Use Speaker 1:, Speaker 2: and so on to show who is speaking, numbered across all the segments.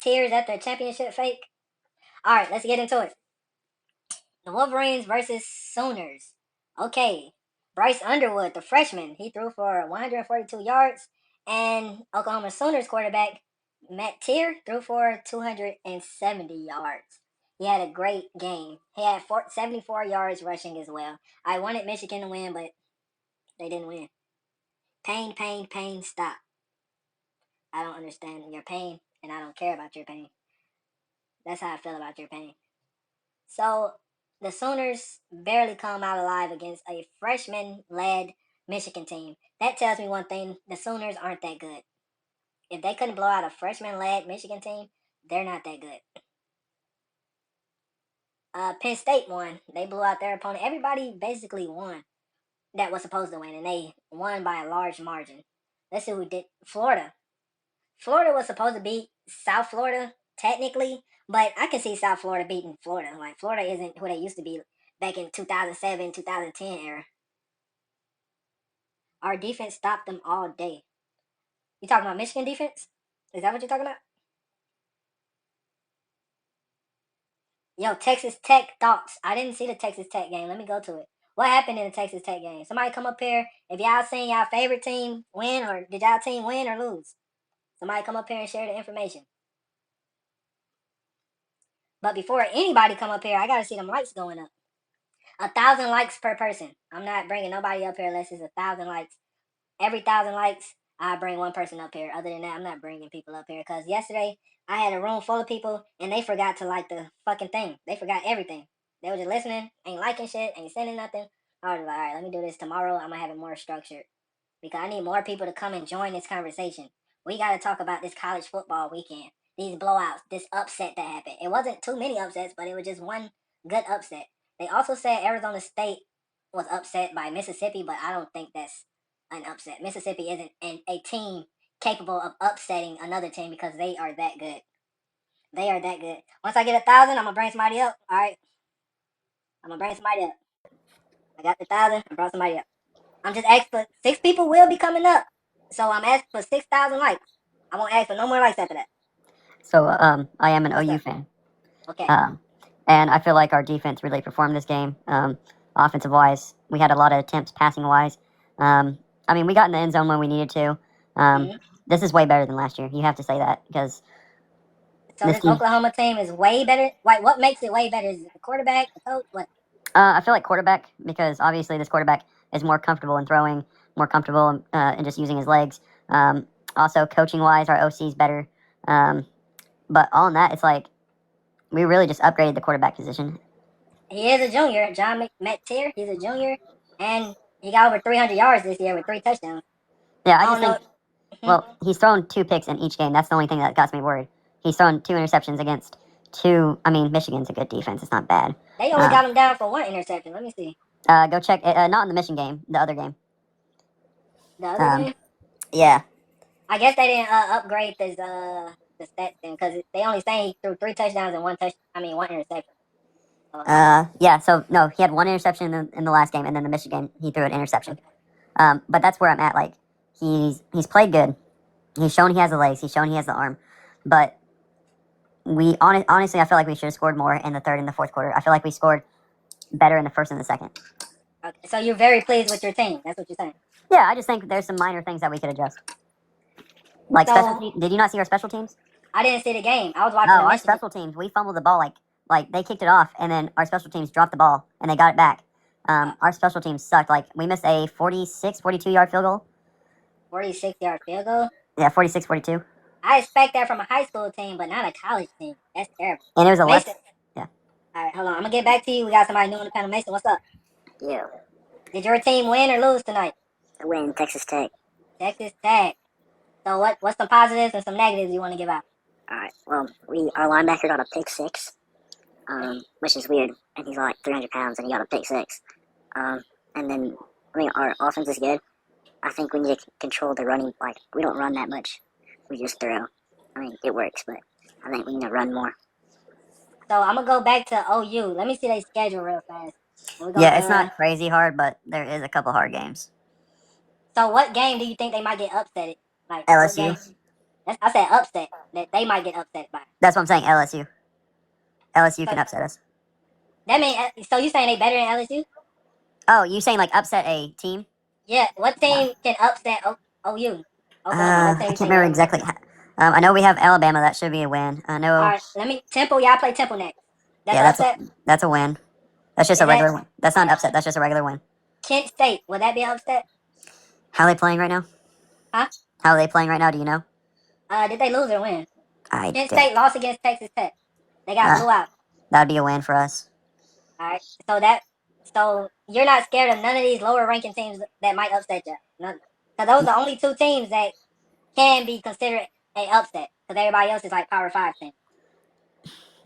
Speaker 1: tears at their championship fake? All right, let's get into it. The Wolverines versus Sooners. Okay, Bryce Underwood, the freshman, he threw for 142 yards, and Oklahoma Sooners quarterback Matt Tier threw for 270 yards. He had a great game. He had 74 yards rushing as well. I wanted Michigan to win, but they didn't win. Pain, pain, pain, stop. I don't understand your pain, and I don't care about your pain. That's how I feel about your pain. So the Sooners barely come out alive against a freshman-led Michigan team. That tells me one thing: the Sooners aren't that good. If they couldn't blow out a freshman-led Michigan team, they're not that good. Penn State won. They blew out their opponent. Everybody basically won that was supposed to win, and they won by a large margin. Let's see who did. Florida. Florida was supposed to beat South Florida technically, but I can see South Florida beating Florida. Like Florida isn't who they used to be back in 2007, 2010 era. Our defense stopped them all day. You talking about Michigan defense? Is that what you're talking about? Yo, Texas Tech thoughts. I didn't see the Texas Tech game. Let me go to it. What happened in the Texas Tech game? Somebody come up here. If y'all seen y'all favorite team win, or did y'all team win or lose? Somebody come up here and share the information. But before anybody come up here, I gotta see them lights going up. 1,000 likes per person. I'm not bringing nobody up here unless it's 1,000 likes. Every 1,000 likes, I bring one person up here. Other than that, I'm not bringing people up here. Because yesterday, I had a room full of people, and they forgot to like the fucking thing. They forgot everything. They were just listening, ain't liking shit, ain't sending nothing. I was like, all right, let me do this tomorrow. I'm going to have it more structured. Because I need more people to come and join this conversation. We got to talk about this college football weekend. These blowouts, this upset that happened. It wasn't too many upsets, but it was just one good upset. They also said Arizona State was upset by Mississippi, but I don't think that's an upset. Mississippi isn't a team capable of upsetting another team because they are that good. They are that good. Once I get 1,000, I'm gonna bring somebody up. All right, I'm gonna bring somebody up. I got the 1,000. I brought somebody up. I'm just asking for 6 people will be coming up, so I'm asking for 6,000 likes. I won't ask for no more likes after that.
Speaker 2: So I am an
Speaker 1: What's
Speaker 2: OU
Speaker 1: up?
Speaker 2: fan,
Speaker 1: Okay.
Speaker 2: and I feel like our defense really performed this game. Offensive wise, we had a lot of attempts passing wise. I mean, we got in the end zone when we needed to.
Speaker 1: Mhm.
Speaker 2: This is way better than last year. You have to say that because
Speaker 1: So
Speaker 2: this
Speaker 1: this
Speaker 2: team.
Speaker 1: Oklahoma team is way better. Wait, what makes it way better? Is it the quarterback, the coach? What?
Speaker 2: I feel like quarterback because obviously this quarterback is more comfortable in throwing, more comfortable in just using his legs. Also, coaching wise, our OC is better. But all in that, it's like we really just upgraded the quarterback position.
Speaker 1: He is a junior. John McTeer. He's a junior, and he got over 300 yards this year with 3 touchdowns.
Speaker 2: Yeah, I
Speaker 1: I
Speaker 2: just
Speaker 1: don't know.
Speaker 2: think. Well, he's thrown 2 picks in each game. That's the only thing that got me worried. He's thrown 2 interceptions against two. I mean, Michigan's a good defense. It's not bad.
Speaker 1: They only got him down for 1 interception. Let me see.
Speaker 2: Go check. Not in the Michigan game. The other game.
Speaker 1: The other
Speaker 2: Um,
Speaker 1: game.
Speaker 2: yeah.
Speaker 1: I guess they didn't upgrade the stats then because they only saying he threw 3 touchdowns and 1 touch. I mean 1 interception. So,
Speaker 2: Yeah. So no, he had 1 interception in the last game, and then the Michigan he threw an interception.
Speaker 1: okay.
Speaker 2: But that's where I'm at. Like he's played good. He's shown he has the legs. He's shown he has the arm. But honestly, I feel like we should have scored more in the third and the fourth quarter. I feel like we scored better in the first and the second.
Speaker 1: Okay. So you're very pleased with your team. That's what you're saying.
Speaker 2: Yeah, I just think there's some minor things that we could adjust. Like special
Speaker 1: So
Speaker 2: teams. Did you not see our special teams?
Speaker 1: I didn't see the game. I was watching
Speaker 2: Oh,
Speaker 1: the
Speaker 2: our
Speaker 1: Michigan.
Speaker 2: special teams. We fumbled the ball like they kicked it off, and then our special teams dropped the ball and they got it back.
Speaker 1: Uh,
Speaker 2: Our special teams sucked. Like we missed a 46, 42-yard field goal.
Speaker 1: 46-yard field goal.
Speaker 2: Yeah, 46, 42.
Speaker 1: I expect that from a high school team, but not a college team. That's terrible.
Speaker 2: And it was a left.
Speaker 1: Mason.
Speaker 2: Yeah.
Speaker 1: All right, hold on. I'm gonna get back to you. We got somebody new on the panel. Mason, what's up?
Speaker 3: Yeah,
Speaker 1: Did your team win or lose tonight?
Speaker 3: win Texas Tech.
Speaker 1: Texas Tech. So what's some positives and some negatives you want to give out?
Speaker 3: All right. Well, our linebacker got a pick six, which is weird, and he's like 300 pounds, and he got a pick six. And then I mean our offense is good. I think we need to control the running. Like we don't run that much. We just throw. I mean it works, but I think we need to run more.
Speaker 1: So I'm gonna go back to OU. Let me see their schedule real fast. We go.
Speaker 2: Yeah, it's not crazy hard, but there is a couple hard games.
Speaker 1: So what game do you think they might get upset? Like what
Speaker 2: LSU.
Speaker 1: game? I said upset. That they might get upset by.
Speaker 2: That's what I'm saying. LSU. LSU
Speaker 1: So
Speaker 2: can upset us.
Speaker 1: that mean so you saying they better than LSU?
Speaker 2: Oh, you saying like upset a team?
Speaker 1: Yeah. What team can upset OU? Oklahoma. What
Speaker 2: I
Speaker 1: team you
Speaker 2: can't
Speaker 1: think
Speaker 2: remember
Speaker 1: will upset?
Speaker 2: exactly. I know we have Alabama. That should be a win. I
Speaker 1: All
Speaker 2: know.
Speaker 1: right. Temple. Y'all play Temple next. That's
Speaker 2: Yeah,
Speaker 1: an upset.
Speaker 2: that's a win. That's just
Speaker 1: Is
Speaker 2: a
Speaker 1: that
Speaker 2: regular win. That's
Speaker 1: all
Speaker 2: not an
Speaker 1: right?
Speaker 2: upset. That's just a regular win.
Speaker 1: Kent State. Will that be an upset?
Speaker 2: How are they playing right now?
Speaker 1: Huh?
Speaker 2: How are they playing right now? Do you know?
Speaker 1: Did they lose or win?
Speaker 2: I
Speaker 1: Kent
Speaker 2: did.
Speaker 1: State lost against Texas Tech. They got
Speaker 2: Uh,
Speaker 1: blew out.
Speaker 2: that'd be a win for us.
Speaker 1: All right. So you're not scared of none of these lower ranking teams that might upset you. None. Because those are the only two teams that can be considered a upset. Because everybody else is like Power Five teams.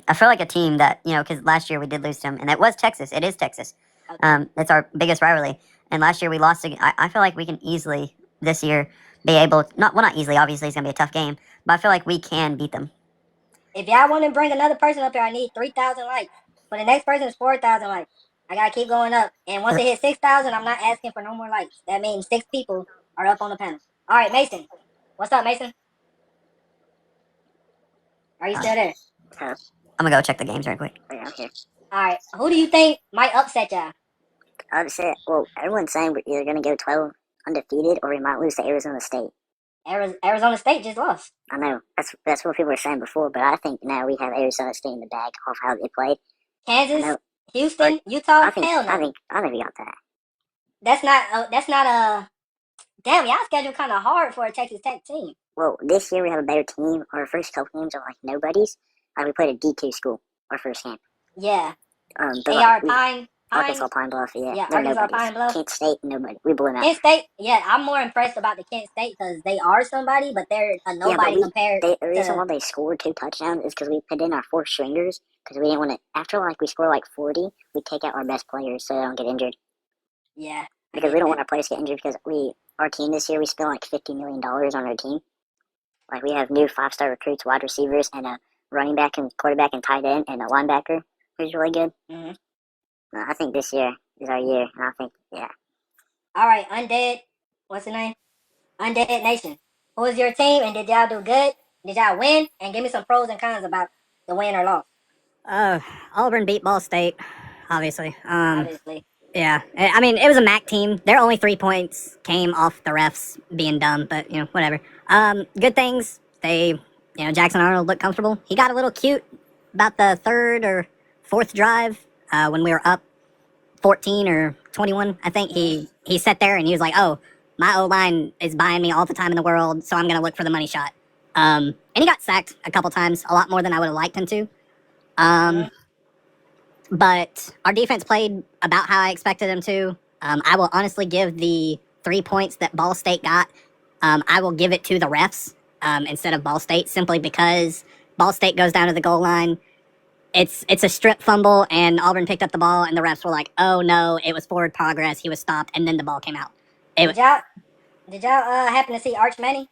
Speaker 2: I feel like a team that because last year we did lose to them, and it was Texas. It is Texas.
Speaker 1: Okay.
Speaker 2: It's our biggest rivalry, and last year we lost. I feel like we can easily this year be able not easily. Obviously, it's gonna be a tough game, but I feel like we can beat them.
Speaker 1: If y'all want to bring another person up here, I need 3,000 likes. But the next person is 4,000 likes. I gotta keep going up. And once it hits 6,000, I'm not asking for no more likes. That means 6 people are up on the panel. All right, Mason. What's up, Mason? Are you still there?
Speaker 3: Huh?
Speaker 2: I'm gonna go check the games real quick.
Speaker 3: Oh, yeah, I'm here.
Speaker 1: All right. Who do you think might upset y'all?
Speaker 3: Upset. Well, everyone's saying we're either gonna go 12 undefeated or we might lose to Arizona State.
Speaker 1: Arizona State just lost.
Speaker 3: I know that's what people were saying before, but I think now we have Arizona State in the bag off how they played.
Speaker 1: Kansas, Houston, Utah. Hell no.
Speaker 3: I think we got that.
Speaker 1: That's not. That's not a. Damn, y'all schedule kind of hard for a Texas Tech team.
Speaker 3: Well, this year we have a better team. Our first couple games are like nobodies. We played a D2 school our first game.
Speaker 1: Yeah.
Speaker 3: But
Speaker 1: AR Pine.
Speaker 3: Arkansas Pine Bluff, yeah.
Speaker 1: Yeah,
Speaker 3: They're
Speaker 1: Arkansas
Speaker 3: nobodies.
Speaker 1: Pine Bluff.
Speaker 3: Kent State, nobody. We blew them out.
Speaker 1: Kent State, yeah, I'm more impressed about the Kent State because they are somebody, but they're a nobody compared
Speaker 3: The
Speaker 1: to.
Speaker 3: reason why they scored 2 touchdowns is because we put in our 4 stringers because we didn't want to. After we score 40, we take out our best players so they don't get injured.
Speaker 1: Yeah.
Speaker 3: Because we don't want our players to get injured because our team this year we spent like $50 million on our team. Like we have new 5-star recruits, wide receivers, and a running back and quarterback and tight end and a linebacker who's really good.
Speaker 1: Mm-hmm.
Speaker 3: I think this year is our year, and I think
Speaker 1: All right, Undead. What's the name? Undead Nation. Who is your team, and did y'all do good? Did y'all win? And give me some pros and cons about the win or loss.
Speaker 2: Auburn beat Ball State, obviously.
Speaker 1: Obviously.
Speaker 2: Yeah, I mean, it was a MAC team. Their only 3 points came off the refs being dumb, but, whatever. Good things. They, Jackson Arnold looked comfortable. He got a little cute about the 3rd or 4th drive when we were up 14 or 21, I think. He sat there and he was like, oh, my O-line is buying me all the time in the world, so I'm going to look for the money shot. And he got sacked a couple times, a lot more than I would have liked him to. But our defense played about how I expected them to. I will honestly give the 3 points that Ball State got, I will give it to the refs instead of Ball State, simply because Ball State goes down to the goal line. It's a strip fumble, and Auburn picked up the ball, and the refs were like, oh, no, it was forward progress. He was stopped, and then the ball came out.
Speaker 1: Did y'all happen to see Arch Manning?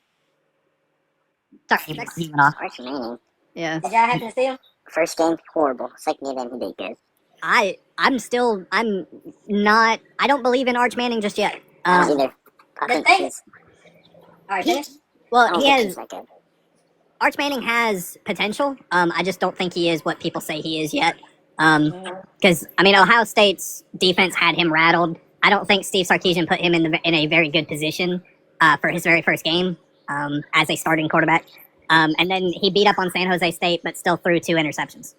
Speaker 2: Sorry, he went off.
Speaker 3: Arch Manning.
Speaker 2: Yeah.
Speaker 1: Did y'all happen to see him?
Speaker 3: First game, horrible. Second game, he did good.
Speaker 2: I don't believe in Arch Manning just yet.
Speaker 3: I don't either. I
Speaker 1: The
Speaker 3: think
Speaker 1: thing-
Speaker 3: he's.
Speaker 1: All right, finish.
Speaker 2: Well,
Speaker 3: I don't
Speaker 2: he
Speaker 3: think
Speaker 2: has.
Speaker 3: he's that good.
Speaker 2: Arch Manning has potential. I just don't think he is what people say he is yet. Because Ohio State's defense had him rattled. I don't think Steve Sarkisian put him in a very good position for his very first game as a starting quarterback. And then he beat up on San Jose State, but still threw 2 interceptions.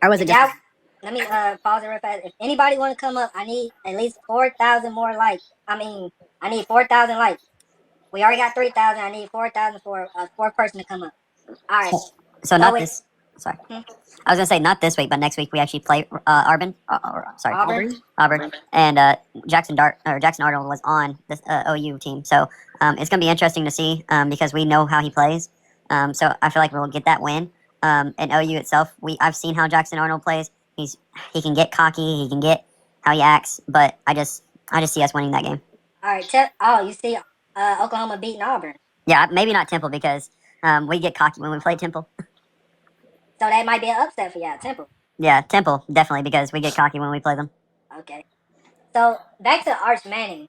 Speaker 2: Or was it
Speaker 1: Did
Speaker 2: just?
Speaker 1: y'all- Let me pause it real fast. If anybody want to come up, I need at least 4,000 more likes. I need 4,000 likes. We already got 3,000. I need 4,000 for a 4th person to come up. All right.
Speaker 2: So not
Speaker 1: wait.
Speaker 2: this. Sorry, I was gonna say not this week, but next week we actually play Auburn. Auburn, and Jackson Arnold was on this OU team, so it's gonna be interesting to see because we know how he plays. So I feel like we'll get that win. And OU itself, I've seen how Jackson Arnold plays. He can get cocky, he can get how he acts, but I just see us winning that game.
Speaker 1: All right. You see Oklahoma beating Auburn.
Speaker 2: Yeah, maybe not Temple because we get cocky when we play Temple.
Speaker 1: So that might be an upset for y'all, Temple.
Speaker 2: Yeah, Temple, definitely, because we get cocky when we play them.
Speaker 1: Okay. So back to Arch Manning.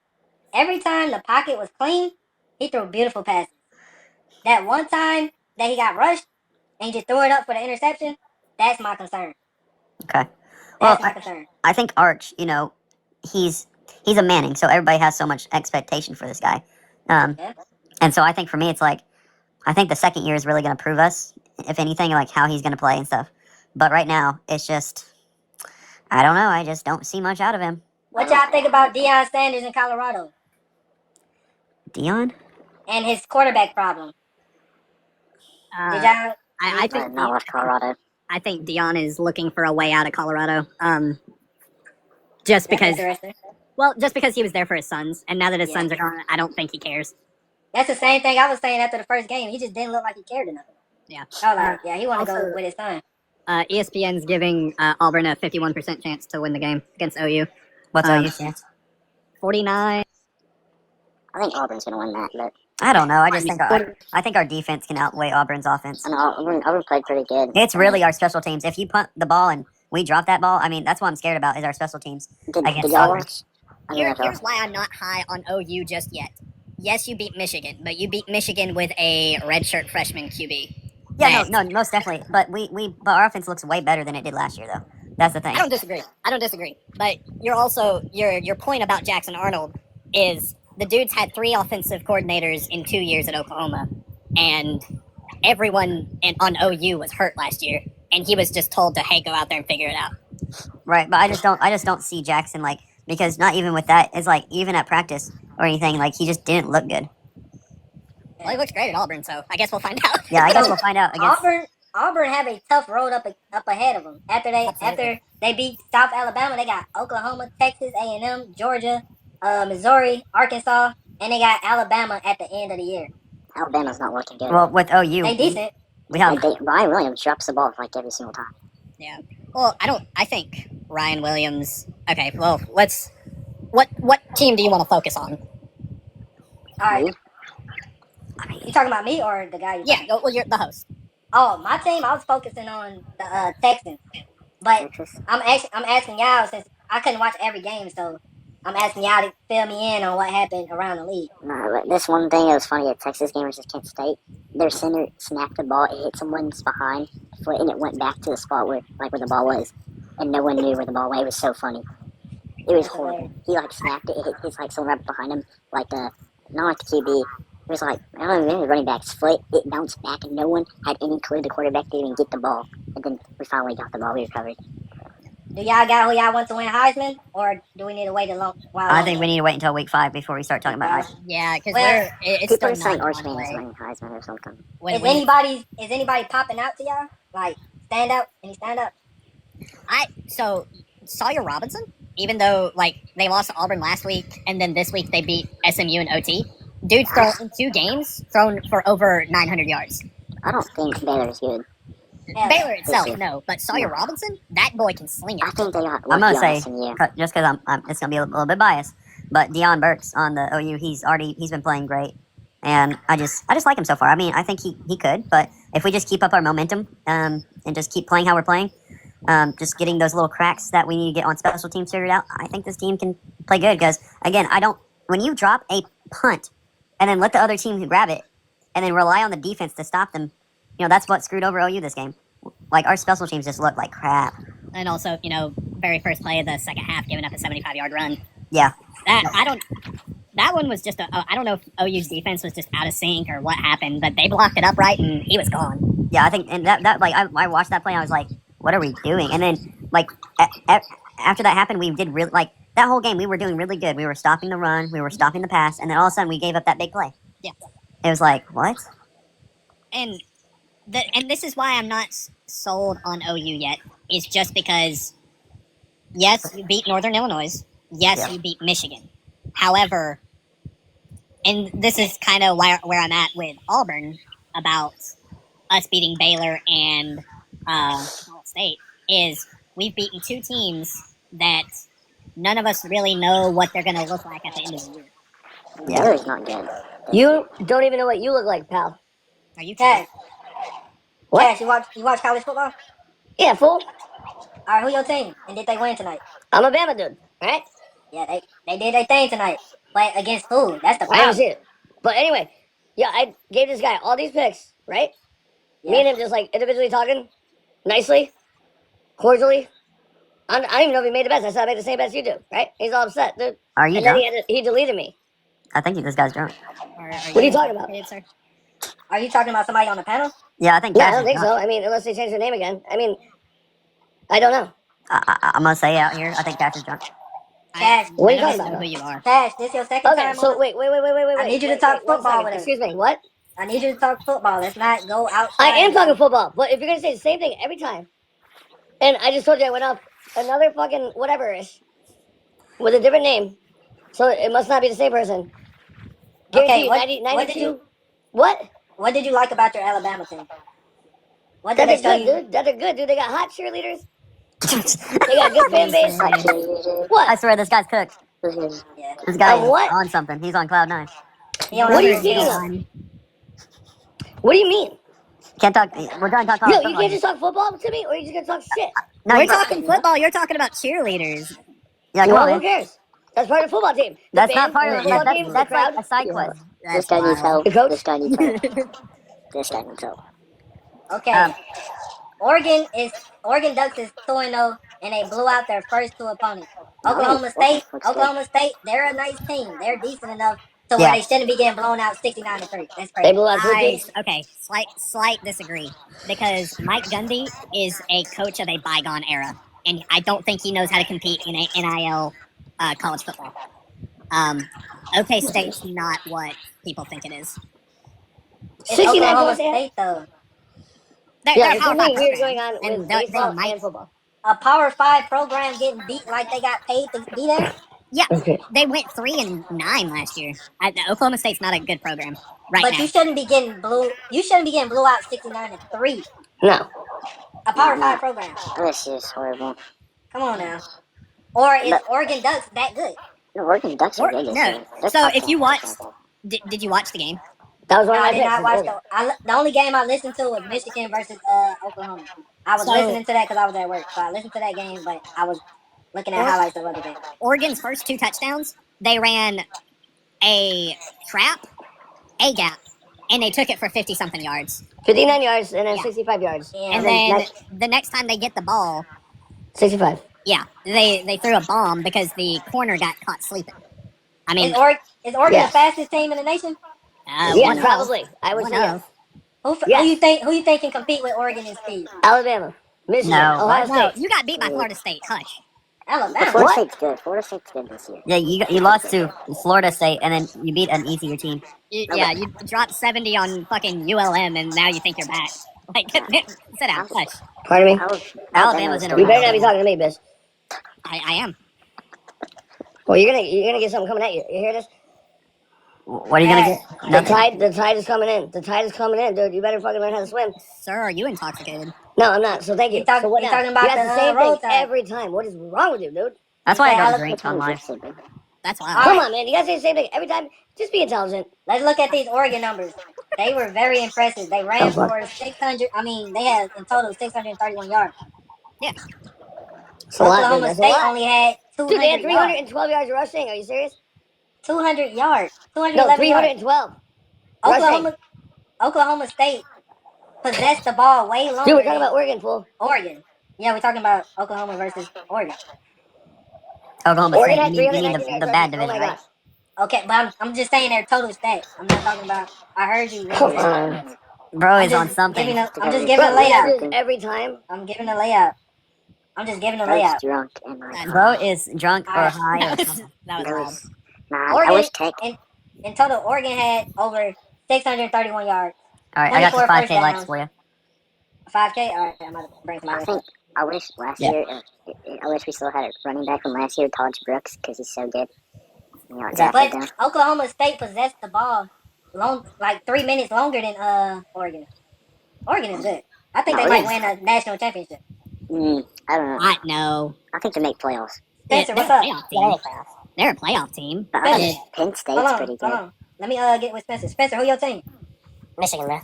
Speaker 1: Every time the pocket was clean, he threw beautiful passes. That one time that he got rushed and he just threw it up for the interception, that's my concern.
Speaker 2: Okay. Well,
Speaker 1: That's my concern.
Speaker 2: I think Arch, he's a Manning, so everybody has so much expectation for this guy.
Speaker 1: Yeah.
Speaker 2: And so I think for me, it's like, I think the second year is really going to prove us, if anything, like how he's going to play and stuff. But right now, it's just, I don't know. I just don't see much out of him.
Speaker 1: What y'all think about Deion Sanders in Colorado
Speaker 2: Dion?
Speaker 1: and his quarterback problem? Did y'all?
Speaker 2: I
Speaker 3: I did not watch Colorado.
Speaker 2: I think Dion is looking for a way out of Colorado. Just
Speaker 1: That's
Speaker 2: because,
Speaker 1: interesting.
Speaker 2: well, just because he was there for his sons, and now that his
Speaker 1: Yeah.
Speaker 2: sons are gone, I don't think he cares.
Speaker 1: That's the same thing I was saying after the first game. He just didn't look like he cared enough.
Speaker 2: Yeah.
Speaker 1: I was like, yeah, he want to go
Speaker 2: also-
Speaker 1: with his son.
Speaker 2: ESPN's giving Auburn a 51% chance to win the game against OU. What's OU's chance? 49.
Speaker 3: I think Auburn's gonna win that, but
Speaker 2: I don't know. I think our defense can outweigh Auburn's offense.
Speaker 3: I know Auburn played pretty good.
Speaker 2: It's really our special teams. If you punt the ball and we drop that ball, I mean, that's what I'm scared about is our special teams.
Speaker 3: Did
Speaker 2: against
Speaker 3: y'all
Speaker 2: Auburn.
Speaker 3: watch? I mean,
Speaker 4: Here's why I'm not high on OU just yet. Yes, you beat Michigan, but you beat Michigan with a redshirt freshman QB.
Speaker 2: Yeah, no, most definitely. But but our offense looks way better than it did last year, though. That's the thing.
Speaker 4: I don't disagree. But you're also your point about Jackson Arnold is the dude's had 3 offensive coordinators in 2 years at Oklahoma, and everyone on OU was hurt last year, and he was just told to hey, go out there and figure it out.
Speaker 2: Right, but I just don't see Jackson like because not even with that, it's like even at practice or anything, like he just didn't look good.
Speaker 4: Well, he looks great at Auburn, so I guess we'll find out.
Speaker 2: Yeah, I guess we'll find out against.
Speaker 1: Auburn have a tough road up ahead of them. After they beat South Alabama, they got Oklahoma, Texas A&M, Georgia, Missouri, Arkansas, and they got Alabama at the end of the year.
Speaker 3: Alabama's not looking good.
Speaker 2: Well, with OU,
Speaker 1: They decent.
Speaker 2: we have
Speaker 3: Ryan Williams drops the ball like every single time.
Speaker 4: Yeah. Well, I think Ryan Williams. Okay. Well, let's. What team do you want to focus on?
Speaker 1: All right.
Speaker 3: Me?
Speaker 1: You talking about me or the guy?
Speaker 4: Yeah. Well, you're the host.
Speaker 1: Oh, my team. I was focusing on the Texans, but
Speaker 3: Texas.
Speaker 1: I'm asking y'all since I couldn't watch every game, so I'm asking y'all to fill me in on what happened around the league.
Speaker 3: No, but this one thing that was funny at Texas game versus Kent State. Their center snapped the ball, it hit someone's behind foot, and it went back to the spot where the ball was, and no one knew where the ball went. It was so funny. It was horrible. He snapped it. It hit like someone right behind him, not like the QB. It was like I don't know, the running back's foot. It bounced back, and no one had any clue the quarterback didn't even get the ball. And then we finally got the ball. We recovered.
Speaker 1: Do y'all got who y'all want to win Heisman, or do we need to wait a long while?
Speaker 2: I think we need to wait until week 5 before we start talking about Heisman.
Speaker 4: Yeah, because
Speaker 1: Well,
Speaker 4: it's
Speaker 3: People
Speaker 4: still
Speaker 3: are saying
Speaker 4: not
Speaker 3: Archman
Speaker 4: one
Speaker 3: is
Speaker 4: way.
Speaker 3: winning Heisman or something.
Speaker 4: When
Speaker 1: Is
Speaker 4: we-
Speaker 1: anybody popping out to y'all? Like stand out? Any stand up?
Speaker 4: So Sawyer Robinson, even though they lost to Auburn last week and then this week they beat SMU in OT, dude's thrown in 2 games, thrown for over 900 yards.
Speaker 3: I don't think Baylor's good.
Speaker 1: Yeah.
Speaker 4: Baylor itself,
Speaker 3: year.
Speaker 4: no, but Sawyer Robinson, that boy can sling
Speaker 3: I
Speaker 4: it.
Speaker 3: think they got
Speaker 2: I'm gonna
Speaker 3: lucky on
Speaker 2: say
Speaker 3: SMU.
Speaker 2: just because it's gonna be a little bit biased, but Deion Burks on the OU, he's been playing great, and I just like him so far. I mean, I think he could, but if we just keep up our momentum and just keep playing how we're playing, just getting those little cracks that we need to get on special teams figured out, I think this team can play good. Because again, when you drop a punt and then let the other team grab it and then rely on the defense to stop them, that's what screwed over OU this game. Like our special teams just look like crap.
Speaker 4: And also, very first play of the second half, giving up a 75-yard run.
Speaker 2: Yeah.
Speaker 4: That one was just I don't know if OU's defense was just out of sync or what happened, but they blocked it up right and he was gone.
Speaker 2: Yeah, I think, and I watched that play and I was like, what are we doing? And then, after that happened, we did really, that whole game, we were doing really good. We were stopping the run, we were stopping the pass, and then all of a sudden we gave up that big play.
Speaker 4: Yeah.
Speaker 2: It was like, what?
Speaker 4: And this is why I'm not sold on OU yet, is just because, yes, you beat Northern Illinois. Yes,
Speaker 2: Yeah.
Speaker 4: you beat Michigan. However, and this is kind of where I'm at with Auburn about us beating Baylor and Ball State, is we've beaten 2 teams that none of us really know what they're going to look like at the end of the year.
Speaker 2: Yeah.
Speaker 3: Baylor's not good.
Speaker 5: You don't even know what you look like, pal.
Speaker 4: Are you
Speaker 1: Cash.
Speaker 4: kidding?
Speaker 5: What?
Speaker 1: Cash, you watch college football?
Speaker 5: Yeah, fool.
Speaker 1: All right, who your team? And did they win tonight?
Speaker 5: I'm a Bama dude, alright?
Speaker 1: Yeah, they did their thing tonight. But against who? That's the
Speaker 5: I haven't
Speaker 1: problem.
Speaker 5: seen it. But anyway, yeah, I gave this guy all these picks, right? Me and him just like individually talking nicely, cordially. I don't even know if he made the bets. I said I made the same bets you do, right? He's all upset, dude.
Speaker 2: Are you
Speaker 5: And then
Speaker 2: drunk?
Speaker 5: he deleted me.
Speaker 2: I think this guy's drunk.
Speaker 5: What are you talking about?
Speaker 4: Sir?
Speaker 1: Are you talking about somebody on the panel?
Speaker 2: Yeah, I think
Speaker 5: Yeah, I
Speaker 2: Cash
Speaker 5: don't
Speaker 2: is
Speaker 5: think so.
Speaker 2: drunk.
Speaker 5: I mean, unless they change their name again. I mean, I don't know.
Speaker 2: I'm gonna say out here, I think Cash is drunk.
Speaker 1: Cash.
Speaker 5: What are you
Speaker 4: I
Speaker 5: talking
Speaker 4: don't
Speaker 5: about?
Speaker 4: know who you are.
Speaker 1: Cash, this your second
Speaker 5: Okay,
Speaker 1: time
Speaker 5: so
Speaker 1: on?
Speaker 5: wait.
Speaker 1: I need you to
Speaker 5: wait,
Speaker 1: talk
Speaker 5: wait, one
Speaker 1: football
Speaker 5: second.
Speaker 1: with us.
Speaker 5: Excuse me, what?
Speaker 1: I need you to talk football. Let's not go outside.
Speaker 5: I am talking football, but if you're gonna say the same thing every time, and I just told you I went off another fucking whatever ish with a different name, so it must not be the same person. Guarantee
Speaker 1: Okay,
Speaker 5: you,
Speaker 1: what did you
Speaker 5: What?
Speaker 1: what did you like about your Alabama team? What
Speaker 5: That
Speaker 1: did they
Speaker 5: they're
Speaker 1: show
Speaker 5: good,
Speaker 1: you?
Speaker 5: dude. That they're good, dude. They got hot cheerleaders. They got good fan base.
Speaker 3: Hot cheerleader.
Speaker 2: I
Speaker 5: What?
Speaker 2: swear this guy's cooked.
Speaker 1: Yeah.
Speaker 2: This guy
Speaker 5: Of
Speaker 2: is
Speaker 5: what?
Speaker 2: on something. He's on cloud nine.
Speaker 1: He on
Speaker 5: What are
Speaker 1: a
Speaker 5: you
Speaker 1: little
Speaker 5: speaking
Speaker 1: deal.
Speaker 5: of? What do you mean?
Speaker 2: Can't talk. We're trying to talk
Speaker 5: Yo,
Speaker 2: college
Speaker 5: you
Speaker 2: football
Speaker 5: can't
Speaker 2: here.
Speaker 5: just talk football to me, or you just gonna talk shit?
Speaker 2: No,
Speaker 4: We're
Speaker 2: you can't.
Speaker 4: talking football. You're talking about cheerleaders.
Speaker 2: Yeah, come
Speaker 5: Well,
Speaker 2: on,
Speaker 5: who
Speaker 2: man.
Speaker 5: cares? That's part of the football team. The
Speaker 2: That's
Speaker 5: fans,
Speaker 2: not part
Speaker 5: the
Speaker 2: of
Speaker 5: football team, the
Speaker 2: that's like
Speaker 5: crowd,
Speaker 2: a side
Speaker 3: Yeah.
Speaker 2: quest.
Speaker 3: This
Speaker 4: That's
Speaker 3: guy needs
Speaker 4: wild.
Speaker 3: help.
Speaker 5: the coach.
Speaker 3: This guy needs help. This guy needs help.
Speaker 1: Okay.
Speaker 2: Um,
Speaker 1: Oregon Ducks is 2-0 and they blew out their first two opponents. Oklahoma
Speaker 3: Nice.
Speaker 1: State,
Speaker 3: Looks good.
Speaker 1: Oklahoma State, they're a nice team. They're decent enough to where
Speaker 2: Yeah.
Speaker 1: they shouldn't be getting blown out 69-3. That's
Speaker 5: They
Speaker 1: crazy.
Speaker 5: blew out two teams.
Speaker 4: Nice. Okay, slight disagree because Mike Gundy is a coach of a bygone era, and I don't think he knows how to compete in a NIL college football. OK State's not what people think it is.
Speaker 1: It's
Speaker 5: 69
Speaker 1: Oklahoma
Speaker 5: points. They had?
Speaker 1: State though.
Speaker 4: They're
Speaker 5: Yeah,
Speaker 4: a
Speaker 5: there's
Speaker 4: Power
Speaker 5: something
Speaker 4: 5
Speaker 5: weird
Speaker 4: program,
Speaker 5: going on
Speaker 4: and
Speaker 5: with
Speaker 4: they
Speaker 5: baseball
Speaker 4: might.
Speaker 5: and football.
Speaker 1: A Power 5 program getting beat like they got paid to be there.
Speaker 4: Yeah,
Speaker 5: Okay.
Speaker 4: they went 3-9 last year. Oklahoma State's not a good program right
Speaker 1: But
Speaker 4: now.
Speaker 1: you shouldn't be getting blew out 69-3.
Speaker 5: No.
Speaker 1: A Power
Speaker 3: No,
Speaker 1: 5 program.
Speaker 3: This is horrible.
Speaker 1: Come on now. Or is
Speaker 3: But-
Speaker 1: Oregon Ducks that good?
Speaker 3: The Oregon Ducks are
Speaker 4: Or-
Speaker 3: good this
Speaker 4: no.
Speaker 3: year. They're
Speaker 4: So
Speaker 3: top
Speaker 4: if you
Speaker 3: 10,
Speaker 4: watch,
Speaker 3: top 10.
Speaker 4: did you watch the game?
Speaker 5: That was
Speaker 1: No,
Speaker 5: one of
Speaker 1: I
Speaker 5: my
Speaker 1: did
Speaker 5: picks.
Speaker 1: not
Speaker 5: is
Speaker 1: watch
Speaker 5: Oregon.
Speaker 1: the only game I listened to was Michigan versus Oklahoma. I was
Speaker 4: So-
Speaker 1: listening to that because I was at work, so I listened to that game, but I was looking at
Speaker 4: Or-
Speaker 1: highlights of other games.
Speaker 4: Oregon's first two touchdowns, they ran a trap, a gap, and they took it for 50-something yards.
Speaker 5: 59 yards and then
Speaker 4: Yeah.
Speaker 5: 65 yards.
Speaker 1: Yeah,
Speaker 4: And then the next time they get the ball,
Speaker 5: 65.
Speaker 4: yeah, they threw a bomb because the corner got caught sleeping. I mean,
Speaker 1: is Oregon
Speaker 5: Yes.
Speaker 1: the fastest team in the nation?
Speaker 5: Yeah,
Speaker 4: one of.
Speaker 5: probably. I would
Speaker 4: One
Speaker 5: say yes.
Speaker 4: of.
Speaker 5: Yes.
Speaker 1: Who you think can compete with Oregon in speed?
Speaker 5: Alabama, Michigan,
Speaker 2: No.
Speaker 5: Ohio
Speaker 4: No,
Speaker 5: State.
Speaker 4: you got beat by Florida State. Hush.
Speaker 3: But
Speaker 1: Alabama.
Speaker 3: Florida
Speaker 5: What?
Speaker 3: State's good. Florida State's good this year.
Speaker 2: Yeah, you lost to Florida State, and then you beat an easier team.
Speaker 4: Yeah, you dropped 70 on fucking ULM, and now you think you're back. Like, sit down. Hush.
Speaker 5: Pardon me?
Speaker 2: Alabama's in a
Speaker 5: You
Speaker 2: run.
Speaker 5: better not be talking to me, bitch.
Speaker 4: I am.
Speaker 5: Well, you're gonna get something coming at you. You hear this?
Speaker 2: What are you gonna get?
Speaker 5: The
Speaker 2: Nothing.
Speaker 5: tide is coming in. The tide is coming in, dude. You better fucking learn how to swim.
Speaker 4: Sir, are you intoxicated?
Speaker 5: No, I'm not. So thank you.
Speaker 1: You talk-
Speaker 5: so what
Speaker 1: you
Speaker 5: now?
Speaker 1: talking about
Speaker 5: you ask
Speaker 1: the,
Speaker 5: the same
Speaker 1: road
Speaker 5: thing
Speaker 1: tide.
Speaker 5: every time. What is wrong with you, dude?
Speaker 2: That's why I
Speaker 1: Yeah,
Speaker 2: don't
Speaker 1: let's
Speaker 2: drink on live.
Speaker 4: That's wild.
Speaker 1: All
Speaker 5: Come
Speaker 1: right.
Speaker 5: on, man. You guys say the same thing every time. Just be intelligent.
Speaker 1: Let's look at these Oregon numbers. They were very impressive. They ran
Speaker 5: Oh, fuck.
Speaker 1: for 600. I mean, they had in total 631 yards.
Speaker 5: It's a lot, dude.
Speaker 1: Oklahoma
Speaker 5: That's a
Speaker 1: State
Speaker 5: lot.
Speaker 1: only had 200
Speaker 5: Dude, they had
Speaker 1: yards.
Speaker 5: 312 yards rushing. Are you serious?
Speaker 1: 200 yards.
Speaker 5: No,
Speaker 1: 211 yards.
Speaker 5: 312. Rushing.
Speaker 1: Oklahoma State possessed the ball way longer
Speaker 5: Dude, we're talking
Speaker 1: than
Speaker 5: about Oregon, fool.
Speaker 1: Oregon. Yeah, we're talking about Oklahoma versus Oregon.
Speaker 2: Oklahoma
Speaker 5: Oregon
Speaker 2: State.
Speaker 5: had
Speaker 2: You need
Speaker 5: 319
Speaker 2: the
Speaker 5: yards
Speaker 2: bad
Speaker 5: rushing. Oh
Speaker 2: division,
Speaker 5: my
Speaker 2: right?
Speaker 5: gosh.
Speaker 1: Okay, but I'm just saying their total stats. I'm not talking about. I heard you.
Speaker 5: Come on.
Speaker 2: Bro
Speaker 1: I'm
Speaker 2: is on
Speaker 1: just
Speaker 2: something.
Speaker 1: giving I'm just giving a
Speaker 5: Bro, we
Speaker 1: layout.
Speaker 5: do this every time.
Speaker 1: I'm giving a layout. I'm just giving a
Speaker 3: I was
Speaker 1: layout.
Speaker 3: drunk and like,
Speaker 2: Bro is drunk or
Speaker 1: Alright.
Speaker 2: high or
Speaker 4: That
Speaker 2: something.
Speaker 4: was
Speaker 3: there
Speaker 4: wild.
Speaker 3: was, nah, I
Speaker 1: Oregon
Speaker 3: wish Tech.
Speaker 1: in total, Oregon had over 631 yards.
Speaker 2: All right, I got
Speaker 1: 24
Speaker 2: the 5K
Speaker 1: first
Speaker 2: likes
Speaker 1: downs.
Speaker 2: for you.
Speaker 1: 5K. All right, I'm gonna bring some
Speaker 3: I think I wish last
Speaker 2: Yeah.
Speaker 3: year. I wish we still had a running back from last year, Taj Brooks, because he's so good. You know,
Speaker 1: But
Speaker 3: down.
Speaker 1: Oklahoma State possessed the ball like 3 minutes longer than Oregon. Oregon is good. I think
Speaker 3: No,
Speaker 1: they might
Speaker 3: Oregon's-
Speaker 1: win a national championship.
Speaker 3: I don't know.
Speaker 4: What? No.
Speaker 3: I think they make playoffs.
Speaker 1: Spencer,
Speaker 4: They're
Speaker 1: what's
Speaker 4: a
Speaker 1: up?
Speaker 4: playoff team. They're a playoff team.
Speaker 3: But I
Speaker 1: Spencer.
Speaker 3: think Penn State's
Speaker 1: Hold on,
Speaker 3: pretty
Speaker 1: hold
Speaker 3: good.
Speaker 1: on. Let me get with Spencer. Spencer, who your team?
Speaker 5: Michigan, bro.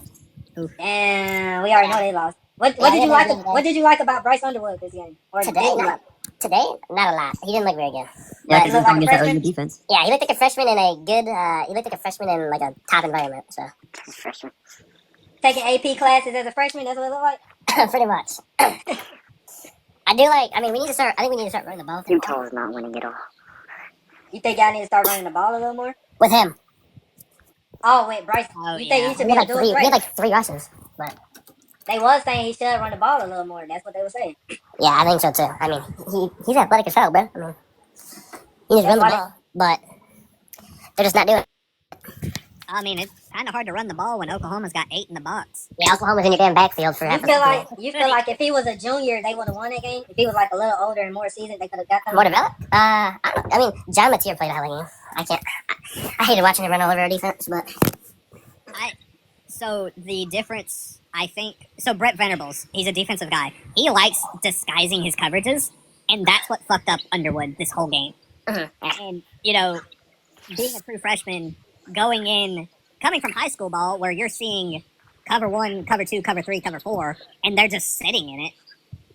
Speaker 1: And we already know they lost. What
Speaker 5: Yeah,
Speaker 1: did
Speaker 5: they
Speaker 1: you like?
Speaker 5: lost the
Speaker 1: What did you like about Bryce Underwood this game? Or
Speaker 5: Today,
Speaker 1: didn't you
Speaker 5: no.
Speaker 1: like?
Speaker 5: Today, not a lot. He didn't look very good.
Speaker 2: Yeah,
Speaker 1: He
Speaker 2: because he's
Speaker 1: looked like
Speaker 2: going
Speaker 1: a
Speaker 2: against that
Speaker 1: freshman?
Speaker 2: OU defense.
Speaker 5: Yeah, he looked like a freshman in a good. He looked like a freshman in like a top environment. So
Speaker 3: He's a freshman.
Speaker 1: Taking AP classes as a freshman, that's what it look like?
Speaker 4: Pretty much. I do like. I mean, we need to start. I think we need to start running the ball
Speaker 3: Utah is not winning at all.
Speaker 1: You think y'all need to start running the ball a little more?
Speaker 4: with him.
Speaker 1: Oh, wait, Bryce.
Speaker 4: Oh,
Speaker 1: You think
Speaker 4: yeah.
Speaker 1: he should
Speaker 4: We
Speaker 1: be
Speaker 4: had
Speaker 1: a
Speaker 4: like
Speaker 1: dual
Speaker 4: three. We
Speaker 1: threat?
Speaker 4: had like 3 rushes, but
Speaker 1: They was saying he should run the ball a little more. That's what they were saying.
Speaker 4: yeah, I think so too. I mean, he's athletic as hell, bro. I mean, he just run the
Speaker 1: why
Speaker 4: ball, but they're just not doing it.
Speaker 5: I mean, it's kind of hard to run the ball when Oklahoma's got 8 in the box.
Speaker 4: Yeah, Oklahoma's in your damn backfield for
Speaker 1: You
Speaker 4: half the
Speaker 1: feel
Speaker 4: season.
Speaker 1: like if he was a junior, they would have won that game? If he was like a little older and more seasoned, they could have got them?
Speaker 4: More developed? I don't know. I mean, John Mateer played a hell of a game. I can't. I hated watching him run all over our defense, but
Speaker 5: So the difference, I think, so Brett Venables, he's a defensive guy. He likes disguising his coverages, and that's what fucked up Underwood this whole game. And, you know, being a true freshman, coming from high school ball where you're seeing cover 1, cover 2, cover 3, cover 4, and they're just sitting in it,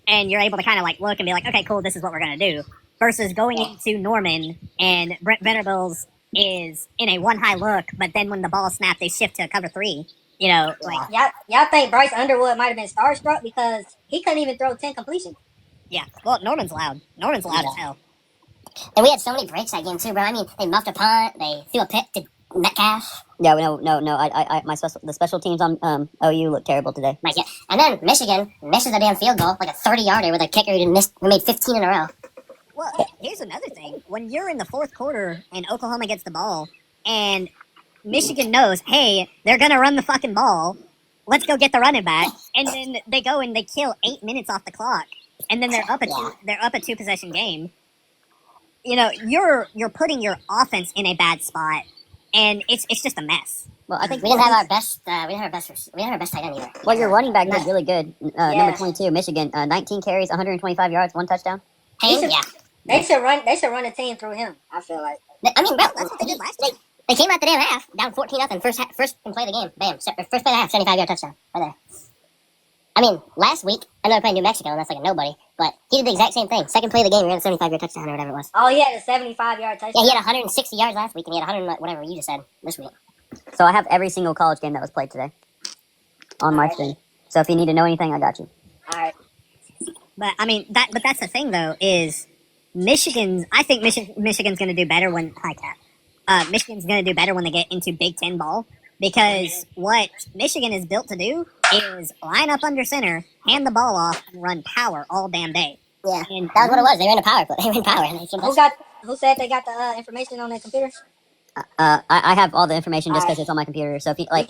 Speaker 5: and you're able to kind of like look and be like, okay, cool, this is what we're going to do, versus going into Norman, and Brett Venables is in a 1 high look, but then when the ball snapped, they shift to cover 3. You know, like,
Speaker 1: Y'all think Bryce Underwood might have been starstruck because he couldn't even throw 10 completions?
Speaker 5: yeah. Well, Norman's loud. Norman's loud as hell.
Speaker 4: and we had so many breaks that game too, bro. I mean, they muffed a punt, they threw a pick to Metcalf.
Speaker 2: Yeah, no. The special teams on OU looked terrible today.
Speaker 4: Like, yeah. And then Michigan misses a damn field goal, like a 30-yarder with a kicker who made 15 in a row.
Speaker 5: Well, here's another thing. When you're in the fourth quarter and Oklahoma gets the ball, and Michigan knows, hey, they're gonna run the fucking ball. Let's go get the running back, and then they go and they kill 8 minutes off the clock, and then they're up a 2-possession game. You know, you're putting your offense in a bad spot, and it's just a mess.
Speaker 2: Well, I think
Speaker 4: We didn't have our best. We didn't have our best tight end either.
Speaker 2: Well, your running back did really good.
Speaker 1: Yeah.
Speaker 2: Number 22, Michigan, 19 carries, 125 yards, 1 touchdown.
Speaker 4: Payne, yeah.
Speaker 1: They should run a team through him, I feel like.
Speaker 4: I mean, bro, that's what they did last year. They came out the damn half, down 14-0, first play of the game. Bam. First play of the half, 75-yard touchdown. Right there. I mean, last week, I know they're playing New Mexico, and that's like a nobody, but he did the exact same thing. Second play of the game, he ran a 75-yard touchdown or whatever it was.
Speaker 1: Oh, he had a 75-yard touchdown.
Speaker 4: Yeah, he had 160 yards last week, and he had 100, whatever you just said, this week.
Speaker 2: So I have every single college game that was played today on my screen. So if you need to know anything, I got you.
Speaker 1: All right.
Speaker 5: But I mean, that's the thing though, is I think Michigan's going to do better when Michigan's going to do better when they get into Big Ten ball, because what Michigan is built to do is line up under center, hand the ball off, and run power all damn day.
Speaker 4: Yeah,
Speaker 5: And
Speaker 4: that was what it was. They ran a power play. They ran power. And
Speaker 1: Who said they got the information on their computer?
Speaker 2: I have all the information just because it's on my computer. So if you like,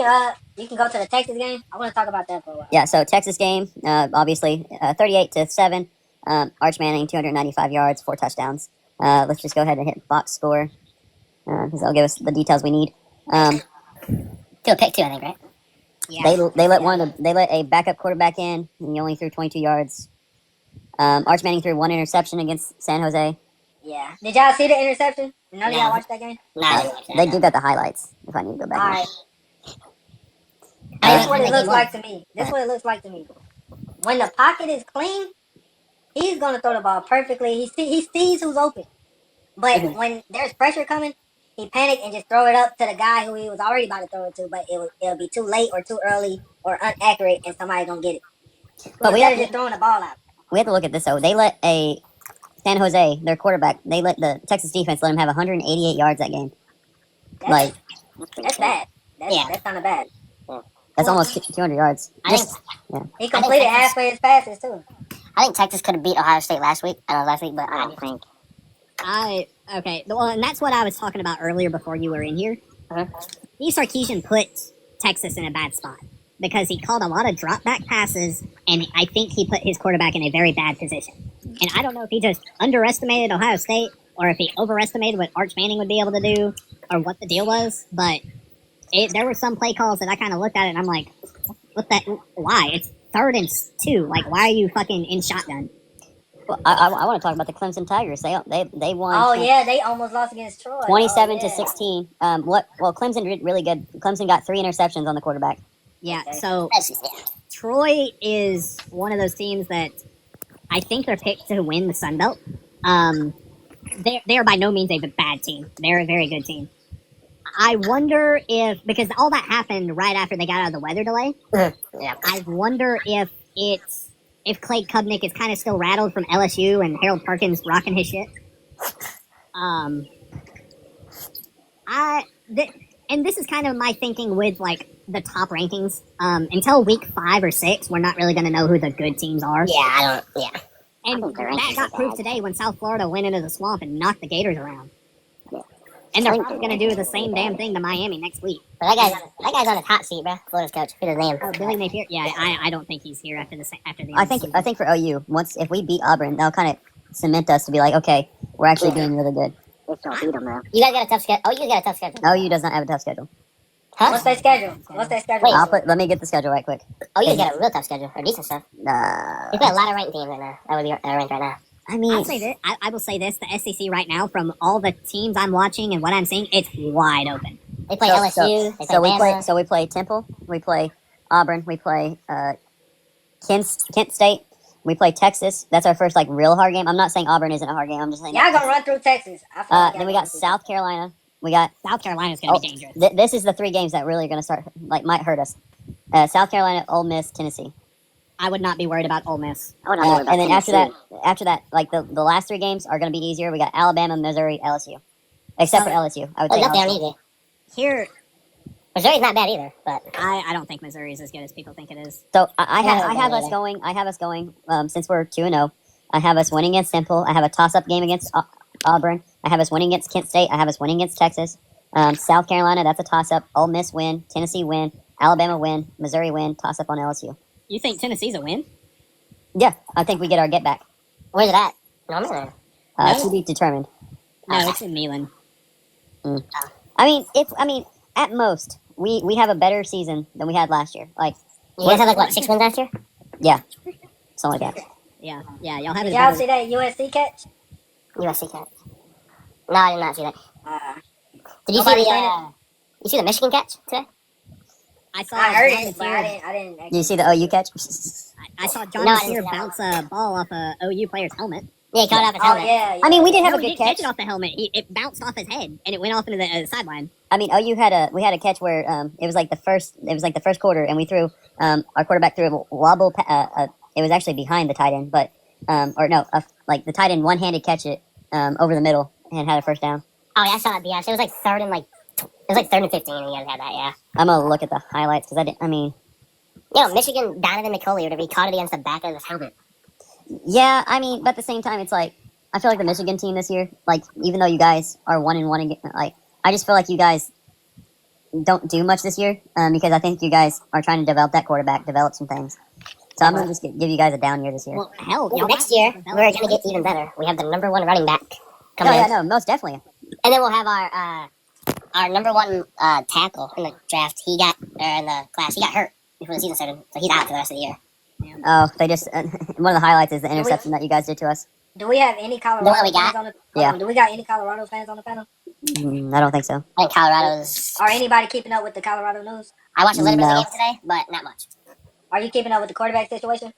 Speaker 1: You can go to the Texas game. I want to talk about that for a while.
Speaker 2: yeah. So Texas game, obviously, 38-7. Arch Manning, 295 yards, 4 touchdowns. Let's just go ahead and hit box score because that'll give us the details we need.
Speaker 4: Threw a pick too, I think, right?
Speaker 5: yeah,
Speaker 2: They let a backup quarterback in, and he only threw 22 yards. Arch Manning threw 1 interception against San Jose.
Speaker 1: Yeah. Did y'all see the interception? None of
Speaker 4: No.
Speaker 1: y'all watched that game?
Speaker 4: Nah,
Speaker 2: They do got the highlights. If I need to go back.
Speaker 1: All
Speaker 2: and
Speaker 1: right.
Speaker 2: look.
Speaker 1: This is what it
Speaker 4: Make
Speaker 1: looks
Speaker 4: it
Speaker 1: like to me. This is what it looks like to me. When the pocket is clean, he's gonna throw the ball perfectly. He sees who's open. But when there's pressure coming, he panic and just throw it up to the guy who he was already about to throw it to. But it'll be too late or too early or inaccurate, and somebody gonna get it.
Speaker 2: But we
Speaker 1: instead
Speaker 2: have
Speaker 1: of just throwing the ball out.
Speaker 2: We have to look at this though. They let a San Jose, their quarterback, they let the Texas defense let him have 188 yards that game.
Speaker 1: That's,
Speaker 2: Like
Speaker 1: that's bad. That's kind of bad.
Speaker 2: that's almost 200 yards.
Speaker 4: I think
Speaker 1: He completed
Speaker 4: Texas-
Speaker 1: half of his passes too.
Speaker 4: I think Texas could have beat Ohio State last week. But I think
Speaker 5: okay. Well, and that's what I was talking about earlier before you were in here. Steve Sarkisian put Texas in a bad spot because he called a lot of drop back passes, and I think he put his quarterback in a very bad position. And I don't know if he just underestimated Ohio State or if he overestimated what Arch Manning would be able to do or what the deal was, but there were some play calls that I kind of looked at it and I'm like, why? It's 3rd and 2. Like, why are you fucking in shotgun?
Speaker 2: Well, I want to talk about the Clemson Tigers. They won.
Speaker 1: Oh yeah, they almost lost against Troy.
Speaker 2: 27-16. Clemson did really good. Clemson got 3 interceptions on the quarterback.
Speaker 5: Yeah, so
Speaker 4: that's just, yeah.
Speaker 5: Troy is one of those teams that I think they're picked to win the Sun Belt. They are by no means a bad team. They're a very good team.
Speaker 4: I wonder if, because all that happened right after they got out of the weather delay,
Speaker 5: Yeah.
Speaker 4: I wonder if Clay Kubnik is kind of still rattled from LSU and Harold Perkins rocking his shit. And this is kind of my thinking with like the top rankings. Until week 5 or 6, we're not really going to know who the good teams are.
Speaker 5: Yeah, I don't. Yeah.
Speaker 4: And
Speaker 3: I think the
Speaker 4: that
Speaker 3: rankings
Speaker 4: got
Speaker 3: are
Speaker 4: proved
Speaker 3: bad.
Speaker 4: today when South Florida went into the swamp and knocked the Gators around.
Speaker 3: Yeah.
Speaker 4: And they're
Speaker 3: I think
Speaker 4: probably
Speaker 3: the
Speaker 4: going to do
Speaker 3: rankings
Speaker 4: the
Speaker 3: are
Speaker 4: same
Speaker 3: really
Speaker 4: damn
Speaker 3: bad.
Speaker 4: thing to Miami next week.
Speaker 5: But that guy's on the hot seat, bro. Florida's coach. Who's his name?
Speaker 4: Oh, Billy Napier. Yeah, I don't think he's here after the
Speaker 2: I think for OU, once if we beat Auburn, that'll kind of cement us to be like, okay, we're actually doing really good.
Speaker 3: If don't beat them though.
Speaker 5: You guys got a tough schedule. Oh, you got a tough schedule.
Speaker 2: OU does not have a tough schedule.
Speaker 5: Huh?
Speaker 1: What's their schedule? What's their schedule?
Speaker 5: Wait.
Speaker 2: Let me get the schedule right quick.
Speaker 5: Oh, you got a real tough schedule. Or decent stuff. They play a lot of ranked teams right now. That would be ranked right now.
Speaker 2: I mean,
Speaker 4: I'll say this. I will say this: the SEC right now, from all the teams I'm watching and what I'm seeing, it's wide open.
Speaker 5: They play LSU. They play Bama.
Speaker 2: we play Temple, we play Auburn, we play Kent State, we play Texas. That's our first like real hard game. I'm not saying Auburn isn't a hard game. I'm just saying.
Speaker 1: Y'all gonna run through Texas. I feel like y'all
Speaker 2: Then we
Speaker 1: gonna
Speaker 2: got
Speaker 1: do
Speaker 2: South Carolina. We got
Speaker 4: South Carolina's going to be dangerous.
Speaker 2: This is the 3 games that really are going to start like might hurt us. South Carolina, Ole Miss, Tennessee.
Speaker 4: I would not be worried about Ole Miss.
Speaker 3: I would not worry about
Speaker 2: And then
Speaker 3: Tennessee.
Speaker 2: after that, like the last 3 games are going to be easier. We got Alabama, Missouri, LSU, except for LSU. I would
Speaker 5: Oh,
Speaker 2: say
Speaker 5: nothing
Speaker 2: LSU.
Speaker 5: easy.
Speaker 4: Here,
Speaker 5: Missouri's not bad either, but
Speaker 4: I don't think Missouri is as good as people think it is.
Speaker 2: So I have
Speaker 5: Yeah,
Speaker 2: us
Speaker 5: yeah.
Speaker 2: going. I have us going. Since we're 2-0, I have us winning against Temple. I have a toss-up game against Auburn. I have us winning against Kent State. I have us winning against Texas. South Carolina, that's a toss-up. Ole Miss win. Tennessee win. Alabama win. Missouri win. Toss-up on LSU.
Speaker 4: You think Tennessee's a win?
Speaker 2: Yeah, I think we get our get back.
Speaker 5: where's it at? Norman or?
Speaker 4: No.
Speaker 2: To be determined.
Speaker 4: No, it's in Milan.
Speaker 2: I mean, at most, we have a better season than we had last year. Like,
Speaker 5: You guys had like what 6 wins last year?
Speaker 2: yeah, something like that.
Speaker 4: Yeah, y'all have
Speaker 1: Did
Speaker 4: it.
Speaker 1: y'all see that USC catch?
Speaker 5: USC catch. No, I did not see that. Did you see
Speaker 1: Nobody
Speaker 5: the?
Speaker 1: seen it?
Speaker 5: You see the Michigan catch today?
Speaker 4: I saw
Speaker 1: I heard
Speaker 4: John
Speaker 1: it, but
Speaker 4: Nasir-
Speaker 1: I didn't.
Speaker 2: Do you see the OU catch?
Speaker 4: I saw John
Speaker 5: No, I
Speaker 4: Nasir
Speaker 5: didn't see that
Speaker 4: bounce a ball off a OU player's helmet.
Speaker 5: Yeah, he caught it off his
Speaker 1: Oh
Speaker 5: helmet.
Speaker 1: yeah.
Speaker 2: I mean, we didn't have
Speaker 4: No,
Speaker 2: a
Speaker 4: he
Speaker 2: good
Speaker 4: didn't
Speaker 2: catch.
Speaker 4: catch it off the helmet. It bounced off his head and it went off into the sideline.
Speaker 2: I mean, OU had a catch where it was like the first quarter, and we threw our quarterback threw a wobble. It was actually behind the tight end, but like the tight end one-handed catch it over the middle and had a first down.
Speaker 5: Oh yeah, I saw that. Yeah, so it was like third and 15, and you guys had that. Yeah.
Speaker 2: I'm gonna look at the highlights because
Speaker 5: Michigan, Donovan McCulley, whatever, he caught it against the back of his helmet.
Speaker 2: yeah, I mean, but at the same time, it's like I feel like the Michigan team this year, like even though you guys are 1-1 again, like I just feel like you guys don't do much this year because I think you guys are trying to develop that quarterback, develop some things. So I'm gonna just give you guys a down year this year.
Speaker 4: Well, hell,
Speaker 5: Well,
Speaker 4: y'all
Speaker 5: next
Speaker 4: might
Speaker 5: year
Speaker 4: develop
Speaker 5: we're
Speaker 4: it.
Speaker 5: gonna get even better. We have the number 1 running back
Speaker 2: No,
Speaker 5: coming
Speaker 2: yeah,
Speaker 5: in,
Speaker 2: no, most definitely.
Speaker 5: and then we'll have our number 1 tackle in the draft. He got hurt before the season started, so he's out for the rest of the year.
Speaker 2: Oh, they just one of the highlights is the interception that you guys did to us.
Speaker 1: Do we have any Colorado
Speaker 5: The one we
Speaker 1: fans
Speaker 5: got?
Speaker 1: on the?
Speaker 2: Yeah.
Speaker 1: Do we got any Colorado fans on the panel?
Speaker 2: I don't think so.
Speaker 5: I think Colorado's.
Speaker 1: Or anybody keeping up with the Colorado news?
Speaker 5: I watched a little bit of
Speaker 2: No.
Speaker 5: the game today, but not much.
Speaker 1: Are you keeping up with the quarterback situation?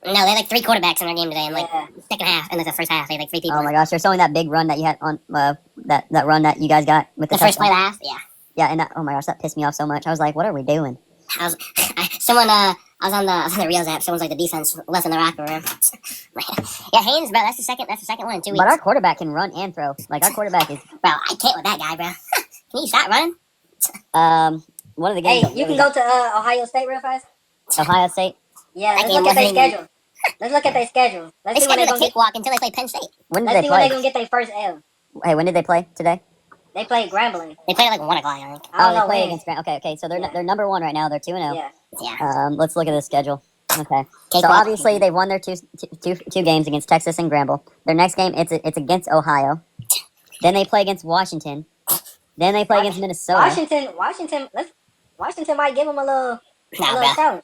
Speaker 5: No, they had like 3 quarterbacks in their game today, and like
Speaker 1: Yeah.
Speaker 5: second half, and like the first half, they had like 3 people.
Speaker 2: Oh my gosh, there's only that big run that you had on that run that you guys got with the,
Speaker 5: The first play
Speaker 2: touchdown.
Speaker 5: of the half, yeah.
Speaker 2: Yeah, and that, oh my gosh, that pissed me off so much. I was like, what are we doing?
Speaker 5: I was on the Reels app. Someone's like the defense left in the locker room. Yeah, Haynes, bro, that's the second one in 2 weeks.
Speaker 2: But our quarterback can run and throw. Like our quarterback is
Speaker 5: Bro, I can't with that guy, bro. Can you stop running?
Speaker 2: one of the
Speaker 1: Hey,
Speaker 2: games.
Speaker 1: you can go to Ohio State real fast.
Speaker 2: Ohio State.
Speaker 1: Yeah,
Speaker 5: That
Speaker 1: let's
Speaker 5: game
Speaker 1: look at their
Speaker 5: wasn't even-
Speaker 1: schedule. Let's look at their schedule. Let's
Speaker 5: They
Speaker 1: see when they're
Speaker 5: scheduled a
Speaker 1: gonna get.
Speaker 5: cakewalk until they play Penn State.
Speaker 2: When did
Speaker 1: Let's
Speaker 2: they
Speaker 1: see when they're
Speaker 2: play?
Speaker 1: gonna get their first L.
Speaker 2: Hey, when did they play today?
Speaker 1: They played Grambling.
Speaker 5: They played at like 1 o'clock, I think.
Speaker 1: I don't
Speaker 2: they
Speaker 1: know
Speaker 2: played
Speaker 1: when.
Speaker 2: against Grant. Okay, so they're
Speaker 1: Yeah.
Speaker 2: they're number 1 right now. They're 2-0.
Speaker 1: Yeah.
Speaker 5: Yeah.
Speaker 2: Let's look at the schedule. Okay. So
Speaker 5: Cakewalk.
Speaker 2: obviously they won their two games against Texas and Gramble. Their next game it's against Ohio. Then they play against Washington. Then they play against Minnesota.
Speaker 1: Washington might give them a little
Speaker 5: Nah,
Speaker 1: little
Speaker 5: bro.
Speaker 1: challenge.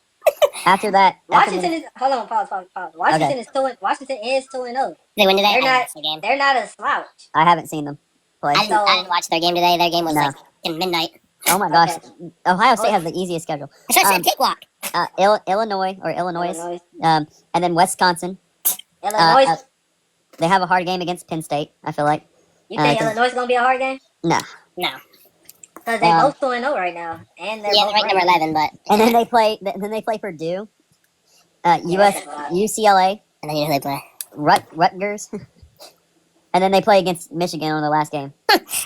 Speaker 2: After that,
Speaker 1: Washington is hold on, pause. Washington is 2-0.
Speaker 5: They win today.
Speaker 1: They're
Speaker 5: I
Speaker 1: not
Speaker 5: watched the game.
Speaker 1: they're not a slouch.
Speaker 2: I haven't seen them play.
Speaker 5: I didn't watch their game today. Their game was
Speaker 2: No.
Speaker 5: like in midnight.
Speaker 2: Oh my gosh,
Speaker 1: Okay.
Speaker 2: Ohio State has the easiest schedule.
Speaker 5: I should have said cakewalk.
Speaker 2: Illinois, and then Wisconsin.
Speaker 1: Illinois.
Speaker 2: They have a hard game against Penn State. I feel like.
Speaker 1: You think
Speaker 2: 'cause-
Speaker 1: Illinois is gonna be a hard game?
Speaker 2: No.
Speaker 5: No.
Speaker 1: Because they
Speaker 2: Um,
Speaker 1: both 2-0 right now, and they're
Speaker 4: Yeah,
Speaker 1: both
Speaker 4: they're ranked number
Speaker 1: ranked.
Speaker 4: 11, but
Speaker 2: and then they play Purdue,
Speaker 1: Yeah, that's a lot.
Speaker 2: UCLA,
Speaker 4: and then you know who they play.
Speaker 2: Rutgers, and then they play against Michigan on the last game.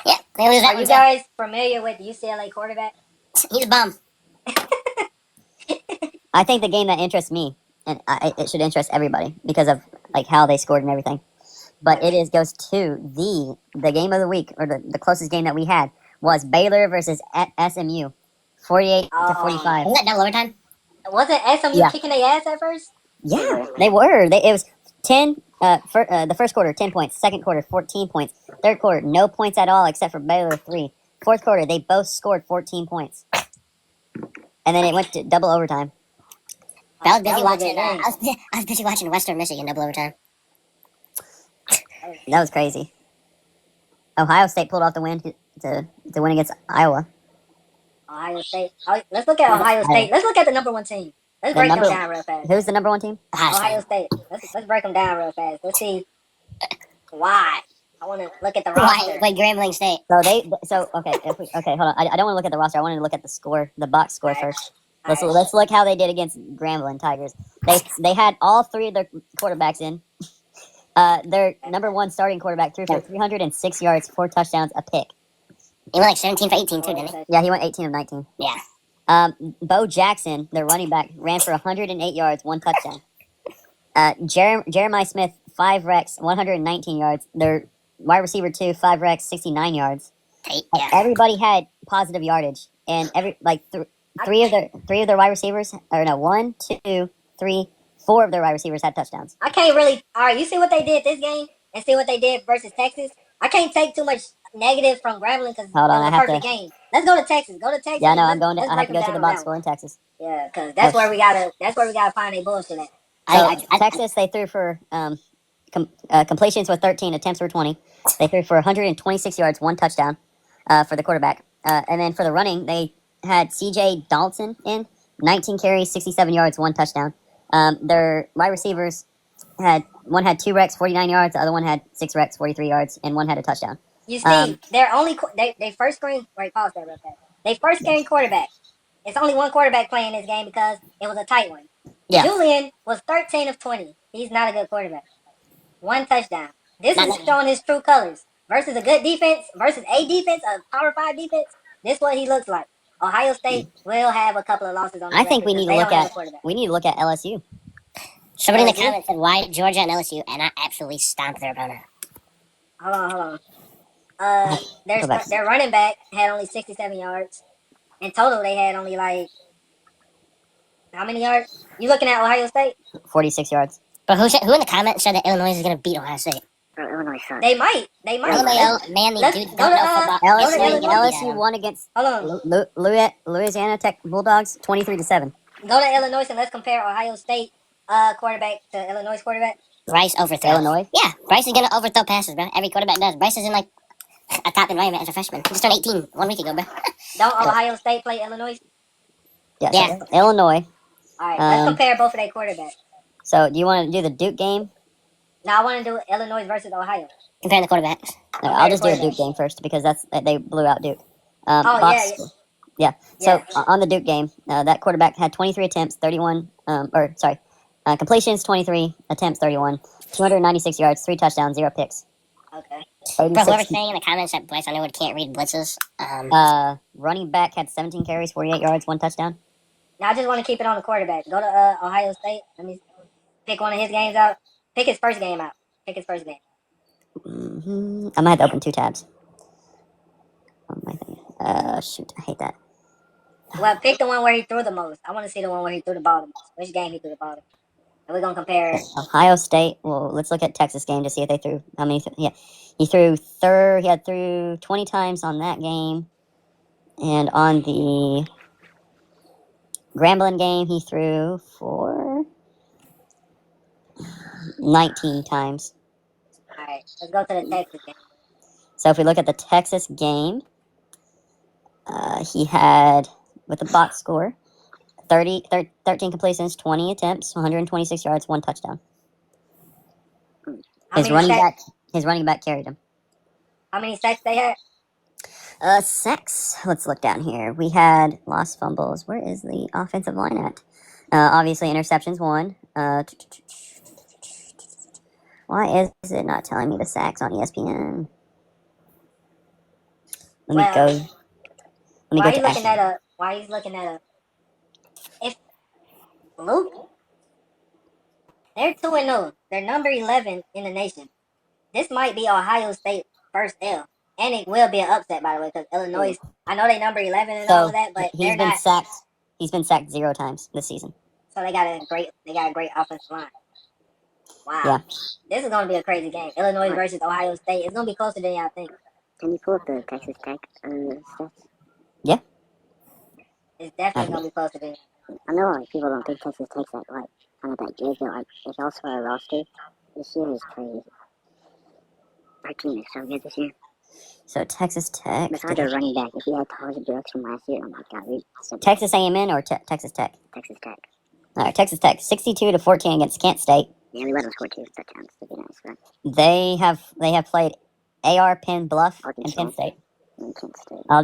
Speaker 4: Yeah, they lose that
Speaker 1: Are
Speaker 4: one.
Speaker 1: you guys familiar with UCLA quarterback?
Speaker 4: He's a bum.
Speaker 2: I think the game that interests me, and it should interest everybody because of like how they scored and everything. But it is goes to the game of the week, or the closest game that we had was Baylor versus SMU, 48-45.
Speaker 4: Wasn't that double overtime?
Speaker 1: Wasn't SMU
Speaker 2: Yeah.
Speaker 1: kicking their ass at first?
Speaker 2: Yeah, they were. It was 10. The first quarter 10 points, second quarter 14 points, third quarter no points at all except for Baylor 3. Fourth quarter they both scored 14 points, and then it went to double overtime.
Speaker 4: I was busy
Speaker 1: That was a
Speaker 4: watching.
Speaker 1: good game.
Speaker 4: I was busy watching Western Michigan double overtime.
Speaker 2: That was crazy. Ohio State pulled off the win to win against Iowa.
Speaker 1: Ohio State. Let's look at Ohio State. Let's look at the number one team. Let's
Speaker 2: The
Speaker 1: break them
Speaker 2: number-
Speaker 1: down real fast.
Speaker 2: Who's the number one team?
Speaker 1: Ohio State. Let's break them down real fast. Let's see why. I want to look at the roster.
Speaker 4: Why Grambling State?
Speaker 2: Okay, hold on. I don't want to look at the roster. I want to look at the score, the box score first. Let's look how they did against Grambling Tigers. They had all three of their quarterbacks in. Their number one starting quarterback threw for 306 yards, 4 touchdowns, a pick.
Speaker 4: He went like 17 for 18 too, didn't he?
Speaker 2: Yeah, he went 18 of 19.
Speaker 4: Yeah.
Speaker 2: Bo Jackson, their running back, ran for 108 yards, 1 touchdown. Jeremiah Smith, 5 recs, 119 yards. Their wide receiver 2, 5 recs, 69 yards.
Speaker 4: Yeah.
Speaker 2: Everybody had positive yardage, and three of their wide receivers, or no, 1, 2, 3, 4 of their wide receivers had touchdowns.
Speaker 1: I can't really. All right, you see what they did this game, and see what they did versus Texas. I can't take too much negative from Grambling because it
Speaker 2: Hold on,
Speaker 1: was
Speaker 2: I
Speaker 1: a
Speaker 2: have
Speaker 1: perfect
Speaker 2: to-
Speaker 1: game. Let's go to Texas. Go to Texas.
Speaker 2: Yeah, no,
Speaker 1: and
Speaker 2: I'm going to.
Speaker 1: let's
Speaker 2: I have
Speaker 1: break
Speaker 2: to go
Speaker 1: them
Speaker 2: to the
Speaker 1: down
Speaker 2: box
Speaker 1: on
Speaker 2: score in Texas.
Speaker 1: Yeah, because that's where we gotta. That's where we gotta find a bullshit at.
Speaker 2: So Texas, they threw for completions with 13, attempts were 20. They threw for 126 yards, 1 touchdown for the quarterback. And then for the running, they had C.J. Dalton in 19 carries, 67 yards, 1 touchdown. Their wide receivers one had 2 recs, 49 yards. The other one had 6 recs, 43 yards, and 1 had a touchdown.
Speaker 1: You see, they're only they first screen. Wait, pause that real fast. They first screen quarterback. It's only one quarterback playing this game because it was a tight one.
Speaker 2: Yeah.
Speaker 1: Julian was 13 of 20. He's not a good quarterback. 1 touchdown. This is showing his true colors. Versus a good defense, versus a defense, a Power 5 defense, this is what he looks like. Ohio State will have a couple of losses on the
Speaker 2: I think we
Speaker 1: record
Speaker 2: need to
Speaker 1: because
Speaker 2: look
Speaker 1: they don't have a
Speaker 2: at
Speaker 1: quarterback.
Speaker 2: LSU.
Speaker 4: Somebody in the comments said, why Georgia and LSU? And I absolutely stomped their opponent.
Speaker 1: Hold on. Their running back had only 67 yards. In total, they had only like how many yards? You looking at Ohio State?
Speaker 2: 46 yards.
Speaker 4: But who in the comments said that Illinois is going to beat Ohio State?
Speaker 3: Bro, Illinois sucks.
Speaker 1: They might.
Speaker 4: Illinois, man, these
Speaker 1: let's
Speaker 4: dudes
Speaker 1: go
Speaker 4: don't
Speaker 1: to,
Speaker 4: know football.
Speaker 2: LSU won against
Speaker 1: Hold on.
Speaker 2: Louisiana Tech Bulldogs 23-7.
Speaker 1: Go to Illinois and let's compare Ohio State quarterback to Illinois quarterback.
Speaker 4: Bryce overthrow.
Speaker 2: Illinois?
Speaker 4: Yeah, Bryce is going to overthrow passes, bro. Every quarterback does. Bryce is in like a top environment as a freshman. He just turned 18 1 week ago, bro.
Speaker 1: Don't Ohio State play Illinois?
Speaker 2: Yeah.
Speaker 4: Yeah.
Speaker 2: So Illinois.
Speaker 1: All right, let's compare both of their quarterbacks.
Speaker 2: So do you want to do the Duke game?
Speaker 1: Now I want to do Illinois versus Ohio.
Speaker 4: Comparing the quarterbacks.
Speaker 2: No, I'll just do a Duke game first because they blew out Duke. Yeah. So on the Duke game, that quarterback had 23 attempts, 31. Completions 23, attempts 31, 296 yards, 3 touchdowns, 0 picks.
Speaker 1: Okay.
Speaker 4: Bro, whoever's saying in the comments that Bryce Underwood can't read blitzes.
Speaker 2: Running back had 17 carries, 48 yards, 1 touchdown.
Speaker 1: Now I just want to keep it on the quarterback. Go to Ohio State. Let me pick one of his games out. Pick his first game out. Pick his first game.
Speaker 2: I'm gonna have to open 2 tabs. On my thing. Shoot, I hate that.
Speaker 1: Well, pick the one where he threw the most. I want to see the one where he threw the ball the most. Which game he threw the ball the most. And we're gonna compare.
Speaker 2: Ohio State. Well, let's look at Texas game to see if they threw how many. He threw He had threw 20 times on that game, and on the Grambling game he threw for 19 times.
Speaker 1: All right, let's go to the Texas game.
Speaker 2: So if we look at the Texas game, he had with the box score 13 completions, 20 attempts, 126 yards, 1 touchdown.
Speaker 1: How
Speaker 2: His
Speaker 1: many
Speaker 2: running
Speaker 1: sacks?
Speaker 2: back carried him.
Speaker 1: How many sacks they had?
Speaker 2: Sacks. Let's look down here. We had lost fumbles. Where is the offensive line at? Obviously, interceptions 1. Why is it not telling me the sacks on ESPN? Let me go.
Speaker 1: Well,
Speaker 2: Let me
Speaker 1: why
Speaker 2: go
Speaker 1: are you
Speaker 2: to
Speaker 1: looking
Speaker 2: Ashton.
Speaker 1: at a? Why are you looking at a? If Luke, they're 2-0. They're number 11 in the nation. This might be Ohio State's first L, and it will be an upset, by the way, because Illinois. I know they number 11 and all
Speaker 2: So
Speaker 1: of that, but
Speaker 2: he's
Speaker 1: they're
Speaker 2: been
Speaker 1: not.
Speaker 2: sacked. He's been sacked 0 times this season.
Speaker 1: So they got a great offensive line. Wow.
Speaker 2: Yeah.
Speaker 1: This is gonna be a crazy game. Illinois versus Ohio State. It's gonna be closer than y'all think.
Speaker 3: Can you pull up the Texas Tech stats?
Speaker 1: It's definitely gonna be closer than.
Speaker 3: I know like people don't think Texas Tech's that like kind of that good, but like it's also our roster this year is crazy. Our team is so good this year.
Speaker 2: So Texas Tech.
Speaker 3: Besides our running back, if we had Taj Brooks from last year, oh my god, we
Speaker 2: Texas A&M or Texas Tech?
Speaker 3: Texas Tech.
Speaker 2: All right, Texas Tech, 62-14 against Kent State.
Speaker 3: Yeah, we let them score 2 touchdowns to be nice, right?
Speaker 2: They have played AR Penn Bluff and
Speaker 3: Arkansas.
Speaker 2: Kent State.
Speaker 3: And Kent State.
Speaker 2: I'll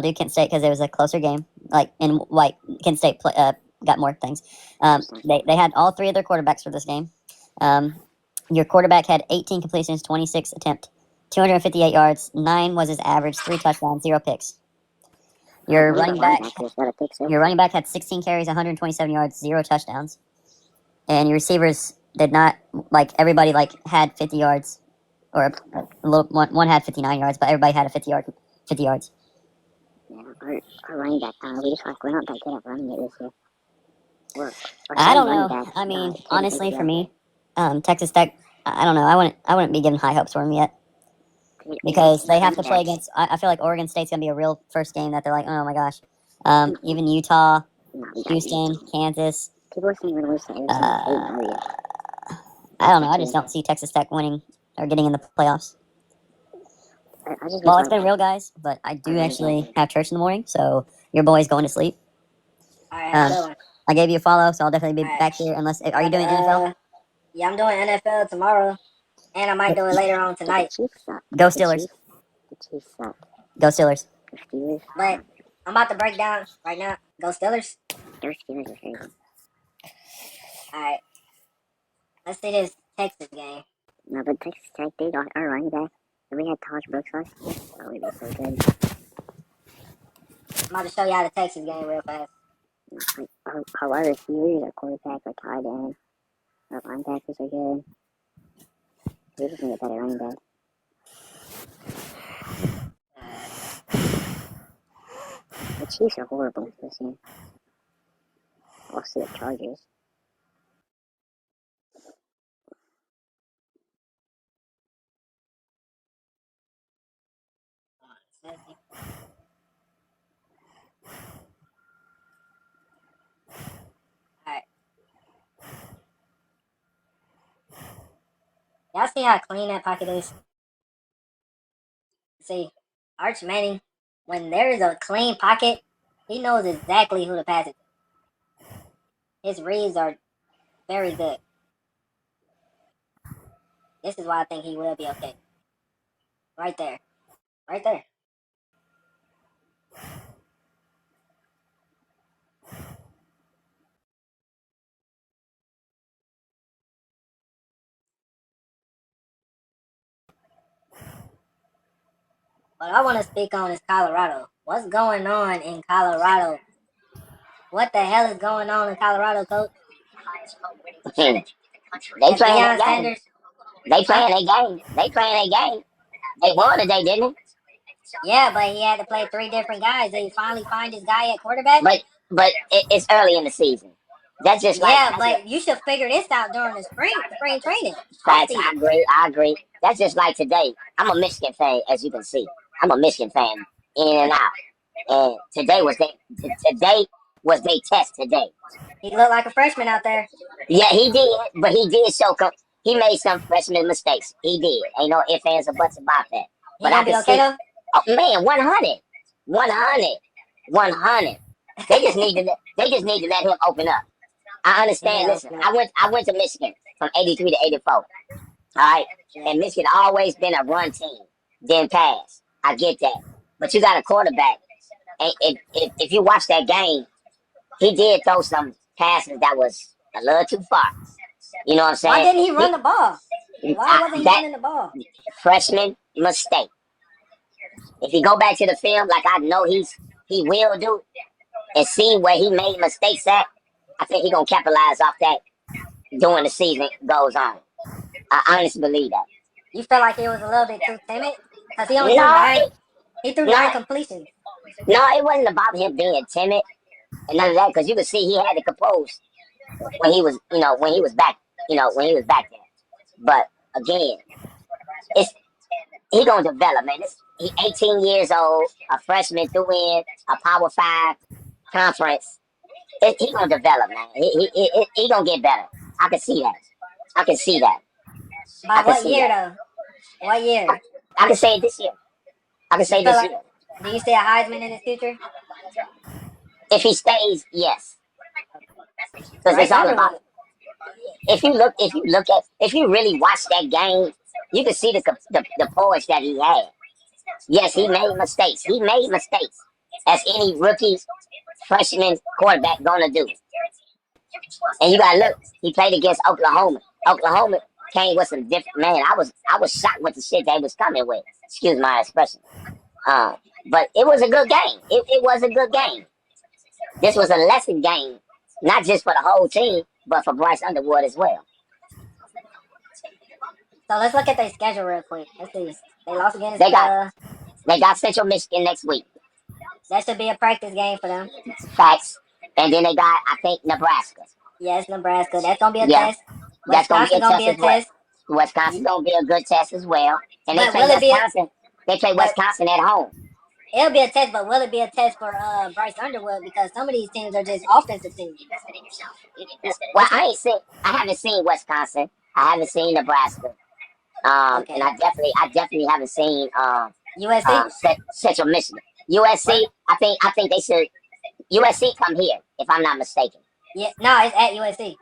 Speaker 2: do Kent State because it was a closer game. Like in white, Kent State got more things. They had all 3 of their quarterbacks for this game. Your quarterback had 18 completions, 26 attempt, 258 yards. 9 was his average. 3 touchdowns, 0 picks. Your running back had 16 carries, 127 yards, 0 touchdowns. And your receivers did not, like, everybody like had 50 yards, or a little one had 59 yards, but everybody had a 50 yards.
Speaker 3: Yeah, our running back, we're not that good at running it this year.
Speaker 2: I don't know. I mean, honestly, for me, Texas Tech, I don't know. I wouldn't be giving high hopes for them yet because they have to play against. I feel like Oregon State's gonna be a real first game that they're like, oh my gosh. Even Utah, Houston, Kansas.
Speaker 3: People are saying we're going to lose to Arizona State.
Speaker 2: I don't know. I just don't see Texas Tech winning or getting in the playoffs. Well, it's been real, guys, but I do actually have church in the morning, so your boy's going to sleep.
Speaker 1: All right,
Speaker 2: I gave you a follow, so I'll definitely be back here. Unless, are you doing NFL?
Speaker 1: Yeah, I'm doing NFL tomorrow, and I might do it later on tonight.
Speaker 2: Go Steelers.
Speaker 3: The Chiefs suck.
Speaker 2: Go Steelers.
Speaker 3: The Steelers.
Speaker 1: But I'm about to break down right now. Go Steelers.
Speaker 3: Their Steelers are crazy.
Speaker 1: All right, let's see this Texas game.
Speaker 3: No, but Texas Tech, dude, our running back. If we had Taj Brooks last year, that would be so good.
Speaker 1: I'm about to show y'all the Texas game real fast.
Speaker 3: Like, our wide receivers, our quarterback, our tight end, our linebackers are good. We just need a better running back. The Chiefs are horrible this year. I'll see the Chargers.
Speaker 1: Alright. Y'all see how clean that pocket is? See, Arch Manning, when there is a clean pocket, he knows exactly who to pass it to. His reads are very good. This is why I think he will be okay. Right there. Right there. What I want to speak on is Colorado. What's going on in Colorado? What the hell is going on in Colorado, Coach?
Speaker 6: They playing
Speaker 1: Deion
Speaker 6: their game.
Speaker 1: Sanders.
Speaker 6: They playing their game. They playing their game. They won today, didn't
Speaker 1: Yeah, but he had to play 3 different guys. Did he finally find his guy at quarterback?
Speaker 6: they? But it's early in the season. That's just
Speaker 1: yeah, but you should figure this out during the spring training.
Speaker 6: Facts. I agree. That's just like today. I'm a Michigan fan, as you can see. I'm a Michigan fan in and out. And today was their test today.
Speaker 1: He looked like a freshman out there.
Speaker 6: Yeah, he did, but he did show. He made some freshman mistakes. He did. Ain't no ifs, ands, or buts about that.
Speaker 1: He gonna be okay though?
Speaker 6: Oh man, 100. They just need to let him open up. I understand.
Speaker 1: Yeah,
Speaker 6: Listen, I went to Michigan from 83 to 84. All right, and Michigan always been a run team, then pass. I get that, but you got a quarterback. And if you watch that game, he did throw some passes that was a little too far. You know what I'm saying?
Speaker 1: Why didn't he run the ball? Why wasn't he
Speaker 6: that
Speaker 1: running the ball?
Speaker 6: freshman mistake. If he go back to the film like I know he will do, and see where he made mistakes at, I think he gonna capitalize off that during the season goes on. I honestly believe that.
Speaker 1: You felt like he was a little bit too timid? Because he only
Speaker 6: No,
Speaker 1: threw
Speaker 6: no,
Speaker 1: 9 completions.
Speaker 6: no, it wasn't about him being timid and none of that. Because you could see he had to compose when he was, when he was back, when he was back there. But again, it's he gonna develop, man. He 18 years old, a freshman threw in a Power 5 conference. He gonna develop, man. He gonna get better. I can see that. I can see that.
Speaker 1: By
Speaker 6: I can
Speaker 1: what
Speaker 6: see
Speaker 1: year,
Speaker 6: that.
Speaker 1: though? What year?
Speaker 6: I can say it this year. I can say
Speaker 1: You feel
Speaker 6: this
Speaker 1: like,
Speaker 6: year.
Speaker 1: do you see a Heisman in his future?
Speaker 6: If he stays, yes. Because
Speaker 1: Bryce
Speaker 6: it's all about.
Speaker 1: Underwood.
Speaker 6: If you really watch that game, you can see the poise that he had. Yes, he made mistakes. He made mistakes, as any rookie freshman quarterback gonna do. And you gotta look. He played against Oklahoma. Oklahoma came with some different. Man, I was shocked with the shit they was coming with. Excuse my expression. But it was a good game. It was a good game. This was a lesson game, not just for the whole team, but for Bryce Underwood as well.
Speaker 1: So let's look at their schedule real quick. Let's see. They lost against
Speaker 6: They got Central Michigan next week.
Speaker 1: that should be a practice game for them.
Speaker 6: Facts. And then they got, I think, Nebraska.
Speaker 1: Yes, Nebraska. That's gonna be a
Speaker 6: Yeah,
Speaker 1: test.
Speaker 6: that's gonna be
Speaker 1: Wisconsin
Speaker 6: a
Speaker 1: gonna
Speaker 6: test
Speaker 1: be a
Speaker 6: as well.
Speaker 1: test.
Speaker 6: Wisconsin's gonna be a good test as well. And they
Speaker 1: But
Speaker 6: play
Speaker 1: will it be
Speaker 6: Wisconsin. They play
Speaker 1: but
Speaker 6: Wisconsin at home.
Speaker 1: it'll be a test, but will it be a test for Bryce Underwood? Because some of these teams are just offensive teams.
Speaker 6: Well, I haven't seen Wisconsin. I haven't seen Nebraska.
Speaker 1: Okay.
Speaker 6: And I definitely haven't seen
Speaker 1: USC?
Speaker 6: Central Michigan. USC. I think they should. USC come here, if I'm not mistaken.
Speaker 1: Yeah, no, it's at USC.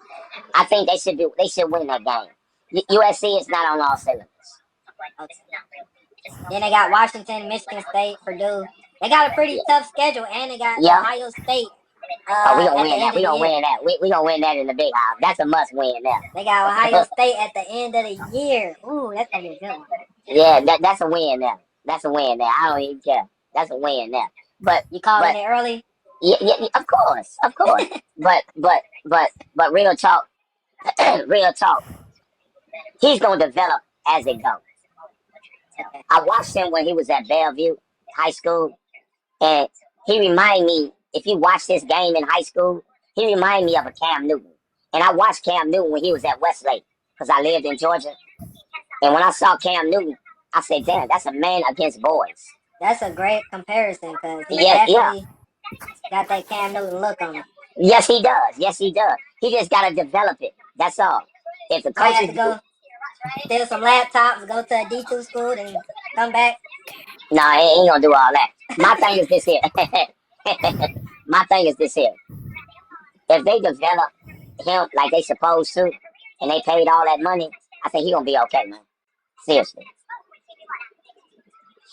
Speaker 6: I think they should win that game. USC is not on all cylinders.
Speaker 1: Okay. Then they got Washington, Michigan State, Purdue. They got a pretty tough schedule, and they got
Speaker 6: Yeah.
Speaker 1: Ohio State.
Speaker 6: Oh, we gonna
Speaker 1: at
Speaker 6: win
Speaker 1: the
Speaker 6: that.
Speaker 1: end
Speaker 6: We
Speaker 1: of the
Speaker 6: gonna
Speaker 1: year.
Speaker 6: win that. We gonna win that in the big house. That's a must win now.
Speaker 1: They got Ohio State at the end of the year. Ooh, that's gonna be a good one.
Speaker 6: Yeah, that's a win now. That's a win now. I don't even care. That's a win now. But
Speaker 1: You calling it early?
Speaker 6: yeah, of course. but real talk, real talk. He's gonna develop as it goes.
Speaker 1: Okay.
Speaker 6: I watched him when he was at Bellevue High School, and he reminded me. If you watch this game in high school, he reminded me of a Cam Newton. And I watched Cam Newton when he was at Westlake because I lived in Georgia. And when I saw Cam Newton, I said, "Damn, that's a man against boys."
Speaker 1: That's a great comparison because he
Speaker 6: Yeah.
Speaker 1: definitely got that Cam Newton look on him.
Speaker 6: Yes, he does. Yes, he does. He just gotta develop it. That's all. If the
Speaker 1: Might have
Speaker 6: coaches
Speaker 1: to go steal some laptops, go to a D2 school, and come back.
Speaker 6: no, he ain't gonna do all that. My thing is this here. My thing is this here. If they develop him like they supposed to, and they paid all that money, I think he gonna be okay, man. Seriously.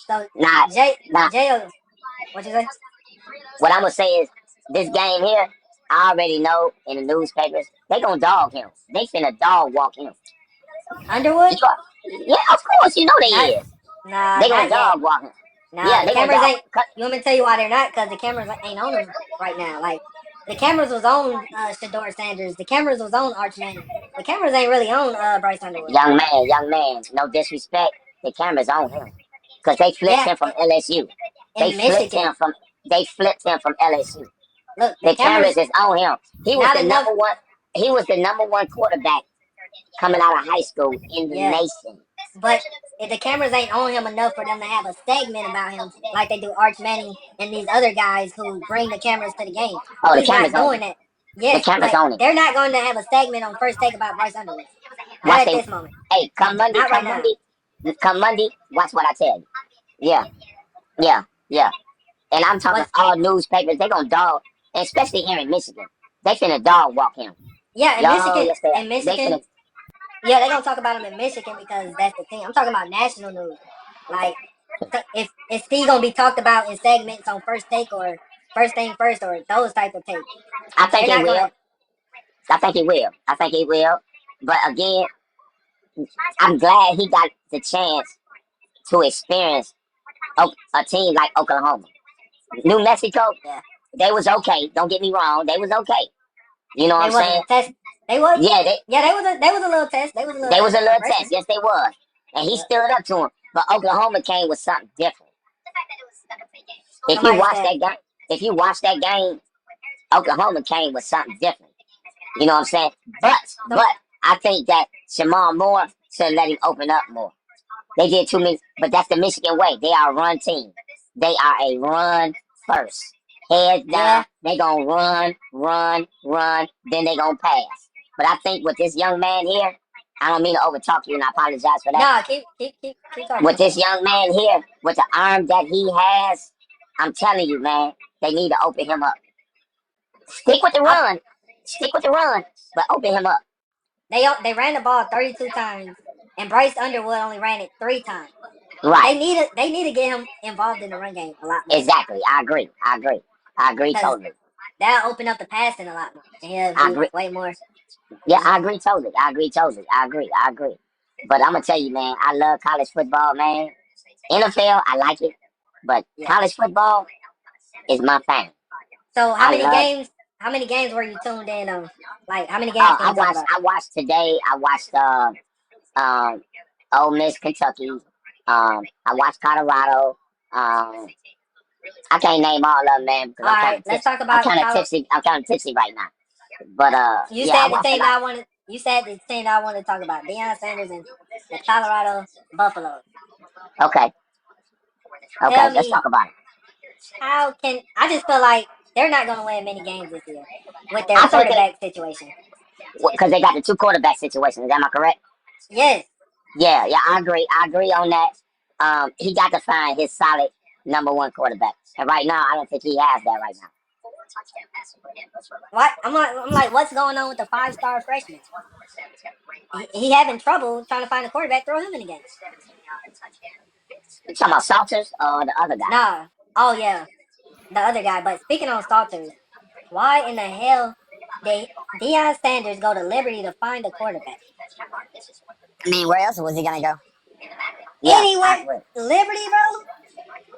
Speaker 1: So
Speaker 6: Nah,
Speaker 1: Jay,
Speaker 6: nah.
Speaker 1: what you say?
Speaker 6: What I'm gonna say is this game here. I already know in the newspapers they gonna dog him. They finna dog walk him.
Speaker 1: Underwood?
Speaker 6: Yeah, of course you know they
Speaker 1: Not-
Speaker 6: is.
Speaker 1: Nah,
Speaker 6: They gonna
Speaker 1: not yet.
Speaker 6: dog walk him.
Speaker 1: Nah,
Speaker 6: Yeah,
Speaker 1: the
Speaker 6: they gonna
Speaker 1: cameras
Speaker 6: dog.
Speaker 1: ain't. You want me to tell you why they're not? Because the cameras ain't on them right now. Like the cameras was on Shador Sanders. The cameras was on Arch Manning. The cameras ain't really on Bryce Underwood.
Speaker 6: Young man. No disrespect. The camera's on him because they flipped
Speaker 1: Yeah,
Speaker 6: him from LSU.
Speaker 1: in Michigan.
Speaker 6: They flipped him from LSU.
Speaker 1: Look,
Speaker 6: The cameras is on him. He was
Speaker 1: Not
Speaker 6: the
Speaker 1: enough-
Speaker 6: number one. He was the number one quarterback coming out of high school in the
Speaker 1: Yeah.
Speaker 6: nation.
Speaker 1: But if the cameras ain't on him enough for them to have a segment about him, like they do Arch Manning and these other guys who bring the cameras to the game.
Speaker 6: Oh, the
Speaker 1: He's not
Speaker 6: camera's on
Speaker 1: doing
Speaker 6: him.
Speaker 1: that. Yes,
Speaker 6: The camera's
Speaker 1: but
Speaker 6: on him.
Speaker 1: they're not going to have a segment on First Take about Bryce Underwood. Not
Speaker 6: Watch
Speaker 1: at
Speaker 6: they-
Speaker 1: this moment.
Speaker 6: Hey, come Monday,
Speaker 1: Not right now.
Speaker 6: come Monday. Watch what I tell you. Yeah. And I'm talking
Speaker 1: What's-
Speaker 6: all newspapers. They gonna dog, and especially here in Michigan. They finna dog walk him.
Speaker 1: Yeah, in
Speaker 6: Yo,
Speaker 1: Michigan,
Speaker 6: yes, they are.
Speaker 1: in Michigan,
Speaker 6: They
Speaker 1: yeah, they're gonna talk about him in Michigan because that's the thing. I'm talking about national news. Like if he gonna be talked about in segments on First Take or First Thing First or those type of takes.
Speaker 6: I think
Speaker 1: They're
Speaker 6: he
Speaker 1: not
Speaker 6: will.
Speaker 1: gonna.
Speaker 6: I think he will. I think he will. But again, I'm glad he got the chance to experience a team like Oklahoma. New Mexico,
Speaker 1: Yeah,
Speaker 6: they was okay. Don't get me wrong. They was okay. You know what
Speaker 1: they
Speaker 6: I'm
Speaker 1: was a
Speaker 6: saying?
Speaker 1: test. They was.
Speaker 6: Yeah,
Speaker 1: Yeah, they was a little test. They was a little
Speaker 6: they was
Speaker 1: test
Speaker 6: a
Speaker 1: for
Speaker 6: little test.
Speaker 1: freshman.
Speaker 6: Yes, they was. And he
Speaker 1: Yeah.
Speaker 6: stood up to him. But Oklahoma came with something different. If you
Speaker 1: Somebody
Speaker 6: watch
Speaker 1: said,
Speaker 6: that game, if you watch that game, Oklahoma came with something different. You know what I'm saying?
Speaker 1: some,
Speaker 6: But I think that Shamar Moore should let him open up more. They did too many, but that's the Michigan way. They are a run team. They are a run first. Heads
Speaker 1: yeah.
Speaker 6: down, they gonna run, then they gonna pass. But I think with this young man here, I don't mean to overtalk you, and I apologize for that.
Speaker 1: No, keep talking.
Speaker 6: With this young man here, with the arm that he has, I'm telling you, man, they need to open him up. Stick with the
Speaker 1: I,
Speaker 6: run, stick with the run, but open him up.
Speaker 1: they ran the ball 32 times, and Bryce Underwood only ran it 3 times.
Speaker 6: Right,
Speaker 1: They need to get him involved in the run game a lot more
Speaker 6: exactly. I agree
Speaker 1: because
Speaker 6: totally.
Speaker 1: that'll open up the passing a lot more, and he'll
Speaker 6: I
Speaker 1: do
Speaker 6: agree.
Speaker 1: way more.
Speaker 6: Yeah, I agree totally. I agree. But I'm gonna tell you, man, I love college football, man. NFL, I like it, but
Speaker 1: Yeah.
Speaker 6: college football is my thing.
Speaker 1: So
Speaker 6: I love.
Speaker 1: how many games were you tuned in on? Like how many games can you talk about?
Speaker 6: I watched today. I watched um Ole Miss, Kentucky. I watched Colorado. I can't name all of them, man, because
Speaker 1: All right, let's talk
Speaker 6: I'm
Speaker 1: about
Speaker 6: kind of tipsy. I'm kind of tipsy right now. But
Speaker 1: You
Speaker 6: yeah, I
Speaker 1: said the
Speaker 6: watched a
Speaker 1: team
Speaker 6: lot.
Speaker 1: that I wanted. You said the team that I wanted to talk about: Deion Sanders and the Colorado Buffaloes.
Speaker 6: Okay,
Speaker 1: Tell
Speaker 6: okay, let's
Speaker 1: me
Speaker 6: talk about it.
Speaker 1: how can I just feel like they're not going to win many games this year with their
Speaker 6: I think they
Speaker 1: quarterback situation.
Speaker 6: because they got the two quarterback situations. Am I correct?
Speaker 1: Yes.
Speaker 6: Yeah, I agree. I agree on that. He got to find his solid number one quarterback, and right now, I don't think he has that right now.
Speaker 1: What I'm like, what's going on with the 5-star freshman? He having trouble trying to find a quarterback. Throw him in the game.
Speaker 6: You talking about Salters or the other guy?
Speaker 1: Nah. Oh yeah, the other guy. But speaking on starters, why in the hell did Deion Sanders go to Liberty to find a quarterback?
Speaker 2: I mean, where else was he gonna go?
Speaker 6: Yeah, I
Speaker 1: Anywhere,
Speaker 6: agree.
Speaker 1: Liberty, bro.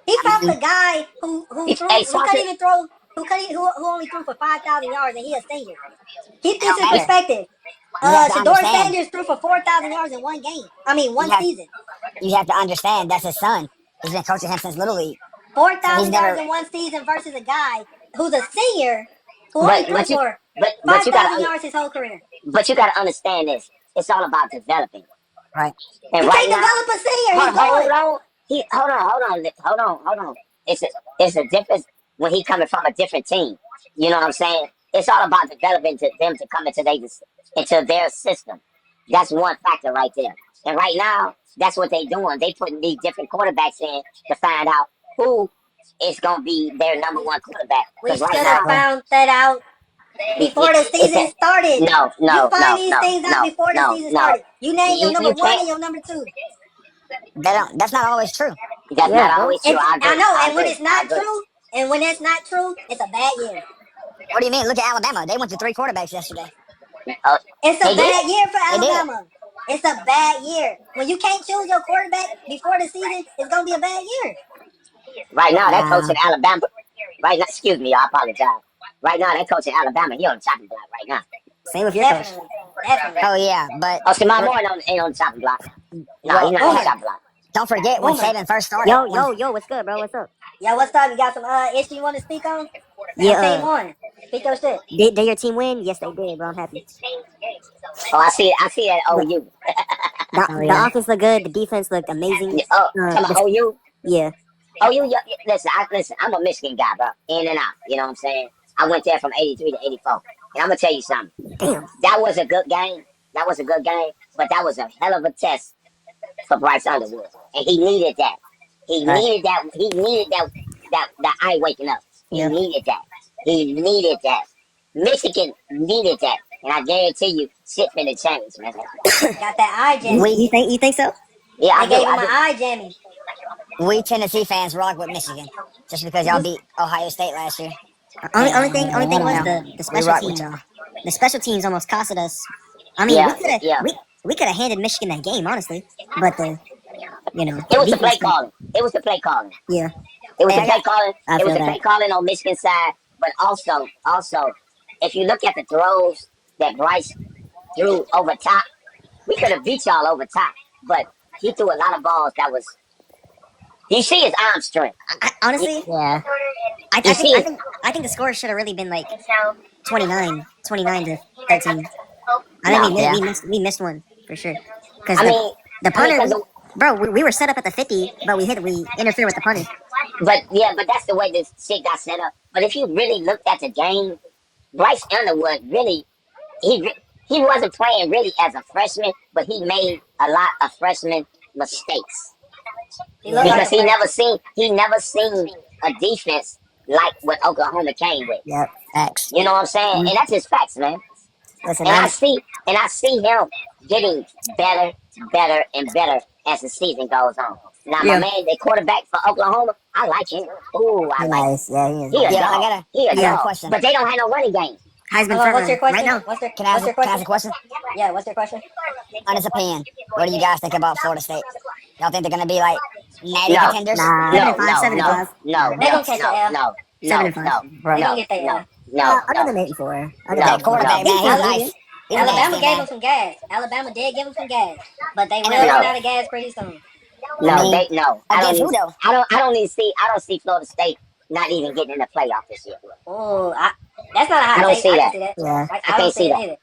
Speaker 1: He
Speaker 2: I
Speaker 1: found
Speaker 2: mean,
Speaker 1: the guy who
Speaker 6: Hey,
Speaker 1: who couldn't
Speaker 6: Salters.
Speaker 1: even throw who only threw for 5,000 yards and he a senior. Keep
Speaker 2: it
Speaker 1: this
Speaker 2: don't
Speaker 1: in
Speaker 2: matter.
Speaker 1: perspective.
Speaker 2: You have to
Speaker 1: Shador
Speaker 2: understand.
Speaker 1: Sanders threw for 4,000 yards in one game. I mean
Speaker 2: You
Speaker 1: one
Speaker 2: have
Speaker 1: season.
Speaker 2: you have to understand that's his son. He's been coaching him since little league,
Speaker 1: Four
Speaker 2: so he's
Speaker 1: thousand yards
Speaker 2: never.
Speaker 1: in one season versus a guy who's a senior who only
Speaker 6: But
Speaker 1: threw
Speaker 6: but you
Speaker 1: for
Speaker 6: but
Speaker 1: five
Speaker 6: you gotta
Speaker 1: thousand yards his whole career.
Speaker 6: but you gotta understand this. It's all about developing.
Speaker 2: Right.
Speaker 6: And
Speaker 1: You
Speaker 6: right
Speaker 1: can't
Speaker 6: now,
Speaker 1: develop a senior. He's
Speaker 6: hold
Speaker 1: gone.
Speaker 6: on. Hold on. It's a difference when he coming from a different team. You know what I'm saying? It's all about developing to them to come into their system. That's one factor right there. And right now, that's what they doing. They putting these different quarterbacks in to find out who is gonna be their number one quarterback.
Speaker 1: We
Speaker 6: Because right
Speaker 1: should have
Speaker 6: now,
Speaker 2: Exactly.
Speaker 1: found that out before the
Speaker 6: it's
Speaker 1: season
Speaker 6: a,
Speaker 1: started.
Speaker 6: no,
Speaker 1: You
Speaker 6: no,
Speaker 1: find
Speaker 6: no,
Speaker 1: these
Speaker 6: no,
Speaker 1: things out
Speaker 6: no,
Speaker 1: before the
Speaker 6: no,
Speaker 1: season
Speaker 6: no.
Speaker 1: started. You name your number
Speaker 6: You
Speaker 1: one
Speaker 6: can't.
Speaker 1: and your number two.
Speaker 2: They don't. That's not always true.
Speaker 6: That's
Speaker 5: Yeah,
Speaker 6: not
Speaker 5: bro.
Speaker 6: always true.
Speaker 1: It's I know,
Speaker 6: I
Speaker 1: and when
Speaker 6: agree.
Speaker 1: it's
Speaker 6: I
Speaker 1: not
Speaker 6: agree.
Speaker 1: true, and when that's not true, it's a bad year.
Speaker 2: What do you mean? Look at Alabama. They went to 3 quarterbacks yesterday.
Speaker 6: Uh,
Speaker 1: It's
Speaker 6: they
Speaker 1: a
Speaker 6: did.
Speaker 1: bad year for
Speaker 2: They did.
Speaker 1: Alabama. It's a bad year. When you can't choose your quarterback before the season, it's gonna be a bad year.
Speaker 6: Right now, that coach
Speaker 2: Nah.
Speaker 6: in Alabama. Right now, excuse me, I apologize. Right now, that coach in Alabama, he on the chopping block right now.
Speaker 2: Same with your coach.
Speaker 1: Definitely, definitely.
Speaker 2: Oh yeah, but
Speaker 6: Oh, Shamar Moore ain't on the chopping block. No, he's
Speaker 2: well,
Speaker 6: not on the
Speaker 1: Boomer,
Speaker 6: chopping block.
Speaker 2: don't forget when
Speaker 1: Boomer.
Speaker 2: Saban first started.
Speaker 5: Yo,
Speaker 2: When
Speaker 5: yo, what's good, bro? What's up?
Speaker 1: Yo, what's up? You got some issue you want to speak on?
Speaker 5: Yeah,
Speaker 1: I'm team one. Speak your shit.
Speaker 5: did your team win? Yes, they did, bro. I'm happy.
Speaker 6: Oh, I see it at
Speaker 5: The,
Speaker 6: OU.
Speaker 2: oh
Speaker 5: the
Speaker 2: yeah,
Speaker 5: offense looked good. The defense looked amazing.
Speaker 6: Oh, talking about
Speaker 5: The,
Speaker 6: OU?
Speaker 5: yeah.
Speaker 6: OU, listen, I'm a Michigan guy, bro. In and out. You know what I'm saying? I went there from 83 to 84. And I'm going to tell you something.
Speaker 5: Damn.
Speaker 6: That was a good game. But that was a hell of a test for Bryce Underwood. And he needed that. He
Speaker 2: right.
Speaker 6: needed that. He needed that eye waking up. He
Speaker 5: Yeah.
Speaker 6: needed that. He needed that. Michigan needed that. And I guarantee you, shit finna change, man.
Speaker 1: Got that eye
Speaker 5: You,
Speaker 1: jammy.
Speaker 5: you think so?
Speaker 6: Yeah,
Speaker 1: They
Speaker 6: I do.
Speaker 1: gave him
Speaker 6: I
Speaker 1: an
Speaker 6: do.
Speaker 1: eye jammy.
Speaker 7: we Tennessee fans rock with Michigan just because y'all beat Ohio State last year.
Speaker 4: Only thing
Speaker 7: I
Speaker 4: was
Speaker 7: don't know.
Speaker 4: the
Speaker 7: We
Speaker 4: special
Speaker 7: rock with
Speaker 4: team.
Speaker 7: y'all.
Speaker 4: The special teams almost costed us. I mean,
Speaker 6: Yeah, yeah.
Speaker 4: we could have handed Michigan that game, honestly. But the
Speaker 6: It was the
Speaker 4: defense
Speaker 6: play calling. It was the play calling.
Speaker 4: yeah,
Speaker 6: It was
Speaker 7: Hey,
Speaker 6: the play calling.
Speaker 4: I
Speaker 6: It was
Speaker 4: feel
Speaker 6: the
Speaker 4: that.
Speaker 6: play calling on Michigan side, but also, if you look at the throws that Bryce threw over top, we could have beat y'all over top. But he threw a lot of balls that was. You see his arm strength.
Speaker 4: Honestly,
Speaker 7: Yeah.
Speaker 6: You see it.
Speaker 4: I think the score should have really been like 29 to 13. I
Speaker 6: No.
Speaker 4: think
Speaker 7: Yeah.
Speaker 4: we missed one for sure. Because
Speaker 6: I mean,
Speaker 4: the punter,
Speaker 6: because
Speaker 4: bro, we were set up at the 50, but we interfered with the punter.
Speaker 6: but that's the way this shit got set up. But if you really looked at the game, Bryce Underwood really he wasn't playing really as a freshman, but he made a lot of freshman mistakes
Speaker 1: He looked like
Speaker 6: because
Speaker 1: a
Speaker 6: he never seen a defense like what Oklahoma came with.
Speaker 4: Yep, facts.
Speaker 6: You know what I'm saying? And that's just facts, man.
Speaker 4: Listen,
Speaker 6: And I see him getting better, and better as the season goes on. Now,
Speaker 4: Yeah.
Speaker 6: my man, the quarterback for Oklahoma, I like him. Ooh, I like him.
Speaker 4: nice. Yeah, he is.
Speaker 6: He a
Speaker 7: Yeah,
Speaker 6: dog. He a
Speaker 7: got a
Speaker 6: dog.
Speaker 7: question.
Speaker 6: But they don't have no running game.
Speaker 4: Heisman
Speaker 1: Hold on, what's your
Speaker 4: front runner
Speaker 1: question?
Speaker 4: right now.
Speaker 1: What's your
Speaker 7: Can I ask
Speaker 1: question?
Speaker 7: a question?
Speaker 1: Yeah, what's your question?
Speaker 7: Honest opinion. What do you guys think about Florida State? Y'all think they're gonna be like natty
Speaker 6: No.
Speaker 7: contenders?
Speaker 4: Nah.
Speaker 6: No,
Speaker 4: 7 and 5.
Speaker 1: They gonna catch a L.
Speaker 6: no,
Speaker 4: 7 and 5.
Speaker 7: Bro,
Speaker 1: They
Speaker 6: no,
Speaker 1: gonna get their L.
Speaker 6: no.
Speaker 4: I'll give them 8 and 4. I'll give
Speaker 6: No,
Speaker 4: them
Speaker 7: that quarterback,
Speaker 6: no.
Speaker 7: man, he's nice. He's
Speaker 1: Alabama
Speaker 7: nasty,
Speaker 1: gave
Speaker 7: man.
Speaker 1: them some gas. Alabama did give them some gas, but they will
Speaker 7: No.
Speaker 1: run out of gas pretty soon.
Speaker 6: No,
Speaker 7: I mean,
Speaker 6: no. I don't
Speaker 7: against who
Speaker 6: even,
Speaker 7: though?
Speaker 6: I don't see Florida State not even getting in the playoff this year.
Speaker 1: Oh, that's not a
Speaker 6: I
Speaker 1: hot
Speaker 6: don't
Speaker 1: take.
Speaker 6: see
Speaker 1: I
Speaker 6: that.
Speaker 1: can see that.
Speaker 4: Yeah.
Speaker 1: Like,
Speaker 6: I
Speaker 1: I don't
Speaker 6: can't see
Speaker 1: see it
Speaker 6: that.
Speaker 1: either.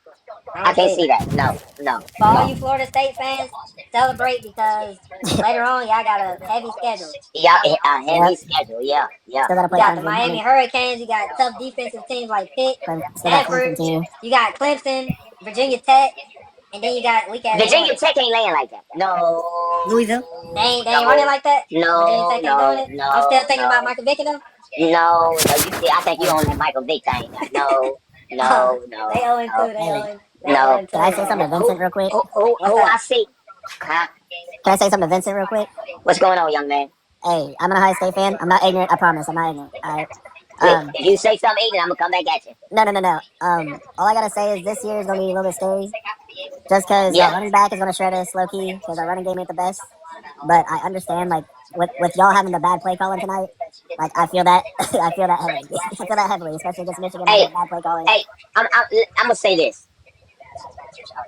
Speaker 6: I can't see that. No.
Speaker 1: For all you Florida State fans, celebrate because later on y'all got a heavy schedule.
Speaker 6: Yeah, a heavy
Speaker 4: Yep.
Speaker 6: schedule. Yeah.
Speaker 4: Still gotta
Speaker 1: You
Speaker 4: play
Speaker 1: got the
Speaker 4: Clemson.
Speaker 1: Miami Hurricanes. You got tough defensive teams like Pitt,
Speaker 4: Still got
Speaker 1: Stanford.
Speaker 4: Clemson too.
Speaker 1: You got Clemson, Virginia Tech, and then you got weak ass
Speaker 6: Virginia
Speaker 1: Florida.
Speaker 6: Tech ain't laying like that. No.
Speaker 4: Louisville.
Speaker 1: They ain't running like that.
Speaker 6: No,
Speaker 1: Virginia Tech ain't doing it. I'm still thinking about Michael Vick though.
Speaker 6: No, I think you on the Michael Vick thing. No.
Speaker 1: They 0-2. They
Speaker 4: Hey.
Speaker 1: 0-2.
Speaker 6: No.
Speaker 4: Can I say something to Vincent real quick?
Speaker 1: What's
Speaker 6: Oh,
Speaker 1: that?
Speaker 6: I see. Huh?
Speaker 4: Can I say something to Vincent real quick?
Speaker 6: What's going on, young man?
Speaker 4: Hey, I'm an Ohio State fan. I'm not ignorant. I promise. I'm not ignorant. All right.
Speaker 6: If you say something ignorant, I'm gonna come back at you.
Speaker 4: No. All I gotta say is this year is gonna be a little bit scary, just because
Speaker 6: Yeah.
Speaker 4: our running back is gonna shred us low key because our running game ain't the best. But I understand, like, with y'all having the bad play calling tonight, like I feel that I feel that heavily. I feel that heavily, especially against Michigan
Speaker 6: Hey,
Speaker 4: having bad play calling.
Speaker 6: Hey, I'm gonna say this.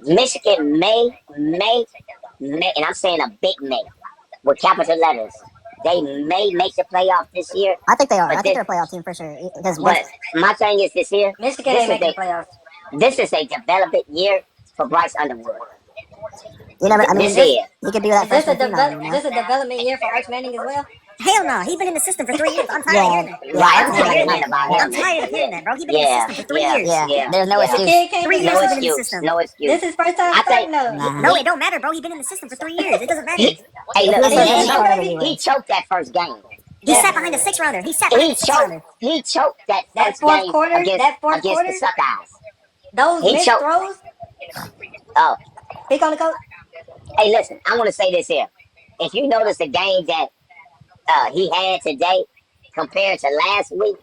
Speaker 6: Michigan may, and I'm saying a big may, with capital letters. They may make the playoff this year,
Speaker 4: I think they are.
Speaker 6: but
Speaker 4: I think they're a playoff team for sure. Because
Speaker 6: but my thing is this year.
Speaker 1: Michigan
Speaker 6: This
Speaker 1: ain't
Speaker 6: is
Speaker 1: making the playoffs.
Speaker 6: this is a development year for Bryce Underwood.
Speaker 4: you never, I mean,
Speaker 6: This year.
Speaker 4: he could be that
Speaker 1: Is this a
Speaker 4: freshman team now, you know?
Speaker 1: this a development year for Arch Manning as well?
Speaker 4: Hell no, he's been in the system for 3 years. I'm tired of hearing that.
Speaker 6: Right,
Speaker 4: I'm
Speaker 6: I'm
Speaker 4: tired of hearing
Speaker 6: hearing
Speaker 4: that.
Speaker 6: about him.
Speaker 4: I'm tired of hearing that, bro. He's been in
Speaker 6: Yeah,
Speaker 4: the system for 3
Speaker 6: yeah,
Speaker 4: years.
Speaker 7: Yeah, there's no
Speaker 6: yeah.
Speaker 1: The
Speaker 7: excuse.
Speaker 1: kid came
Speaker 4: 3
Speaker 1: from
Speaker 4: years
Speaker 6: No
Speaker 4: he's been in the
Speaker 6: excuse.
Speaker 4: system.
Speaker 6: No excuse.
Speaker 1: This is first time
Speaker 6: I think-
Speaker 1: starting though.
Speaker 7: Nah.
Speaker 4: No, it don't matter, bro. He's been in the system for 3 years. It doesn't matter.
Speaker 6: He, hey, look,
Speaker 4: That's
Speaker 1: what
Speaker 6: he,
Speaker 1: I'm saying.
Speaker 6: he choked that first game.
Speaker 4: He
Speaker 1: Yeah.
Speaker 4: sat behind a 6-rounder. He sat behind
Speaker 6: He
Speaker 4: a 6-rounder.
Speaker 6: choked that
Speaker 1: That
Speaker 6: first
Speaker 1: fourth
Speaker 6: game
Speaker 1: quarter,
Speaker 6: against
Speaker 1: that fourth
Speaker 6: against
Speaker 1: quarter,
Speaker 6: the Suckeyes.
Speaker 1: those
Speaker 6: He
Speaker 1: missed
Speaker 6: choked.
Speaker 1: throws.
Speaker 6: Oh,
Speaker 1: Pick on the coach.
Speaker 6: hey, listen, I want to say this here. If you notice the game that he had today compared to last week,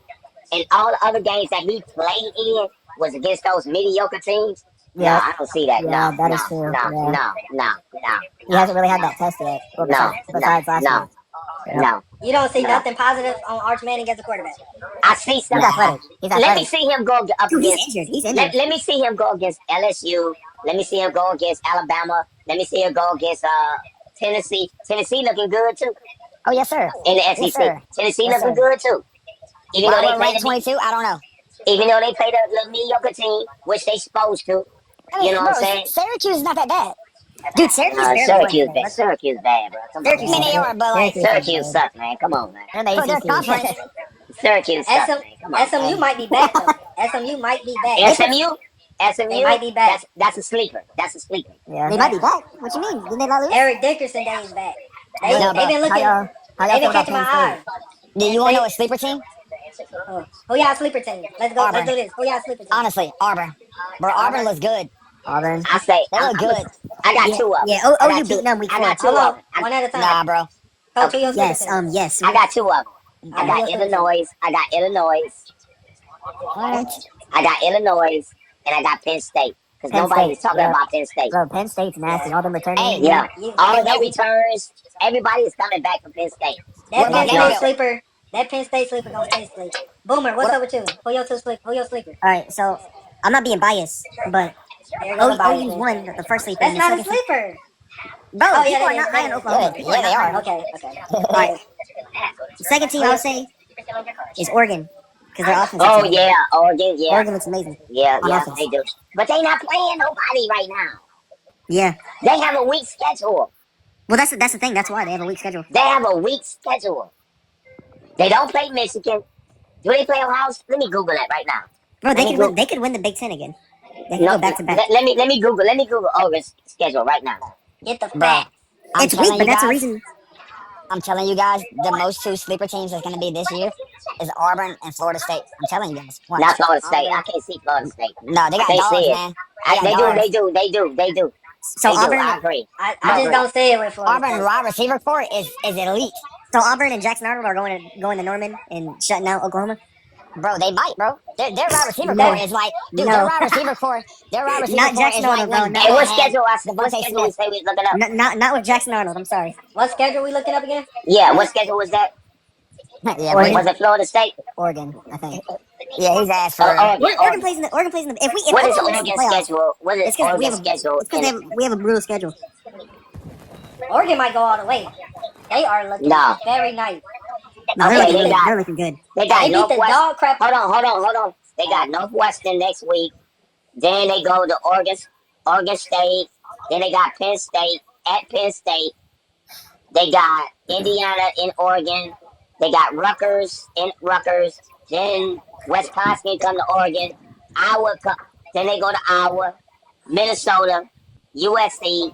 Speaker 6: and all the other games that he played in was against those mediocre teams.
Speaker 4: Yeah.
Speaker 6: No, I don't see that.
Speaker 4: Yeah,
Speaker 6: No,
Speaker 4: that
Speaker 6: no,
Speaker 4: is true.
Speaker 6: no,
Speaker 4: Yeah.
Speaker 6: no,
Speaker 4: He hasn't really had that test yet. Well, besides last
Speaker 6: no,
Speaker 4: week.
Speaker 6: no.
Speaker 1: You don't see
Speaker 6: No.
Speaker 1: nothing positive on Arch Manning as a quarterback.
Speaker 6: I see
Speaker 4: He's
Speaker 6: something.
Speaker 4: athletic. He's
Speaker 6: Let me
Speaker 4: athletic.
Speaker 6: see him go up
Speaker 4: Dude, he's
Speaker 6: against.
Speaker 4: injured. He's injured.
Speaker 6: Let me see him go against LSU. Let me see him go against Alabama. Let me see him go against Tennessee. Tennessee looking good too
Speaker 7: Oh yes, sir.
Speaker 6: in the
Speaker 7: Yes,
Speaker 6: SEC.
Speaker 7: sir.
Speaker 6: Tennessee
Speaker 7: Yes,
Speaker 6: looking
Speaker 7: sir.
Speaker 6: good too. Even
Speaker 7: Why
Speaker 6: though
Speaker 7: we're
Speaker 6: they played
Speaker 7: ranked 22, I don't know.
Speaker 6: even though they played a little mediocre team, which they supposed to.
Speaker 7: I mean,
Speaker 6: You know what I'm
Speaker 7: bro,
Speaker 6: saying?
Speaker 7: Syracuse is not that bad.
Speaker 4: Dude, Syracuse barely played
Speaker 6: Syracuse
Speaker 4: today.
Speaker 6: bad. Syracuse bad, bro. Come on,
Speaker 7: I mean,
Speaker 6: man.
Speaker 7: they are, but like,
Speaker 6: Syracuse sucks, man. Come on, man.
Speaker 4: They're in the
Speaker 7: for their
Speaker 4: ACC.
Speaker 7: conference,
Speaker 6: Syracuse sucks, man. Come on.
Speaker 1: SMU might be back though. SMU might be back.
Speaker 6: SMU.
Speaker 1: They might be back.
Speaker 6: That's a sleeper. That's a sleeper.
Speaker 4: Yeah, they might be back. What you mean? Didn't they not lose?
Speaker 1: Eric Dickerson days back. They
Speaker 7: No,
Speaker 1: they been looking.
Speaker 4: How y'all
Speaker 1: They
Speaker 4: feel
Speaker 1: been
Speaker 4: about
Speaker 1: catching my
Speaker 4: Penn
Speaker 1: eye.
Speaker 7: do you want to know a sleeper team?
Speaker 1: Who y'all sleeper team? Let's go.
Speaker 7: Auburn.
Speaker 1: Let's do this. Who y'all sleeper team?
Speaker 7: Honestly, Auburn. Bro, Auburn looks good.
Speaker 4: State? Auburn.
Speaker 6: I say
Speaker 7: They look good.
Speaker 6: I got two of them.
Speaker 4: Yeah,
Speaker 6: I
Speaker 4: OU
Speaker 6: got two.
Speaker 4: beating them week
Speaker 6: I
Speaker 4: 4.
Speaker 6: got two
Speaker 1: Hold
Speaker 6: of
Speaker 1: on.
Speaker 6: them.
Speaker 1: One at a time.
Speaker 7: Nah, bro.
Speaker 1: Coach, who your sleeper
Speaker 4: Yes,
Speaker 1: team?
Speaker 4: yes.
Speaker 6: I got two of them. I
Speaker 1: Who
Speaker 6: got
Speaker 1: your sleeper team?
Speaker 6: Illinois. I got Illinois.
Speaker 7: What?
Speaker 6: I got Illinois, and I got Penn State. Because
Speaker 2: Penn
Speaker 6: nobody
Speaker 2: State.
Speaker 6: was talking
Speaker 2: Yeah.
Speaker 6: about Penn State.
Speaker 2: Bro, Penn State's nasty. All them returning.
Speaker 7: Hey,
Speaker 6: Yeah. All
Speaker 1: that,
Speaker 6: the returns, everybody is coming back from Penn State.
Speaker 1: that
Speaker 7: What
Speaker 1: Penn
Speaker 7: about
Speaker 1: State
Speaker 7: Gabriel?
Speaker 1: sleeper, that Penn State sleeper gonna stay sleep. Boomer, what's up with you? Who your sleeper? Who your sleeper?
Speaker 4: All right, so I'm not being biased, but
Speaker 1: There goes the bias.
Speaker 4: OU's won the first sleeper.
Speaker 1: That's
Speaker 4: and the
Speaker 1: not a
Speaker 4: second
Speaker 1: sleeper.
Speaker 4: Bro,
Speaker 1: Oh,
Speaker 4: people
Speaker 1: yeah,
Speaker 4: are
Speaker 1: that
Speaker 4: not
Speaker 1: is,
Speaker 4: high on
Speaker 1: that is.
Speaker 4: Oklahoma.
Speaker 7: Yeah,
Speaker 4: People are
Speaker 7: they
Speaker 4: not high
Speaker 7: are.
Speaker 4: on
Speaker 1: Okay.
Speaker 4: All right. The second team I'll say is Oregon because their offense.
Speaker 6: Oh,
Speaker 4: looks amazing.
Speaker 6: yeah. Oregon, yeah.
Speaker 4: Oregon looks amazing.
Speaker 6: Yeah,
Speaker 4: on
Speaker 6: yeah,
Speaker 4: offense.
Speaker 6: they do. But they not playing nobody right now.
Speaker 4: Yeah.
Speaker 6: They have a weak schedule.
Speaker 4: Well, that's the thing. That's why they have a weak schedule.
Speaker 6: They have a weak schedule. They don't play Michigan. Do they play Ohio State? Let me Google that right now.
Speaker 4: Bro,
Speaker 6: Let me
Speaker 4: they could win the Big Ten again. They can
Speaker 6: No,
Speaker 4: go back to back.
Speaker 6: let me Google Oregon's schedule right now.
Speaker 1: Get the
Speaker 7: Bro,
Speaker 1: facts.
Speaker 7: I'm
Speaker 4: It's
Speaker 7: telling
Speaker 4: weak, but
Speaker 7: you
Speaker 4: that's a
Speaker 7: guys,
Speaker 4: reason.
Speaker 7: I'm telling you guys, the most two sleeper teams that's going to be this year is Auburn and Florida State. I'm telling you guys. Watch.
Speaker 6: Not Florida State. I can't see Florida State.
Speaker 7: No, they
Speaker 6: I
Speaker 7: got
Speaker 6: can't
Speaker 7: dogs,
Speaker 6: see it.
Speaker 7: man. They got
Speaker 6: They
Speaker 7: dogs.
Speaker 6: do.
Speaker 4: So
Speaker 6: They do.
Speaker 4: Auburn,
Speaker 6: I agree.
Speaker 1: I just don't see it with Florida.
Speaker 7: Auburn
Speaker 1: State.
Speaker 7: wide receiver core is elite.
Speaker 4: so Auburn and Jackson Arnold are going to Norman and shutting out Oklahoma.
Speaker 7: Bro, they might, bro. Their wide receiver
Speaker 4: No.
Speaker 7: core is like, dude,
Speaker 4: No.
Speaker 7: their wide receiver core
Speaker 4: Not
Speaker 7: is
Speaker 4: Jackson
Speaker 7: like
Speaker 4: Arnold, bro,
Speaker 7: when
Speaker 4: no.
Speaker 6: Hey,
Speaker 7: Bama
Speaker 6: what
Speaker 7: had
Speaker 6: schedule? What
Speaker 7: Devontae
Speaker 6: schedule we
Speaker 7: Smith.
Speaker 6: say we was looking up?
Speaker 4: Not with Jackson Arnold. I'm sorry.
Speaker 1: What schedule we looking up again?
Speaker 6: Yeah, what schedule was that?
Speaker 7: Yeah,
Speaker 4: Oregon.
Speaker 6: Was it Florida State?
Speaker 7: Oregon, I think. Yeah, he's asked for.
Speaker 4: Oregon plays in the if
Speaker 6: What is
Speaker 4: Oklahoma makes the
Speaker 6: Oregon's
Speaker 4: playoffs,
Speaker 6: schedule? What is
Speaker 4: it's because
Speaker 6: Oregon's schedule?
Speaker 4: it's because we have a brutal schedule.
Speaker 1: Oregon might go all the way. They are looking
Speaker 6: No.
Speaker 1: very nice.
Speaker 4: No,
Speaker 6: Okay, they got-
Speaker 4: they're looking good.
Speaker 6: They got
Speaker 1: They beat the
Speaker 6: Northwest.
Speaker 1: dog crap.
Speaker 6: Hold on. They got Northwestern next week. Then they go to Oregon State. Then they got Penn State at Penn State. They got Indiana in Oregon. They got Rutgers in Rutgers. Then Wisconsin come to Oregon. Then they go to Iowa, Minnesota, USC,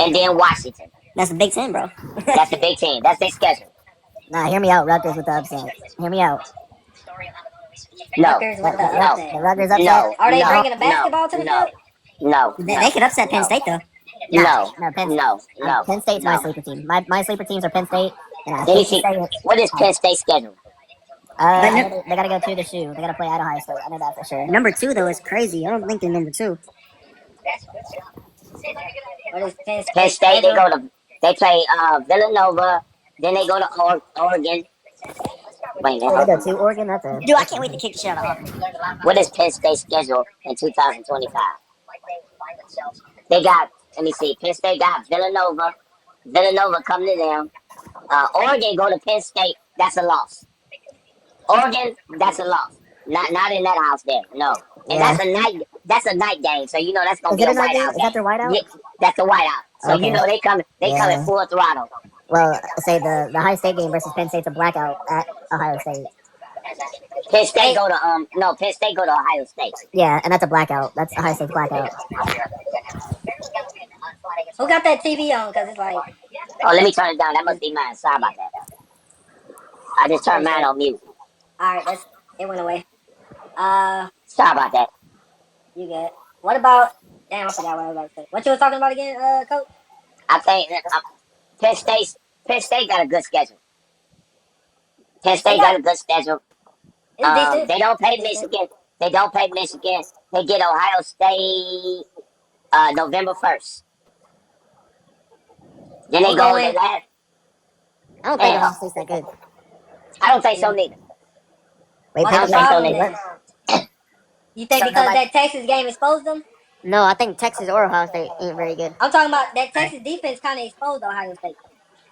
Speaker 6: and then Washington.
Speaker 4: That's the Big Ten, bro.
Speaker 6: That's the Big Ten. That's their schedule.
Speaker 2: Nah, hear me out, Rutgers with the upset. Hear me out.
Speaker 6: No,
Speaker 1: Rutgers with the
Speaker 6: no,
Speaker 1: upset.
Speaker 2: The Rutgers upset.
Speaker 6: no.
Speaker 1: Are they
Speaker 6: no,
Speaker 1: bringing a basketball to the
Speaker 6: no,
Speaker 1: field?
Speaker 6: no,
Speaker 4: They could upset Penn State though.
Speaker 6: no,
Speaker 2: No, Penn State.
Speaker 6: no.
Speaker 2: Penn State's my
Speaker 6: no.
Speaker 2: sleeper team. My sleeper teams are Penn State. And I
Speaker 6: Let me
Speaker 2: hate to
Speaker 6: see.
Speaker 2: say it.
Speaker 6: What is Penn State's schedule?
Speaker 2: They gotta go to the shoe. They gotta play at Ohio State. I know that for sure.
Speaker 4: Number 2 though is crazy. I don't think they're number 2.
Speaker 1: What is Penn State?
Speaker 6: Penn State, they play Villanova, then they go to Oregon. Wait a
Speaker 2: They
Speaker 6: minute.
Speaker 2: go to Oregon. That's it.
Speaker 4: Dude, I can't wait to kick the shit out of Auburn.
Speaker 6: What is Penn State's schedule in 2025? They got, let me see, Penn State got Villanova. Villanova come to them. Oregon go to Penn State. That's a loss. Oregon, that's a loss. Not in that house there. No. And
Speaker 2: Yeah.
Speaker 6: that's a night game. So you know that's gonna
Speaker 2: Is
Speaker 6: be
Speaker 2: it
Speaker 6: a
Speaker 2: a night game?
Speaker 6: whiteout
Speaker 2: Is that their whiteout?
Speaker 6: Yeah, that's a whiteout. So
Speaker 2: Okay.
Speaker 6: you know they come
Speaker 2: Yeah.
Speaker 6: full throttle.
Speaker 2: Well, say the Ohio State game versus Penn State's a blackout at Ohio State.
Speaker 6: Penn State go to Ohio State.
Speaker 2: Yeah, and that's a blackout. That's Ohio State's blackout.
Speaker 1: Who got that TV on? Because it's like,
Speaker 6: Oh, let me turn it down. That must be mine. Sorry about that. I just turned mine on mute.
Speaker 1: alright, it went away.
Speaker 6: Sorry about that.
Speaker 1: You good. What about, damn, I forgot what I was about to say. What you was talking about again, Coach?
Speaker 6: I think Penn State got a good schedule. Penn State got a good schedule.
Speaker 1: It's decent.
Speaker 6: They don't play Michigan. They get Ohio State November 1st. Then they
Speaker 1: Who
Speaker 6: go
Speaker 1: going?
Speaker 6: to that.
Speaker 2: I don't think
Speaker 6: Yeah.
Speaker 2: Ohio State's that good.
Speaker 6: I don't think so neither.
Speaker 2: Wait,
Speaker 1: What's
Speaker 6: I
Speaker 1: the
Speaker 6: don't think so
Speaker 1: problem
Speaker 6: neither.
Speaker 1: then? You think
Speaker 2: So
Speaker 1: because
Speaker 2: nobody-
Speaker 1: that Texas game exposed them?
Speaker 2: No, I think Texas or Ohio State ain't very good.
Speaker 1: I'm talking about that Texas defense kind of exposed Ohio State.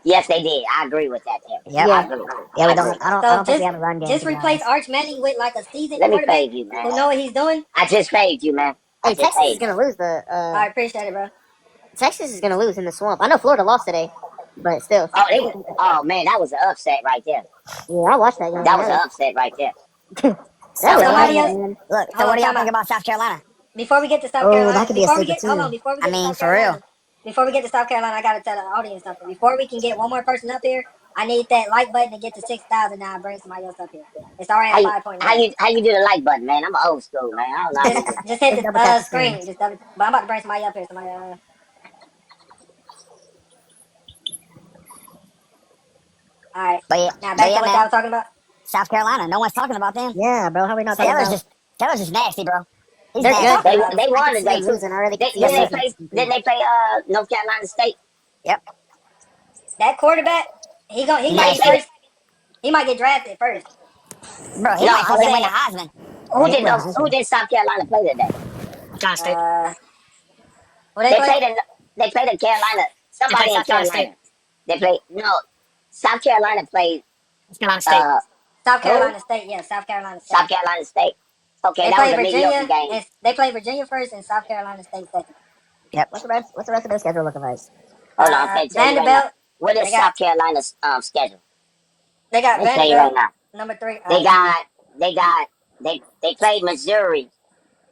Speaker 6: Yes, they did. I agree with that. There.
Speaker 2: Yeah.
Speaker 6: I agree.
Speaker 2: Yeah, we
Speaker 6: I
Speaker 2: don't.
Speaker 6: agree.
Speaker 2: I don't
Speaker 1: So
Speaker 2: think we have a run game.
Speaker 1: Just
Speaker 2: to be
Speaker 1: replace
Speaker 2: honest.
Speaker 1: Arch Manning with like a seasoned
Speaker 6: Let me
Speaker 1: quarterback
Speaker 6: fade you,
Speaker 1: who
Speaker 6: man.
Speaker 1: know what he's doing.
Speaker 6: I just fade you, man. I
Speaker 2: Hey,
Speaker 6: just
Speaker 2: Texas is
Speaker 6: fade you.
Speaker 2: gonna lose the.
Speaker 1: I appreciate it, bro.
Speaker 2: Texas is gonna lose in the swamp. I know Florida lost today, but still.
Speaker 6: Oh man, that was an upset right there.
Speaker 2: Yeah, I watched that game.
Speaker 6: That was an upset right there.
Speaker 2: That was
Speaker 1: Somebody
Speaker 2: a-
Speaker 1: else-
Speaker 7: Look, so
Speaker 1: Hold
Speaker 7: what do
Speaker 1: on,
Speaker 7: y'all
Speaker 1: time
Speaker 7: think
Speaker 1: out.
Speaker 7: about South Carolina?
Speaker 1: Before we get to South
Speaker 2: Oh,
Speaker 1: Carolina,
Speaker 2: that could be a
Speaker 1: before we
Speaker 2: sleeper
Speaker 1: get, hold
Speaker 2: too.
Speaker 1: on, before we
Speaker 7: I
Speaker 1: get
Speaker 7: mean,
Speaker 1: to South
Speaker 7: for real.
Speaker 1: Carolina, before we get to South Carolina, I gotta tell the audience something. Before we can get one more person up here, I need that like button to get to 6,000. Now bring somebody else up here. It's already
Speaker 6: How
Speaker 1: at
Speaker 6: you,
Speaker 1: 5.9.
Speaker 6: how you do the like button, man? I'm old school, man. I don't know. How you do it.
Speaker 1: Just hit the
Speaker 2: Double tap the
Speaker 1: screen.
Speaker 2: screen.
Speaker 1: Just double, but I'm about to bring somebody up here. Somebody. All right.
Speaker 7: But yeah,
Speaker 1: Now back to what y'all
Speaker 7: man.
Speaker 1: was talking about.
Speaker 7: South Carolina. No one's talking about them.
Speaker 4: Yeah, bro. How are we not talking
Speaker 7: Taylor's
Speaker 4: about?
Speaker 7: just nasty, bro. He's
Speaker 4: They're
Speaker 7: nasty.
Speaker 4: good. But
Speaker 6: They
Speaker 4: I
Speaker 6: won
Speaker 4: can see
Speaker 6: today
Speaker 4: them
Speaker 6: too.
Speaker 4: losing. I already can see them
Speaker 6: Didn't they
Speaker 4: losing.
Speaker 6: play? Didn't they play North Carolina State?
Speaker 7: Yep.
Speaker 1: That quarterback, he might be
Speaker 7: Nasty.
Speaker 1: first. He might get drafted first.
Speaker 7: Bro, he
Speaker 6: No,
Speaker 7: might
Speaker 6: I'm
Speaker 7: fucking win
Speaker 6: saying
Speaker 7: the Heisman.
Speaker 6: who
Speaker 4: Yeah,
Speaker 6: did those? Who did South Carolina play today?
Speaker 5: John State.
Speaker 1: What they
Speaker 6: They
Speaker 1: play?
Speaker 6: played in. They played in Carolina.
Speaker 5: They played
Speaker 6: Somebody in
Speaker 5: South Carolina
Speaker 6: Carolina.
Speaker 5: State.
Speaker 6: They played no. South Carolina played.
Speaker 5: South Carolina State.
Speaker 1: South
Speaker 6: Who?
Speaker 1: Carolina State. Yeah, South Carolina State.
Speaker 6: South Carolina State. Okay,
Speaker 1: They
Speaker 6: that was
Speaker 1: play
Speaker 6: a mediocre
Speaker 1: Virginia,
Speaker 6: game.
Speaker 1: and they play Virginia first, and South Carolina State second.
Speaker 7: Yep.
Speaker 4: What's the rest of their schedule looking like?
Speaker 6: Hold on, I'm gonna tell you right now.
Speaker 1: Vanderbilt.
Speaker 6: What is
Speaker 1: They got
Speaker 6: South Carolina's schedule?
Speaker 1: they got
Speaker 6: Let me tell you right
Speaker 1: Vanderbilt
Speaker 6: now.
Speaker 1: number 3.
Speaker 6: They played Missouri.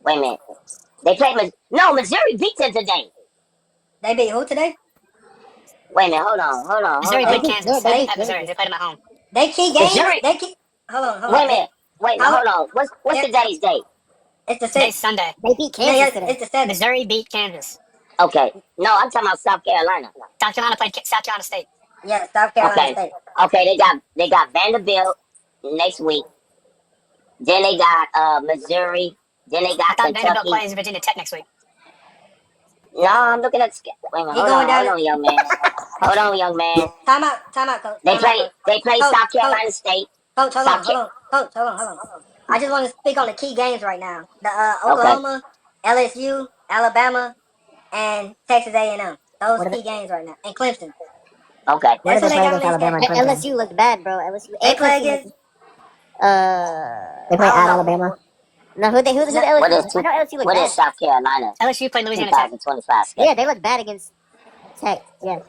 Speaker 6: Wait a minute. They played Missouri beat them today.
Speaker 1: They beat who today?
Speaker 6: Wait a minute, hold on.
Speaker 5: Missouri
Speaker 1: They
Speaker 5: played
Speaker 1: beat-
Speaker 5: Kansas
Speaker 1: they-
Speaker 5: at Missouri. They played them at home.
Speaker 1: They key games.
Speaker 6: Missouri.
Speaker 1: They key. Hold on.
Speaker 6: Wait a minute. Hold on. What's
Speaker 1: Yeah.
Speaker 6: today's date?
Speaker 1: It's the
Speaker 5: Today's
Speaker 1: 6th.
Speaker 5: Sunday.
Speaker 4: They beat
Speaker 1: Yeah,
Speaker 4: Kansas today.
Speaker 1: it's the 7th.
Speaker 5: Missouri beat Kansas.
Speaker 6: Okay. No, I'm talking about South Carolina.
Speaker 5: South Carolina played South Carolina State.
Speaker 1: Yeah, South Carolina
Speaker 6: Okay.
Speaker 1: State.
Speaker 6: Okay, they got Vanderbilt next week. Then they got Missouri. Then they
Speaker 5: I
Speaker 6: got
Speaker 5: thought Vanderbilt
Speaker 6: Kentucky.
Speaker 5: plays Virginia Tech next week.
Speaker 6: No, I'm looking at wait a minute.
Speaker 1: He
Speaker 6: Hold
Speaker 1: going
Speaker 6: on,
Speaker 1: down
Speaker 6: hold on, young man. Hold on, young man.
Speaker 1: Time out, coach.
Speaker 6: They
Speaker 1: Time out,
Speaker 6: play
Speaker 1: coach.
Speaker 6: they play
Speaker 1: Coach,
Speaker 6: South Carolina State.
Speaker 1: Coach, hold
Speaker 6: South
Speaker 1: on. Coach, hold on. I just want to speak on the key games right now. The Oklahoma, LSU, Alabama, and Texas A&M. Those
Speaker 4: What are
Speaker 1: key games right now. And Clemson.
Speaker 6: Okay.
Speaker 4: Where did
Speaker 1: That's
Speaker 4: they
Speaker 1: who
Speaker 4: play
Speaker 1: they got
Speaker 4: against
Speaker 1: on
Speaker 4: Alabama and
Speaker 1: their
Speaker 4: Clemson?
Speaker 1: schedule.
Speaker 4: LSU looked bad, bro. LSU.
Speaker 1: They
Speaker 4: and
Speaker 1: play
Speaker 4: Clemson
Speaker 1: against.
Speaker 4: looked- They play
Speaker 1: I don't
Speaker 4: at
Speaker 1: know.
Speaker 4: Alabama. No, who the LSU?
Speaker 6: What is
Speaker 4: I know LSU looked
Speaker 6: what
Speaker 4: bad.
Speaker 6: is South Carolina
Speaker 5: LSU played Louisiana Tech.
Speaker 6: 2025 schedule?
Speaker 4: Yeah, they looked bad against Tech. Yeah.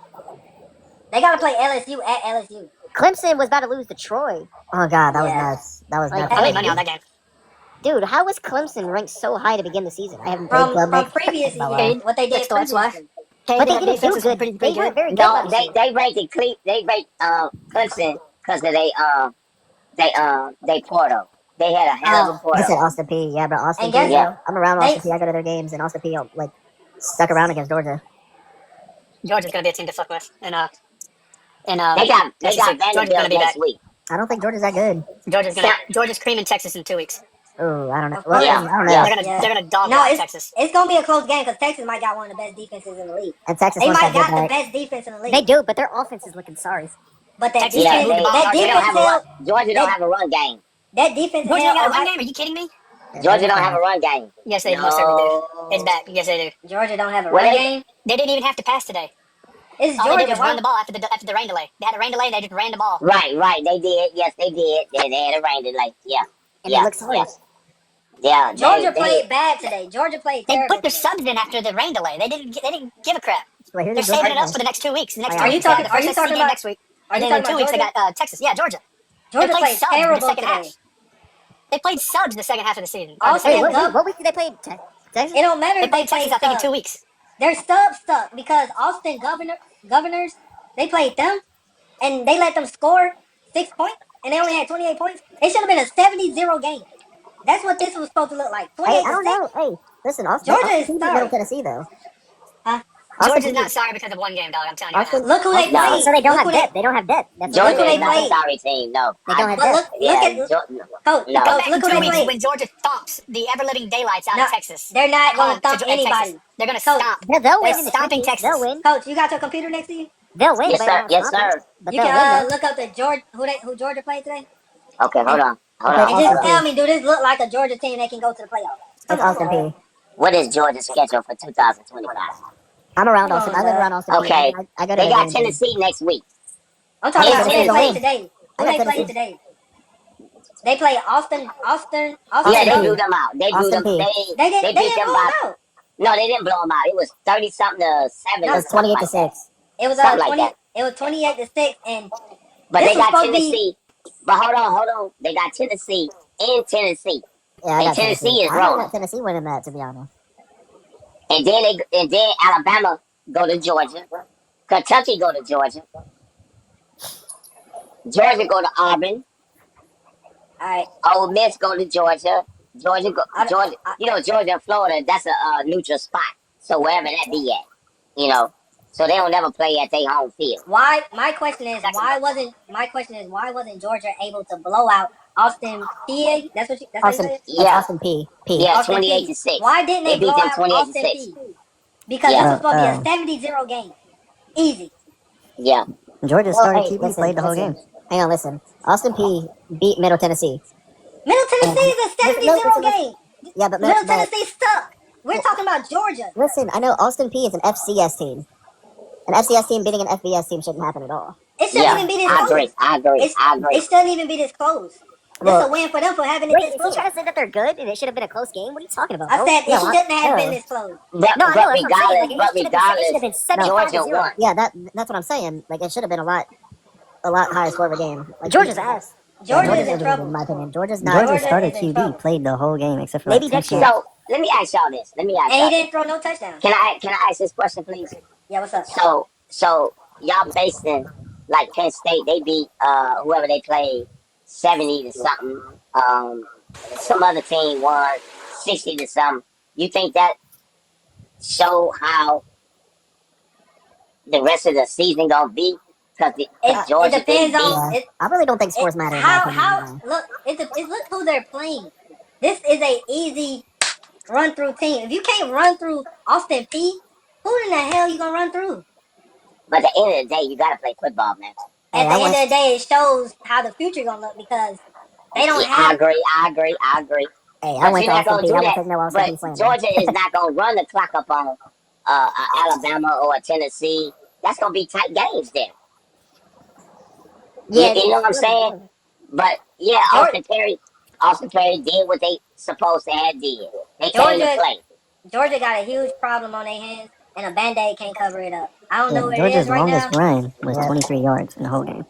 Speaker 1: They got to play LSU at LSU.
Speaker 4: Clemson was about to lose to Troy. Oh god, that was
Speaker 1: Yeah.
Speaker 4: nuts. That was
Speaker 1: Like,
Speaker 4: nuts.
Speaker 5: I made money on that game.
Speaker 4: Dude, how was Clemson ranked so high to begin the season? I haven't paid
Speaker 1: From
Speaker 4: Club Nick.
Speaker 1: previous
Speaker 4: Blah, blah.
Speaker 1: years, what they did
Speaker 5: That's why.
Speaker 1: previously.
Speaker 4: But they didn't do
Speaker 5: defense is
Speaker 4: good.
Speaker 5: pretty
Speaker 4: They
Speaker 5: good.
Speaker 4: were very good.
Speaker 6: No,
Speaker 4: last year.
Speaker 6: they ranked Clemson because of they portal. They had a hell of a
Speaker 4: I
Speaker 6: portal.
Speaker 4: said Austin P. Yeah, but Austin
Speaker 1: And
Speaker 4: P.
Speaker 1: guess
Speaker 6: Yeah.
Speaker 4: I'm around
Speaker 1: They-
Speaker 4: Austin P. I go to their games, and Austin P. Like stuck around against Georgia.
Speaker 5: Georgia's gonna be a team to fuck with, and
Speaker 6: They got
Speaker 5: SEC. Georgia's gonna
Speaker 6: Vanderbilt
Speaker 5: be
Speaker 6: next
Speaker 5: back.
Speaker 6: week.
Speaker 4: I don't think Georgia's that good.
Speaker 5: Georgia's creaming Texas in 2 weeks.
Speaker 4: Oh, I don't know.
Speaker 1: Of
Speaker 4: Well,
Speaker 1: course.
Speaker 4: I don't know.
Speaker 6: Yeah.
Speaker 5: They're gonna dog
Speaker 1: No,
Speaker 5: out
Speaker 1: it's
Speaker 5: Texas.
Speaker 1: it's gonna be a close game because Texas might got one of the best defenses in the league.
Speaker 4: And Texas
Speaker 1: They
Speaker 4: wants
Speaker 1: might
Speaker 4: that
Speaker 1: got the
Speaker 4: good back.
Speaker 1: best defense in the league.
Speaker 4: They do, but their offense is looking sorry.
Speaker 1: But that
Speaker 5: Texas
Speaker 6: Yeah,
Speaker 1: defense,
Speaker 5: moved the ball.
Speaker 1: that
Speaker 6: they don't
Speaker 1: defense
Speaker 6: have a run.
Speaker 1: held,
Speaker 6: Georgia don't have a run game.
Speaker 1: that defense
Speaker 5: Georgia
Speaker 1: held
Speaker 5: got a run
Speaker 1: Ohio-
Speaker 5: game? Are you kidding me?
Speaker 6: Georgia don't have a run game.
Speaker 5: Yes, they most certainly do. It's back. Yes, they do.
Speaker 1: Georgia don't have a
Speaker 6: Well,
Speaker 1: run
Speaker 6: they-
Speaker 1: game.
Speaker 5: They didn't even have to pass today.
Speaker 1: It's
Speaker 5: All they
Speaker 1: Georgia.
Speaker 5: did was run the ball after the rain delay. They had a rain delay. They just ran the ball.
Speaker 6: Right. They did. Yes, they did. They had a rain delay. Yeah.
Speaker 4: And
Speaker 6: yeah.
Speaker 4: they look sorry.
Speaker 6: Yeah. Yeah.
Speaker 1: Georgia
Speaker 6: they-
Speaker 1: played bad today. Georgia played
Speaker 5: They
Speaker 1: terrible
Speaker 5: put their
Speaker 1: today.
Speaker 5: subs in after the rain delay. They didn't give a crap.
Speaker 4: Wait, who's
Speaker 5: They're
Speaker 4: the
Speaker 5: saving it up
Speaker 4: Georgia?
Speaker 5: for the next 2 weeks. The next
Speaker 4: Are
Speaker 5: 2
Speaker 4: you
Speaker 5: weeks.
Speaker 1: talking-
Speaker 5: They have the
Speaker 1: are you
Speaker 5: first SEC
Speaker 1: talking
Speaker 5: game
Speaker 1: about-
Speaker 5: next week.
Speaker 1: Are
Speaker 5: And
Speaker 1: you
Speaker 5: then in
Speaker 1: talking
Speaker 5: 2 weeks
Speaker 1: about
Speaker 5: they got Texas. Yeah, Georgia.
Speaker 1: Georgia
Speaker 5: They played
Speaker 1: played
Speaker 5: subs in the
Speaker 1: terrible
Speaker 5: second
Speaker 1: today.
Speaker 5: half. They played subs the second half of the season.
Speaker 1: Also,
Speaker 4: Wait,
Speaker 1: Hey,
Speaker 4: what week did they play? Texas?
Speaker 1: It don't matter
Speaker 5: They
Speaker 1: if they
Speaker 5: played Texas,
Speaker 1: played
Speaker 5: I think, in
Speaker 1: subs.
Speaker 5: 2 weeks.
Speaker 1: Their subs stuck because Austin Governors, they played them and they let them score 6 points and they only had 28 points. It should have been a 70-0 game. That's what this was supposed to look like.
Speaker 4: Hey,
Speaker 1: 28
Speaker 4: I
Speaker 1: to
Speaker 4: don't
Speaker 1: 6.
Speaker 4: know. Hey, listen, Austin
Speaker 1: Georgia is
Speaker 4: beat
Speaker 1: sorry.
Speaker 4: Middle Tennessee though.
Speaker 1: Huh?
Speaker 4: Austin
Speaker 5: Georgia's
Speaker 4: beat-
Speaker 5: not sorry because of one game, dog. I'm telling you.
Speaker 4: Austin,
Speaker 5: Right now.
Speaker 1: Look who they
Speaker 6: No.
Speaker 1: played.
Speaker 4: so they don't
Speaker 1: Look
Speaker 4: have
Speaker 1: who
Speaker 4: depth. They don't have depth. That's
Speaker 1: Look
Speaker 6: Georgia
Speaker 1: who they
Speaker 6: is not a
Speaker 1: played.
Speaker 6: sorry team. No.
Speaker 4: They don't have
Speaker 1: But
Speaker 4: depth.
Speaker 1: look at
Speaker 6: Georgia.
Speaker 1: Coach.
Speaker 6: No.
Speaker 1: Coach,
Speaker 5: Come back
Speaker 1: look
Speaker 5: in
Speaker 1: who
Speaker 5: 2
Speaker 1: they
Speaker 5: weeks
Speaker 1: played.
Speaker 5: when Georgia thumps the ever living daylights out
Speaker 1: No,
Speaker 5: of Texas.
Speaker 1: they're not
Speaker 5: At
Speaker 1: going
Speaker 5: home
Speaker 1: to thump
Speaker 5: Texas.
Speaker 1: anybody.
Speaker 5: They're gonna
Speaker 1: Coach,
Speaker 5: stomp.
Speaker 4: They'll
Speaker 5: They're
Speaker 4: win. in the
Speaker 5: stomping
Speaker 4: Texas.
Speaker 5: Texas.
Speaker 4: They'll win.
Speaker 1: Coach, you got your computer next to you?
Speaker 4: They'll win.
Speaker 6: Yes,
Speaker 4: but
Speaker 6: sir.
Speaker 4: they won't
Speaker 6: Yes,
Speaker 4: stop them.
Speaker 6: sir.
Speaker 4: But
Speaker 1: You
Speaker 4: they'll
Speaker 1: can
Speaker 4: win. Though.
Speaker 1: look up the who Georgia played today.
Speaker 6: Okay, hold on. Hold
Speaker 4: Okay,
Speaker 1: And
Speaker 6: on.
Speaker 1: just
Speaker 4: Austin
Speaker 1: tell
Speaker 4: P.
Speaker 1: me, do this look like a Georgia team that can go to the playoffs? Come
Speaker 4: It's
Speaker 1: on,
Speaker 4: Austin
Speaker 1: bro.
Speaker 4: P.
Speaker 6: What is Georgia's schedule for 2025?
Speaker 4: I'm around
Speaker 1: Come
Speaker 4: Austin.
Speaker 1: on,
Speaker 4: I live
Speaker 1: bro.
Speaker 4: around Austin.
Speaker 6: Okay.
Speaker 4: P. I go to
Speaker 6: They
Speaker 4: their
Speaker 6: got
Speaker 4: games.
Speaker 6: Tennessee next week.
Speaker 1: I'm talking
Speaker 6: Yeah,
Speaker 1: about who they
Speaker 6: Tennessee.
Speaker 1: played today.
Speaker 4: I
Speaker 1: Who
Speaker 4: got
Speaker 1: they played
Speaker 4: Tennessee.
Speaker 1: today? They played Austin.
Speaker 6: Yeah,
Speaker 4: Austin
Speaker 6: they
Speaker 4: P.
Speaker 6: blew them out. They blew
Speaker 4: Austin
Speaker 6: them.
Speaker 4: P.
Speaker 1: They
Speaker 6: They
Speaker 1: didn't
Speaker 6: beat them
Speaker 1: blow them
Speaker 6: by.
Speaker 1: out.
Speaker 6: No, they didn't blow them out. It was 30 something to 7
Speaker 4: It
Speaker 6: or
Speaker 4: was
Speaker 6: something
Speaker 4: 28 to
Speaker 6: like that.
Speaker 4: 6.
Speaker 1: It was
Speaker 6: Something like
Speaker 1: 20.
Speaker 6: that.
Speaker 1: It was 28 to 6, and
Speaker 6: But
Speaker 1: This
Speaker 6: they
Speaker 1: was
Speaker 6: got
Speaker 1: supposed to be-
Speaker 6: Tennessee. But hold on. They got Tennessee in Tennessee.
Speaker 4: Yeah, I
Speaker 6: And
Speaker 4: got
Speaker 6: Tennessee
Speaker 4: Tennessee.
Speaker 6: is
Speaker 4: I don't
Speaker 6: rolling.
Speaker 4: got Tennessee winning that, to be honest.
Speaker 6: And then Alabama go to Georgia. Kentucky go to Georgia. Georgia go to Auburn.
Speaker 1: all right.
Speaker 6: Ole Miss go to Georgia. Georgia.
Speaker 1: I-
Speaker 6: You know, Georgia and Florida. That's a neutral spot. So wherever that be at, you know. so they don't never play at their home field.
Speaker 1: Why? My question is why wasn't Georgia able to blow out Austin PA? That's what you
Speaker 7: Austin,
Speaker 1: said.
Speaker 7: it's
Speaker 6: Yeah,
Speaker 7: Austin P.
Speaker 6: yeah,
Speaker 1: Austin
Speaker 6: 28
Speaker 1: P.
Speaker 6: to 6.
Speaker 1: Why didn't
Speaker 6: They
Speaker 1: they
Speaker 6: beat
Speaker 1: blow
Speaker 6: them
Speaker 1: out
Speaker 6: 28 to
Speaker 1: Austin
Speaker 6: 6.
Speaker 1: P? Because
Speaker 6: Yeah,
Speaker 1: this was supposed to be a
Speaker 2: Uh,
Speaker 1: 70-0 game. Easy.
Speaker 6: yeah.
Speaker 2: Georgia's
Speaker 7: Well,
Speaker 2: starter
Speaker 7: hey,
Speaker 2: QB
Speaker 7: listen,
Speaker 2: played the whole
Speaker 7: listen.
Speaker 2: game.
Speaker 7: Hang on, listen. Austin P beat Middle Tennessee.
Speaker 1: Middle
Speaker 7: And
Speaker 1: Tennessee is a
Speaker 7: listen, no,
Speaker 1: 70-0
Speaker 7: listen,
Speaker 1: game.
Speaker 7: yeah, but
Speaker 1: Middle Tennessee stuck. We're
Speaker 7: well,
Speaker 1: talking about Georgia.
Speaker 7: listen. I know Austin P is an FCS team. An FCS team beating an FBS team shouldn't happen at all.
Speaker 1: It shouldn't
Speaker 6: Yeah,
Speaker 1: even be this
Speaker 6: I
Speaker 1: close.
Speaker 6: agree. I agree.
Speaker 1: It's,
Speaker 6: I
Speaker 1: it
Speaker 6: agree.
Speaker 1: shouldn't even be this close. This
Speaker 7: Well,
Speaker 1: a win for them for having it
Speaker 7: wait,
Speaker 1: this
Speaker 7: is he
Speaker 1: close.
Speaker 7: trying to say that they're good and it should have been a close game? What are you talking about?
Speaker 1: I
Speaker 7: bro?
Speaker 1: said it
Speaker 7: No,
Speaker 1: shouldn't have been
Speaker 7: no.
Speaker 1: this close.
Speaker 6: But,
Speaker 7: No, I know. That's what I'm saying.
Speaker 6: regardless,
Speaker 7: Like, it should have been 75 to
Speaker 6: Georgia
Speaker 7: 0.
Speaker 6: won.
Speaker 7: Yeah, that's what I'm saying. Like, it should have been a lot higher score of a game. Like,
Speaker 4: Georgia's ass.
Speaker 1: Georgia
Speaker 7: Georgia's
Speaker 1: is in
Speaker 7: in
Speaker 1: trouble.
Speaker 7: my opinion. Georgia's not.
Speaker 2: Georgia's
Speaker 1: Georgia
Speaker 2: starter
Speaker 1: is in trouble.
Speaker 2: QB played the whole game except for
Speaker 7: Maybe
Speaker 2: like 10
Speaker 7: next year.
Speaker 2: snaps.
Speaker 6: So let me ask y'all this.
Speaker 1: And he didn't throw no touchdowns.
Speaker 6: Can I ask this question, please?
Speaker 1: Yeah, what's up?
Speaker 6: So y'all basing like Penn State, they beat whoever they played 70 to something. Some other team won 60 to something. You think that show how the rest of the season gonna be? Because
Speaker 1: It
Speaker 6: Georgia
Speaker 1: depends
Speaker 6: didn't beat.
Speaker 1: on
Speaker 7: Yeah.
Speaker 1: it.
Speaker 7: I really don't think scores matter. in my
Speaker 1: How
Speaker 7: opinion.
Speaker 1: look? It look who they're playing. This is a easy run through team. If you can't run through Austin P, who in the hell you gonna run through?
Speaker 6: But at the end of the day, you gotta play football, man.
Speaker 1: At
Speaker 7: Hey,
Speaker 1: the
Speaker 7: I
Speaker 1: end
Speaker 7: want.
Speaker 1: of the day, it shows how the future gonna look because they don't
Speaker 6: Yeah,
Speaker 1: have.
Speaker 6: I agree.
Speaker 7: Hey, I
Speaker 6: But
Speaker 7: went
Speaker 6: you're
Speaker 7: to
Speaker 6: not
Speaker 7: Austin
Speaker 6: gonna
Speaker 7: P.
Speaker 6: do
Speaker 7: I will
Speaker 6: that.
Speaker 7: take no Austin P.
Speaker 6: But
Speaker 7: slander.
Speaker 6: Georgia is not gonna run the clock up on Alabama or Tennessee. That's gonna be tight games there.
Speaker 7: Yeah,
Speaker 6: You know what I'm saying? But yeah,
Speaker 1: Georgia,
Speaker 6: Austin Perry did what they supposed to have did. They came to
Speaker 1: Georgia,
Speaker 6: play.
Speaker 1: Georgia got a huge problem on their hands, and a band-aid can't cover it up. I don't know
Speaker 7: Yeah,
Speaker 1: what it
Speaker 2: Georgia's
Speaker 1: is right now.
Speaker 2: longest run was
Speaker 7: Yeah.
Speaker 2: 23 yards in the whole game.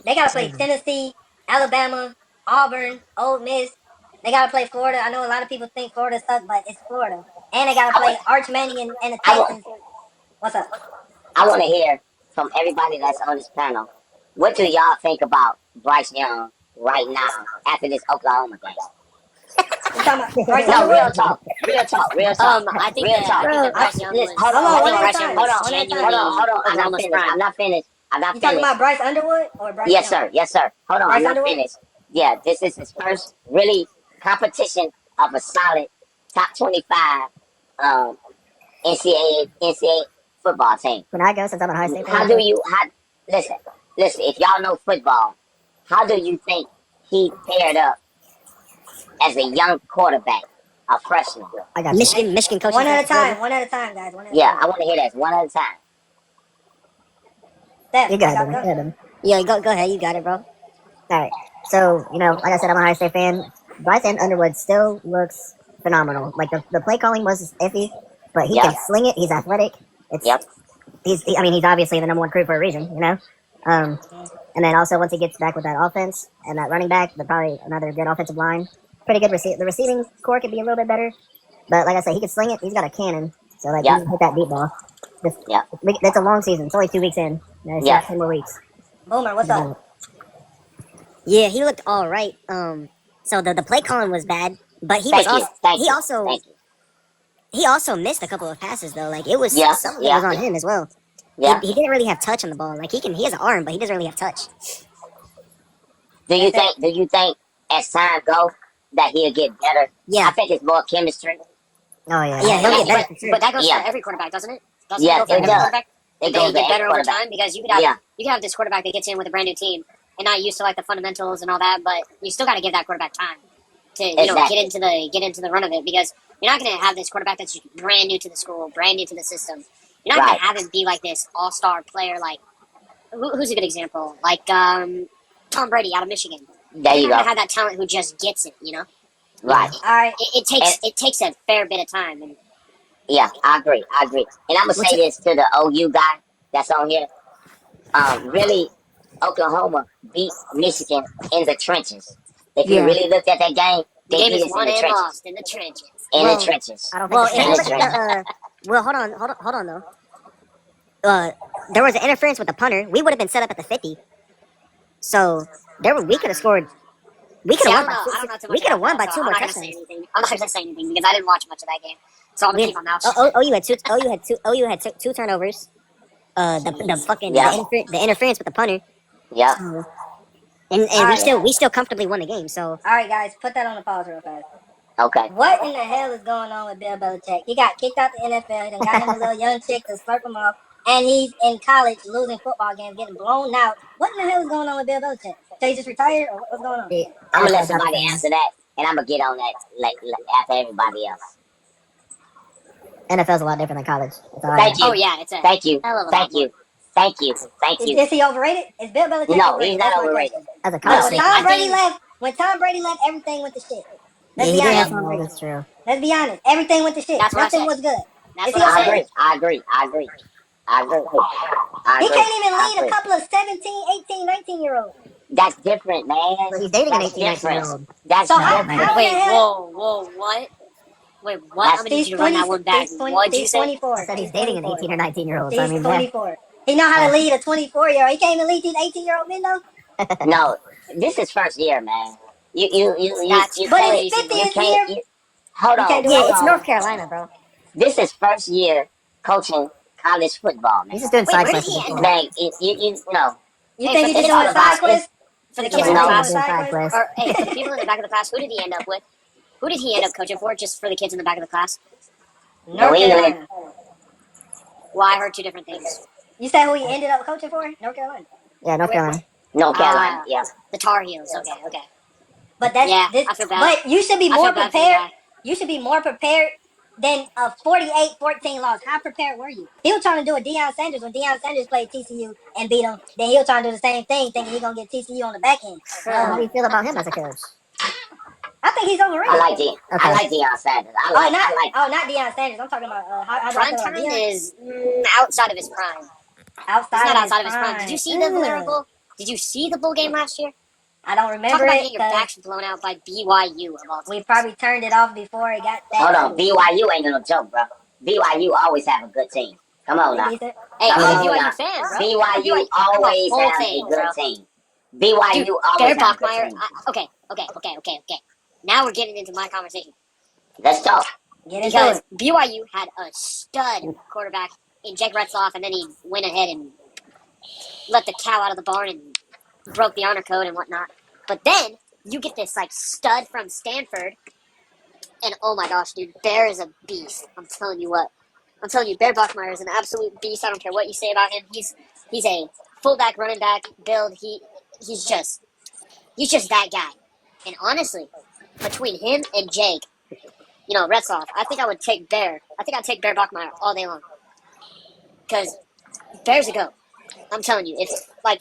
Speaker 1: They gotta play Tennessee, Alabama, Auburn, Ole Miss. They gotta play Florida. I know a lot of people think Florida sucks, but it's Florida. And they gotta
Speaker 6: I
Speaker 1: play
Speaker 6: want,
Speaker 1: Arch Manning and the
Speaker 6: I want,
Speaker 1: Texans. What's up?
Speaker 6: I want to hear from everybody that's on this panel. What do y'all think about Bryce Young right now after this Oklahoma game?
Speaker 1: You talking about Bryce
Speaker 6: No,
Speaker 1: Underwood?
Speaker 6: real talk.
Speaker 4: I think
Speaker 6: Real
Speaker 4: that
Speaker 6: talk.
Speaker 4: Bryce Young
Speaker 6: Listen,
Speaker 4: was.
Speaker 6: hold
Speaker 1: Hold
Speaker 6: on,
Speaker 1: on,
Speaker 4: I
Speaker 1: one
Speaker 4: think
Speaker 1: at a
Speaker 4: Bryce
Speaker 1: time.
Speaker 4: Young
Speaker 6: hold
Speaker 4: was
Speaker 6: on,
Speaker 1: One at a time.
Speaker 4: genuinely
Speaker 6: hold on. I'm not
Speaker 4: Oklahoma's
Speaker 6: finished.
Speaker 4: prime.
Speaker 6: I'm not finished.
Speaker 1: You talking about Bryce Underwood or Bryce
Speaker 6: Yes,
Speaker 1: Young?
Speaker 6: sir. Yes, sir. Hold on,
Speaker 1: Bryce
Speaker 6: I'm not
Speaker 1: Underwood?
Speaker 6: finished. Yeah, this is his first really competition of a solid top 25 um, NCAA football team.
Speaker 7: Can I go since I'm a high state fan?
Speaker 6: How do you listen? If y'all know football, how do you think he paired up as a young quarterback, a freshman?
Speaker 7: I got you.
Speaker 4: Michigan coaching.
Speaker 1: One at a
Speaker 4: staff is
Speaker 1: time. One at a time, guys. One at a
Speaker 6: Yeah,
Speaker 1: time.
Speaker 6: I want to hear that one at a time.
Speaker 1: Steph,
Speaker 7: You
Speaker 1: I
Speaker 7: got
Speaker 1: got
Speaker 7: him.
Speaker 1: go.
Speaker 7: You got him.
Speaker 4: Yeah, go ahead. You got it, bro.
Speaker 7: All right. So, like I said, I'm a high state fan. Bryce Underwood still looks phenomenal. Like, the play calling was iffy, but he
Speaker 6: Yep.
Speaker 7: can sling it. He's athletic.
Speaker 6: Yep.
Speaker 7: He's obviously the number one crew for a reason, Um, and then also once he gets back with that offense and that running back, probably another good offensive line. Pretty good the receiving core could be a little bit better, but like I said, he can sling it. He's got a cannon, so like he
Speaker 6: Yep.
Speaker 7: can hit that deep ball. Just,
Speaker 6: Yep.
Speaker 7: It's a long season. It's only 2 weeks in. It's
Speaker 6: Yeah.
Speaker 7: 10 more weeks.
Speaker 1: Boomer, what's up?
Speaker 4: Yeah, he looked all right. So the play calling was bad, but he
Speaker 6: Thank
Speaker 4: was
Speaker 6: you.
Speaker 4: also
Speaker 6: Thank
Speaker 4: he
Speaker 6: you.
Speaker 4: also
Speaker 6: Thank you.
Speaker 4: he also missed a couple of passes though. Like it was
Speaker 6: Yeah,
Speaker 4: something
Speaker 6: yeah.
Speaker 4: that was on him as well.
Speaker 6: Yeah.
Speaker 4: He didn't really have touch on the ball. Like he has an arm, but he doesn't really have touch.
Speaker 6: Do you think as time goes that he'll get better?
Speaker 4: Yeah.
Speaker 6: I think it's more chemistry.
Speaker 7: Oh yeah.
Speaker 4: Yeah, he'll get better.
Speaker 5: But that goes
Speaker 6: Yeah.
Speaker 5: for every quarterback, doesn't it?
Speaker 6: Yeah,
Speaker 5: it go for
Speaker 6: it
Speaker 5: every
Speaker 6: does.
Speaker 5: quarterback?
Speaker 6: It
Speaker 5: They
Speaker 6: goes
Speaker 5: get
Speaker 6: to
Speaker 5: better
Speaker 6: every
Speaker 5: over
Speaker 6: quarterback.
Speaker 5: time because you could have
Speaker 6: Yeah.
Speaker 5: this quarterback that gets in with a brand new team and not used to like the fundamentals and all that, but you still got to give that quarterback time to
Speaker 6: Exactly.
Speaker 5: get into the run of it because you're not going to have this quarterback that's brand new to the school, brand new to the system. You're not
Speaker 6: Right.
Speaker 5: going to have him be like this all-star player. Like who's a good example? Like Tom Brady out of Michigan.
Speaker 6: There you
Speaker 5: You're not
Speaker 6: go.
Speaker 5: gonna have that talent who just gets it. You know,
Speaker 6: Right.
Speaker 1: All right.
Speaker 5: it takes a fair bit of time. And
Speaker 6: Yeah, I agree. And I'm gonna say this to the OU guy that's on here. Really, Oklahoma beat Michigan in the trenches. If you
Speaker 4: Yeah.
Speaker 6: really looked at that game,
Speaker 5: the
Speaker 6: they
Speaker 5: game
Speaker 6: beat
Speaker 5: is
Speaker 6: us in
Speaker 5: won
Speaker 6: the
Speaker 5: and
Speaker 6: trenches.
Speaker 5: lost in the trenches.
Speaker 6: In
Speaker 4: Well,
Speaker 6: the trenches.
Speaker 7: I don't
Speaker 4: Well,
Speaker 7: think
Speaker 4: if you
Speaker 7: it's
Speaker 4: look
Speaker 6: That's
Speaker 4: at the well, hold on though. There was an interference with the punter. We would have been set up at the 50. So we could have scored. We could
Speaker 5: See, I
Speaker 4: have
Speaker 5: don't
Speaker 4: won.
Speaker 5: know. I don't know too much
Speaker 4: We could have
Speaker 5: about
Speaker 4: won
Speaker 5: that,
Speaker 4: by
Speaker 5: so
Speaker 4: 2 more
Speaker 5: I'm not gonna say
Speaker 4: touchdowns.
Speaker 5: anything. I'm not gonna say anything because I didn't watch much of that game, so I'm gonna keep my mouth shut.
Speaker 4: OU had two turnovers.
Speaker 7: the fucking
Speaker 6: Yeah.
Speaker 7: the interference with the punter.
Speaker 6: Yeah.
Speaker 7: So, and
Speaker 1: Alright.
Speaker 7: we still comfortably won the game. So
Speaker 1: Alright, guys, put that on the pause real fast.
Speaker 6: Okay.
Speaker 1: What in the hell is going on with Bill Belichick? He got kicked out the NFL. He done got him a little young chick to slurp him off. And he's in college losing football games, getting blown out. What in the hell is going on with Bill Belichick? So he just retired, or what's going on?
Speaker 7: the
Speaker 6: I'm gonna let
Speaker 7: NFL's not
Speaker 6: somebody
Speaker 7: fans.
Speaker 6: answer that, and I'm gonna get on that after everybody else.
Speaker 7: NFL's a lot different than college. It's all
Speaker 6: Thank
Speaker 7: right.
Speaker 6: you.
Speaker 4: Oh yeah, it's a
Speaker 6: Thank you.
Speaker 4: hell of a
Speaker 6: Thank
Speaker 4: lot
Speaker 6: you. Thank you. Thank
Speaker 1: Is,
Speaker 6: you.
Speaker 1: is he overrated? Is Bill Belichick
Speaker 6: No,
Speaker 1: overrated?
Speaker 6: he's not
Speaker 1: That's my
Speaker 6: overrated.
Speaker 1: question.
Speaker 7: As a
Speaker 1: No,
Speaker 7: college
Speaker 1: when
Speaker 7: fan,
Speaker 1: Tom
Speaker 4: I
Speaker 1: Brady
Speaker 4: think-
Speaker 1: left, everything went to shit.
Speaker 7: yeah,
Speaker 1: Let's
Speaker 7: he
Speaker 1: be
Speaker 7: did have
Speaker 1: honest.
Speaker 7: some moments. That's true.
Speaker 1: Let's be honest. Everything went to shit.
Speaker 4: That's what I
Speaker 1: Nothing
Speaker 4: said.
Speaker 1: was good.
Speaker 4: That's
Speaker 1: Is
Speaker 4: what
Speaker 1: he
Speaker 4: I
Speaker 6: I
Speaker 4: said.
Speaker 1: overrated?
Speaker 6: agree. I agree. I agree. I
Speaker 1: He
Speaker 6: agree.
Speaker 1: can't even
Speaker 6: I
Speaker 1: lead a
Speaker 6: agree.
Speaker 1: couple of 17, 18, 19-year-olds.
Speaker 6: That's different, man.
Speaker 7: But he's dating an
Speaker 6: That's
Speaker 7: 18, 19 year
Speaker 6: different.
Speaker 7: old.
Speaker 6: That's
Speaker 1: So how
Speaker 6: different.
Speaker 1: in the
Speaker 4: Wait,
Speaker 1: hell?
Speaker 4: whoa, what? Wait, what?
Speaker 6: That's-
Speaker 4: I'm gonna need you to run that one back. What'd you
Speaker 1: He's
Speaker 4: say?
Speaker 1: 24.
Speaker 7: I said he's
Speaker 1: He's
Speaker 7: dating an
Speaker 1: 24.
Speaker 7: 18 or 19 year old. So I
Speaker 1: He's
Speaker 7: mean,
Speaker 1: 24. He know how to lead a 24-year-old. He can't even lead these 18-year-old men though.
Speaker 6: No, this is first year, man.
Speaker 4: That's
Speaker 6: You
Speaker 1: But
Speaker 6: can't.
Speaker 1: it's
Speaker 4: crazy.
Speaker 6: You
Speaker 1: 50th
Speaker 6: can't.
Speaker 1: year.
Speaker 6: Hold
Speaker 1: You
Speaker 6: on.
Speaker 1: can't do
Speaker 7: yeah,
Speaker 6: Hold
Speaker 7: it's
Speaker 6: on.
Speaker 7: North Carolina, bro.
Speaker 6: This is first year coaching college football, man.
Speaker 7: He's just doing
Speaker 4: Wait,
Speaker 7: side
Speaker 4: where did
Speaker 7: quests.
Speaker 4: he
Speaker 7: at this
Speaker 4: end
Speaker 7: point.
Speaker 4: up?
Speaker 6: Man, you know.
Speaker 1: You
Speaker 4: Hey,
Speaker 1: think
Speaker 4: for
Speaker 1: he
Speaker 4: the
Speaker 1: just
Speaker 6: It's
Speaker 1: doing
Speaker 6: all
Speaker 1: a
Speaker 6: about
Speaker 1: side quest?
Speaker 4: For the
Speaker 1: He's
Speaker 4: kids
Speaker 1: doing
Speaker 4: in the
Speaker 6: No.
Speaker 4: class,
Speaker 7: Doing
Speaker 1: side
Speaker 7: side
Speaker 1: quest?
Speaker 7: quests.
Speaker 4: or hey, for the people in the back of the class, who did he end up with? Who did he end up coaching for? Just for the kids in the back of the class?
Speaker 1: North
Speaker 6: England.
Speaker 1: Carolina.
Speaker 4: Well, I heard two different things.
Speaker 1: You said who he ended up coaching for? North Carolina.
Speaker 7: Yeah, North
Speaker 4: Wait,
Speaker 7: Carolina.
Speaker 6: North Carolina. Yeah.
Speaker 4: The Tar Heels. Okay.
Speaker 1: But that's
Speaker 4: Yeah,
Speaker 1: this.
Speaker 4: I feel bad.
Speaker 1: But you should be
Speaker 4: I
Speaker 1: more
Speaker 4: feel bad for the
Speaker 1: prepared.
Speaker 4: guy.
Speaker 1: You should be more prepared than a 48-14 loss. How prepared were you? He was trying to do a Deion Sanders when Deion Sanders played TCU and beat him. Then he was trying to do the same thing, thinking he's gonna get TCU on the back end.
Speaker 7: How do you feel about him as a coach?
Speaker 1: I think he's overrated.
Speaker 6: I like Deion.
Speaker 7: Okay.
Speaker 6: I like Deion Sanders.
Speaker 1: Not Deion Sanders. I'm talking about how do I
Speaker 4: Prime
Speaker 1: feel about
Speaker 4: time
Speaker 1: Deion?
Speaker 4: is outside of his prime.
Speaker 1: Outside
Speaker 4: He's not
Speaker 1: of
Speaker 4: outside of his prime. Did you see the Valero Bowl? Did you see the bowl game last year?
Speaker 1: I don't
Speaker 4: Talk
Speaker 1: remember
Speaker 4: about
Speaker 1: it
Speaker 4: getting your
Speaker 1: because
Speaker 4: backs blown out by BYU of all
Speaker 1: we
Speaker 4: teams.
Speaker 1: probably turned it off before it got that.
Speaker 6: Hold on. BYU ain't no joke, bro. BYU always have a good team. Come on now.
Speaker 1: Decent.
Speaker 4: Hey,
Speaker 6: Come
Speaker 4: I'm a
Speaker 6: on
Speaker 4: BYU
Speaker 6: now.
Speaker 4: fan, bro.
Speaker 6: BYU always
Speaker 4: whole
Speaker 6: have
Speaker 4: thing,
Speaker 6: a good
Speaker 4: bro.
Speaker 6: team. BYU
Speaker 4: Dude,
Speaker 6: always
Speaker 4: Bear
Speaker 6: have a good
Speaker 4: Bachmeyer.
Speaker 6: team.
Speaker 4: Okay. Now we're getting into my conversation.
Speaker 6: Let's talk.
Speaker 1: Get into
Speaker 4: Because
Speaker 1: it.
Speaker 4: BYU had a stud quarterback in Jake Retzloff, and then he went ahead and let the cow out of the barn and broke the honor code and whatnot. But then you get this like stud from Stanford, and oh my gosh, dude, Bear is a beast. I'm telling you what. I'm telling you, Bear Bachmeyer is an absolute beast. I don't care what you say about him. He's a fullback, running back build. He's just that guy. And honestly, between him and Jake, Retzloff, I think I would take Bear. I think I'd take Bear Bachmeyer all day long. Because Bear's a goat. I'm telling you, it's like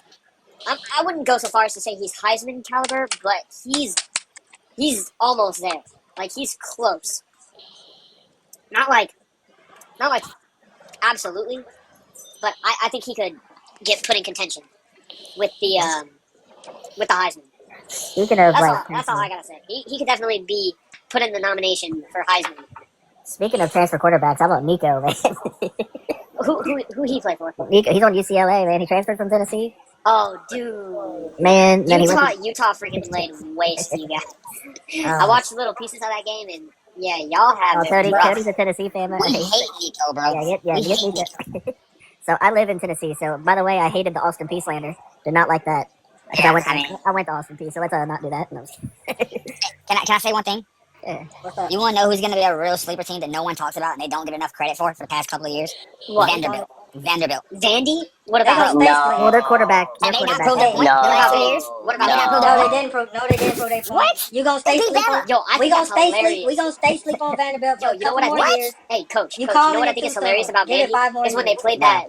Speaker 4: I wouldn't go so far as to say he's Heisman caliber, but he's almost there. Like he's close. Not like absolutely, but I think he could get put in contention with the Heisman.
Speaker 7: Speaking of
Speaker 4: That's all I gotta say. He could definitely be put in the nomination for Heisman.
Speaker 7: speaking of transfer quarterbacks, how about Nico, man?
Speaker 4: Who he play for?
Speaker 7: Nico, he's on UCLA, man. He transferred from Tennessee.
Speaker 4: Oh, dude.
Speaker 7: Man, then he went
Speaker 4: Utah freaking laid waste to you guys.
Speaker 7: to,
Speaker 4: I watched little pieces of that game, and yeah, y'all have it rough.
Speaker 7: Cody's a Tennessee fan. Man.
Speaker 6: We hate Nico, bro.
Speaker 7: Yeah, get Nico. So I live in Tennessee. So by the way, I hated the Austin Peay slander. Did not like that.
Speaker 6: Yeah,
Speaker 7: I went to Austin Peay, so let's not do that. No.
Speaker 2: Can I say one thing?
Speaker 7: Yeah.
Speaker 1: What's up?
Speaker 2: You want to know who's going to be a real sleeper team that no one talks about and they don't get enough credit for the past couple of years?
Speaker 4: What?
Speaker 2: Vanderbilt.
Speaker 4: Vandy? What
Speaker 1: They
Speaker 4: about?
Speaker 1: gonna stay
Speaker 6: No.
Speaker 1: sleep.
Speaker 7: Well, their quarterback.
Speaker 2: And they not
Speaker 7: quarterback.
Speaker 2: proved their point
Speaker 6: No.
Speaker 2: the last 2
Speaker 4: No.
Speaker 2: years?
Speaker 4: What about
Speaker 2: They not
Speaker 4: that?
Speaker 2: proved
Speaker 1: No,
Speaker 2: their
Speaker 1: they
Speaker 2: point?
Speaker 1: didn't prove. No, they didn't prove their point.
Speaker 2: What?
Speaker 1: You gonna stay
Speaker 2: They beat
Speaker 1: sleep on?
Speaker 2: Bama.
Speaker 4: Yo, I
Speaker 1: We
Speaker 4: think
Speaker 1: gonna
Speaker 4: that's
Speaker 1: stay
Speaker 4: hilarious.
Speaker 1: sleep. We gonna stay sleep on Vanderbilt for
Speaker 4: Yo,
Speaker 1: a
Speaker 4: you know
Speaker 1: couple
Speaker 4: what I
Speaker 1: more
Speaker 4: think?
Speaker 1: years.
Speaker 4: Hey, coach,
Speaker 1: You
Speaker 4: you know
Speaker 1: calling
Speaker 4: what I
Speaker 1: it
Speaker 4: think is
Speaker 1: too
Speaker 4: hilarious
Speaker 1: soon.
Speaker 4: about
Speaker 1: Give it
Speaker 4: Vandy
Speaker 1: 5 more
Speaker 4: is when they
Speaker 1: years.
Speaker 4: played that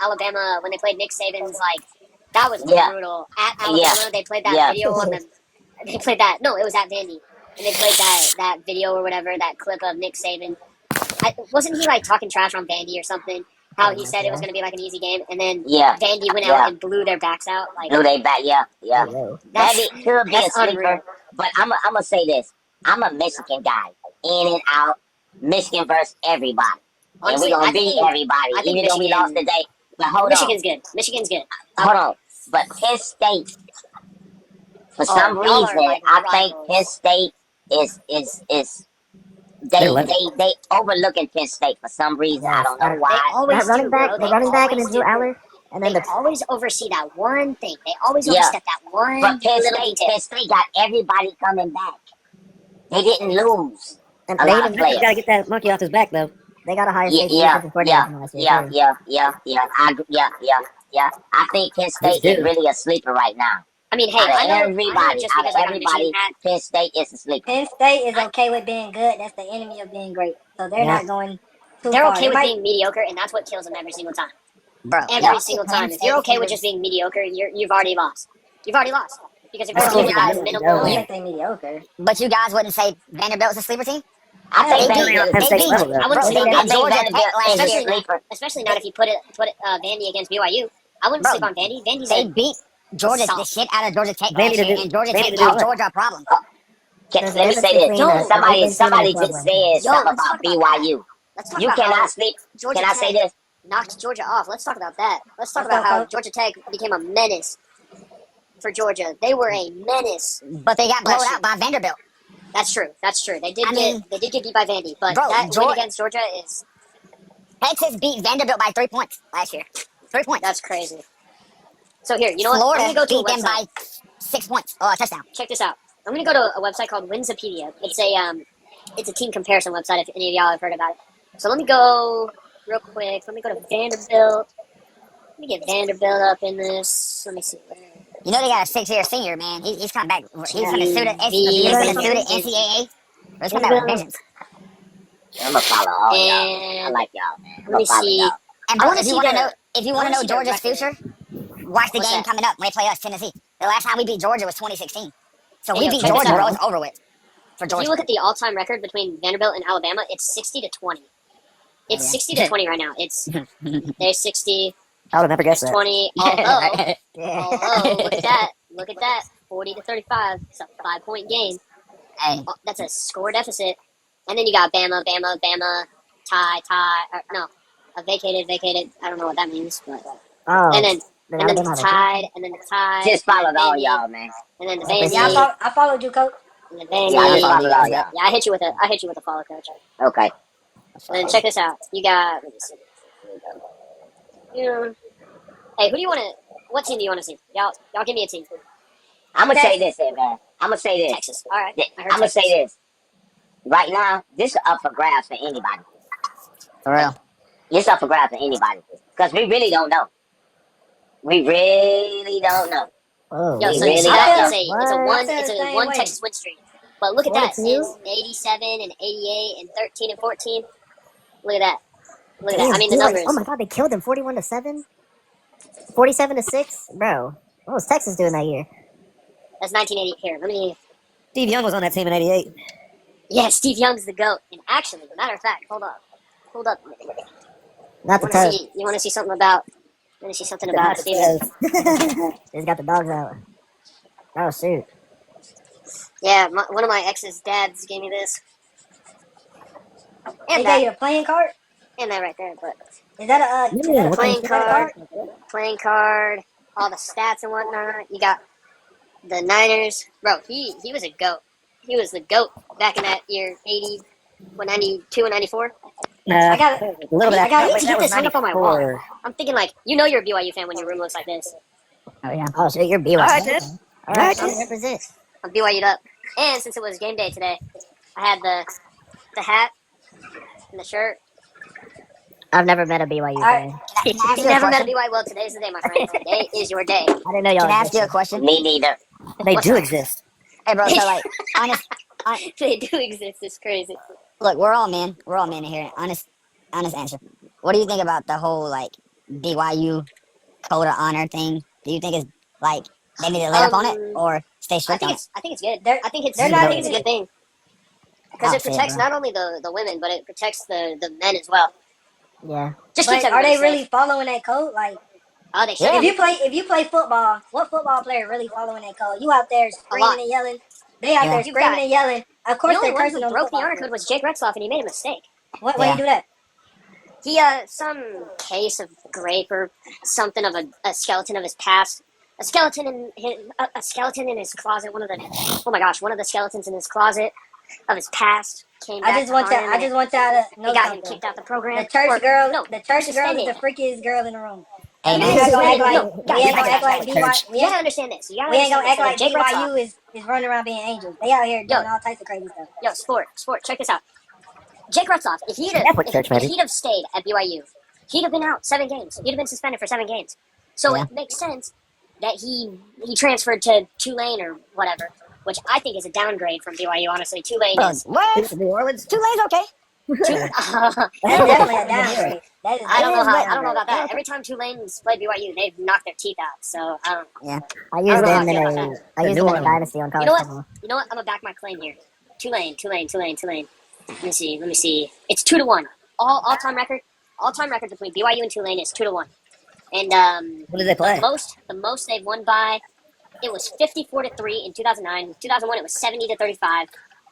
Speaker 4: Alabama when they played Nick Saban's that was
Speaker 6: Yeah.
Speaker 4: brutal at Alabama. They played that
Speaker 6: Yeah.
Speaker 4: video on the. They played that. No, it was at Vandy, and they played that video or whatever, that clip of Nick Saban. Wasn't he talking trash on Vandy or something? How he said it was going to be an easy game, and then
Speaker 6: Yeah.
Speaker 4: Vandy went
Speaker 6: Yeah.
Speaker 4: out and blew their backs out.
Speaker 6: Blew they back. Yeah.
Speaker 4: That's
Speaker 6: Vandy could be a
Speaker 4: that's
Speaker 6: sleeper,
Speaker 4: unreal.
Speaker 6: but I'm gonna say this. I'm a Michigan guy, in and out. Michigan versus everybody,
Speaker 4: Honestly,
Speaker 6: and we're
Speaker 4: I
Speaker 6: gonna beat
Speaker 4: think-
Speaker 6: everybody,
Speaker 4: I think
Speaker 6: even though we
Speaker 4: Michigan-
Speaker 6: lost today. But hold
Speaker 4: Michigan's good. Michigan's good.
Speaker 6: on, hold on. But Penn State, for some
Speaker 4: y'all are
Speaker 6: reason,
Speaker 4: like
Speaker 6: I think
Speaker 4: rivals.
Speaker 6: Penn State is
Speaker 2: They're limited.
Speaker 6: they overlooking Penn State for some reason. I
Speaker 7: Yes,
Speaker 6: don't know
Speaker 7: I-
Speaker 5: They
Speaker 6: why.
Speaker 5: always
Speaker 7: that running
Speaker 5: do,
Speaker 7: back,
Speaker 5: bro.
Speaker 7: the
Speaker 5: They
Speaker 7: running back, and
Speaker 5: always
Speaker 7: then Drew
Speaker 5: do.
Speaker 7: Aller, and then
Speaker 5: They
Speaker 7: the
Speaker 5: always oversee that one thing. They always
Speaker 6: Yeah.
Speaker 5: overstep that one
Speaker 6: But Penn
Speaker 5: little
Speaker 6: State,
Speaker 5: detail.
Speaker 6: Penn State got everybody coming back. They didn't lose
Speaker 7: and
Speaker 6: a
Speaker 7: they
Speaker 6: lot of
Speaker 7: even
Speaker 2: Got to
Speaker 6: players.
Speaker 2: get that monkey off his back, though.
Speaker 7: they got a higher
Speaker 6: Yeah,
Speaker 7: safety
Speaker 6: yeah,
Speaker 7: defensive coordinator
Speaker 6: yeah,
Speaker 7: from last year
Speaker 6: yeah,
Speaker 7: too.
Speaker 6: yeah. Yeah. I think Penn State
Speaker 2: do.
Speaker 6: is really a sleeper right now.
Speaker 5: I mean, hey,
Speaker 6: Out of
Speaker 5: I know
Speaker 6: everybody,
Speaker 5: just because I got a Michigan hat.
Speaker 6: Penn State is a sleeper.
Speaker 1: Penn State is okay with being good. That's the enemy of being great. So they're
Speaker 7: Yeah.
Speaker 1: not going too
Speaker 5: They're
Speaker 1: far.
Speaker 5: okay
Speaker 1: They
Speaker 5: with
Speaker 1: might-
Speaker 5: being mediocre, and that's what kills them every single time.
Speaker 2: Bro,
Speaker 5: Every single time. If you're okay with just being mediocre, you've already lost. You've already lost. Because if
Speaker 2: That's
Speaker 5: you're
Speaker 2: cool.
Speaker 5: you guys
Speaker 2: Yeah.
Speaker 1: I
Speaker 5: minimal,
Speaker 1: don't
Speaker 2: Yeah.
Speaker 1: think they mediocre.
Speaker 4: But you guys wouldn't say Vanderbilt's a sleeper team?
Speaker 6: I think
Speaker 1: Yeah,
Speaker 6: Vanderbilt
Speaker 2: Penn
Speaker 6: is
Speaker 2: State
Speaker 6: a
Speaker 2: level,
Speaker 6: sleeper.
Speaker 2: though.
Speaker 5: I wouldn't say
Speaker 4: Bro,
Speaker 6: I
Speaker 4: they
Speaker 5: Vandy,
Speaker 4: beat
Speaker 6: think
Speaker 4: Georgia
Speaker 6: Vanderbilt
Speaker 4: Tech last
Speaker 6: is a
Speaker 5: especially not,
Speaker 6: sleeper.
Speaker 5: especially not if you put Vandy against BYU. I wouldn't
Speaker 4: Bro,
Speaker 5: sleep on Vandy. Vandy's
Speaker 4: They
Speaker 5: a
Speaker 4: beat Georgia the
Speaker 5: Solid.
Speaker 4: shit out of Georgia Tech
Speaker 2: Vandy
Speaker 4: last year,
Speaker 2: did-
Speaker 4: and Georgia
Speaker 2: Vandy
Speaker 4: Tech
Speaker 2: did
Speaker 4: gave
Speaker 2: what?
Speaker 4: Georgia a problem.
Speaker 7: There's
Speaker 6: Let me
Speaker 7: a
Speaker 6: say
Speaker 7: difference
Speaker 6: this.
Speaker 7: between
Speaker 5: Yo,
Speaker 6: Somebody
Speaker 7: 11 team and a 12
Speaker 6: just
Speaker 7: win
Speaker 6: said
Speaker 7: team.
Speaker 6: something
Speaker 5: let's
Speaker 6: about
Speaker 5: talk about
Speaker 6: BYU.
Speaker 5: let's talk
Speaker 6: You
Speaker 5: about how
Speaker 6: cannot sleep.
Speaker 5: Georgia
Speaker 6: Can I
Speaker 5: Tech
Speaker 6: say this?
Speaker 5: knocked Georgia off. Let's talk about that. Let's talk
Speaker 1: Let's
Speaker 5: about
Speaker 1: go,
Speaker 5: how
Speaker 1: Coach.
Speaker 5: Georgia Tech became a menace for Georgia. They were a menace.
Speaker 4: But they got blown
Speaker 5: Last year.
Speaker 4: out by Vanderbilt.
Speaker 5: That's true. That's true. They did
Speaker 4: I mean,
Speaker 5: get beat by Vandy, but
Speaker 4: bro,
Speaker 5: that win
Speaker 4: Georgia-
Speaker 5: against Georgia is
Speaker 4: Texas beat Vanderbilt by 3 points last year. 3 points.
Speaker 5: that's crazy. So here, you know what?
Speaker 4: Florida
Speaker 5: I'm gonna go to a
Speaker 4: beat them
Speaker 5: website.
Speaker 4: by 6 points. Oh, a touchdown.
Speaker 5: Check this out. I'm gonna go to a website called Winsipedia. It's a team comparison website. If any of y'all have heard about it. So let me go real quick. Let me go to Vanderbilt. Let me get Vanderbilt up in this. Let me see.
Speaker 4: You know they got a 6-year senior, man. He's coming back. He's
Speaker 5: Yeah.
Speaker 4: going to sue the NCAA. He's coming back with vengeance.
Speaker 6: I'm gonna follow all y'all. I
Speaker 5: And
Speaker 6: like y'all, man. I'm
Speaker 5: let me
Speaker 6: gonna follow
Speaker 5: see.
Speaker 6: y'all.
Speaker 4: And
Speaker 5: I
Speaker 4: bro,
Speaker 5: wanna
Speaker 4: if you
Speaker 5: see
Speaker 4: want to
Speaker 5: their-
Speaker 4: know, if you
Speaker 5: I
Speaker 4: want
Speaker 5: wanna
Speaker 4: to know
Speaker 5: see their
Speaker 4: Georgia's
Speaker 5: record.
Speaker 4: future, watch the
Speaker 5: What's
Speaker 4: game
Speaker 5: that?
Speaker 4: coming up when they play us, Tennessee. The last time we beat Georgia was 2016. So
Speaker 5: Hey,
Speaker 4: we
Speaker 5: yo,
Speaker 4: beat
Speaker 5: check this
Speaker 4: Georgia, bro.
Speaker 5: out.
Speaker 4: It's over with for
Speaker 5: If you
Speaker 4: Georgia.
Speaker 5: look at the all-time record between Vanderbilt and Alabama, it's 60-20. It's
Speaker 4: Yeah.
Speaker 5: 60-20 right now. It's they're 60,
Speaker 2: I would have never guessed
Speaker 5: it's
Speaker 2: that.
Speaker 5: 20. Although,
Speaker 7: Yeah.
Speaker 5: look at that, 40-35. It's a 5-point game.
Speaker 4: Hey,
Speaker 5: Oh, that's a score deficit. And then you got Bama, tie. No, a vacated. I don't know what that means, but
Speaker 7: Oh,
Speaker 5: and then
Speaker 7: then
Speaker 5: and then
Speaker 7: Alabama
Speaker 5: the
Speaker 7: have a
Speaker 5: tied, and then the tie.
Speaker 6: Just
Speaker 5: and
Speaker 6: followed
Speaker 5: then
Speaker 6: all
Speaker 5: Vandy,
Speaker 6: y'all, man.
Speaker 5: and then the
Speaker 7: I appreciate
Speaker 1: Yeah,
Speaker 5: Vandy,
Speaker 7: it.
Speaker 1: I followed you, Coach.
Speaker 5: and the
Speaker 6: Yeah, I
Speaker 5: Vandy.
Speaker 6: just followed all y'all.
Speaker 5: Yeah, I hit you with a follow, coach.
Speaker 6: Okay.
Speaker 5: And then check this out. You got. Let me see. Yeah. Hey, who do you want to? What team do you want to see? Y'all give me a team.
Speaker 6: I'm gonna say this, man. I'm gonna say this.
Speaker 5: Texas. All right. I
Speaker 6: I'm
Speaker 5: heard
Speaker 6: gonna
Speaker 5: Texas.
Speaker 6: say this. Right now, this is up for grabs for anybody.
Speaker 2: For real.
Speaker 6: It's up for grabs for anybody. Because we really don't know. We really don't know.
Speaker 7: Oh,
Speaker 5: Yo,
Speaker 6: We
Speaker 5: so
Speaker 6: really
Speaker 5: see that?
Speaker 6: don't
Speaker 5: It's
Speaker 6: know.
Speaker 5: a
Speaker 7: What?
Speaker 5: one.
Speaker 1: I feel
Speaker 5: It's
Speaker 1: the
Speaker 5: a
Speaker 1: same
Speaker 5: one
Speaker 1: way.
Speaker 5: Texas win streak. But look at that.
Speaker 7: 42?
Speaker 5: Since 87 and 88 and 13 and 14. Look at that. Look at
Speaker 7: Damn,
Speaker 5: that. I mean the
Speaker 7: dude, like,
Speaker 5: numbers.
Speaker 7: oh my god, they killed them 41-7, 47-6, bro. What was Texas doing that year?
Speaker 5: That's 1980. Here, let me.
Speaker 2: Steve Young was on that team in '88.
Speaker 5: Yeah, Steve Young's the goat. And actually, matter of fact, hold up.
Speaker 7: Not the toes.
Speaker 5: You want to see something about? You want to see something about Steve Young?
Speaker 7: He's got the dogs out. Oh shoot.
Speaker 5: Yeah, one of my ex's dads gave me this.
Speaker 1: They
Speaker 5: And
Speaker 1: gave you
Speaker 5: that,
Speaker 1: a playing card.
Speaker 5: and that right there. But
Speaker 1: Is that a is that
Speaker 7: Yeah,
Speaker 1: a
Speaker 7: what
Speaker 5: playing
Speaker 7: the
Speaker 5: card, all the stats and whatnot. You got the Niners, bro. He was a goat. He was the goat back in that year, 92 and 94.
Speaker 1: I got
Speaker 2: A little bit
Speaker 1: I
Speaker 2: after
Speaker 1: got-
Speaker 5: I need
Speaker 2: that,
Speaker 5: to
Speaker 2: that
Speaker 5: get
Speaker 2: was
Speaker 5: this hung up on my wall.
Speaker 2: 94.
Speaker 5: I'm thinking like, you know, you're a BYU fan when your room looks like this.
Speaker 2: Oh, yeah.
Speaker 7: Oh shit, you're BYU.
Speaker 2: I did.
Speaker 7: All right,
Speaker 2: I did.
Speaker 7: represent.
Speaker 5: I'm BYU'd up. And since it was game day today, I had the hat and the shirt.
Speaker 7: I've never met a BYU
Speaker 1: Alright.
Speaker 7: fan.
Speaker 4: can I ask
Speaker 5: You
Speaker 4: you a
Speaker 5: never met a
Speaker 4: question?
Speaker 5: BYU. Well, today's the day, my friend. Today is your day.
Speaker 7: I didn't know y'all.
Speaker 4: Can I ask you a
Speaker 7: existed.
Speaker 4: question?
Speaker 6: Me neither.
Speaker 2: They
Speaker 5: What's
Speaker 2: do
Speaker 5: up?
Speaker 2: exist.
Speaker 4: Hey, bro. So like,
Speaker 5: They do exist. It's crazy.
Speaker 4: look, we're all men. We're all men here. Honest answer. What do you think about the whole like BYU code of honor thing? Do you think it's like they need to let up on it or stay
Speaker 5: I
Speaker 4: strict on
Speaker 5: think
Speaker 4: it?
Speaker 5: it's good.
Speaker 1: They're-
Speaker 5: I think it's
Speaker 1: they're
Speaker 7: not
Speaker 5: a good thing because
Speaker 4: I'll
Speaker 5: it
Speaker 4: say it,
Speaker 5: protects
Speaker 4: bro.
Speaker 5: not only the women, but it protects the men as well.
Speaker 7: Yeah.
Speaker 5: Just
Speaker 1: But
Speaker 5: keeps
Speaker 1: are
Speaker 5: everybody
Speaker 1: they
Speaker 5: safe.
Speaker 1: really following that code? Like,
Speaker 5: Oh, they should.
Speaker 4: Yeah.
Speaker 1: if you play football, what football player really following that code? You out there
Speaker 5: lot.
Speaker 1: screaming and yelling. They out
Speaker 4: Yeah.
Speaker 1: there
Speaker 5: You've
Speaker 1: screaming
Speaker 5: got-
Speaker 1: and yelling. Of course,
Speaker 5: The only
Speaker 1: they're
Speaker 5: one
Speaker 1: cursing
Speaker 5: who
Speaker 1: on the
Speaker 5: broke the
Speaker 1: football
Speaker 5: honor
Speaker 1: field.
Speaker 5: code was Jake Retzloff, and he made a mistake.
Speaker 1: What
Speaker 4: Yeah.
Speaker 1: you do that?
Speaker 5: He some case of grape or something of a skeleton of his past. A skeleton in his closet. One of the skeletons in his closet
Speaker 8: of his past came
Speaker 1: I
Speaker 8: back
Speaker 1: just want
Speaker 8: to haunt
Speaker 1: y'all.
Speaker 8: him,
Speaker 1: I
Speaker 8: and
Speaker 1: just want y'all to know
Speaker 8: it got him
Speaker 1: something.
Speaker 8: kicked out the program.
Speaker 1: The church
Speaker 8: Or,
Speaker 1: girl.
Speaker 8: no,
Speaker 1: The church girl is the
Speaker 8: suspended.
Speaker 1: freakiest girl in the room.
Speaker 2: Hey,
Speaker 1: And
Speaker 2: man.
Speaker 1: we not gonna act like
Speaker 8: No,
Speaker 1: we
Speaker 8: guys,
Speaker 1: ain't gonna
Speaker 8: guys,
Speaker 1: act like
Speaker 8: guys,
Speaker 1: BY.
Speaker 8: you gotta understand this. You gotta
Speaker 1: We ain't gonna
Speaker 8: understand
Speaker 1: act
Speaker 8: this.
Speaker 1: like
Speaker 8: Jake Rutzoff,
Speaker 1: BYU is running around being angels. They out here doing
Speaker 8: yo,
Speaker 1: all types of crazy stuff.
Speaker 8: yo, sport, check this out. Jake Rutzoff, if
Speaker 2: Catholic church, maybe.
Speaker 8: he'd have stayed at BYU, he'd have been out 7 games. He'd have been suspended for 7 games. So
Speaker 2: Yeah.
Speaker 8: it makes sense that he transferred to Tulane or whatever, which I think is a downgrade from BYU. Honestly, Tulane
Speaker 2: Bro,
Speaker 8: is.
Speaker 2: what? New Orleans? Tulane's okay.
Speaker 1: That's definitely a downgrade. That is.
Speaker 8: I don't know
Speaker 1: definitely a
Speaker 8: how. I don't know about
Speaker 1: downgrade.
Speaker 8: that. Every time Tulane's played BYU, they've knocked their teeth out. So I don't.
Speaker 2: Yeah.
Speaker 7: I
Speaker 8: I
Speaker 7: used
Speaker 8: don't know how
Speaker 7: them
Speaker 8: I
Speaker 7: in
Speaker 8: feel about
Speaker 7: a
Speaker 8: that.
Speaker 7: I used
Speaker 2: New
Speaker 7: them in a
Speaker 2: Orleans.
Speaker 7: dynasty on
Speaker 8: You
Speaker 7: college
Speaker 8: know what?
Speaker 7: football.
Speaker 8: You know what? I'm gonna back my claim here. Tulane. Let me see. It's 2-1. All time record. All time record between BYU and Tulane is 2-1. And
Speaker 2: What did they play?
Speaker 8: the most they've won by, it was 54-3 in 2009. In 2001 it was 70-35.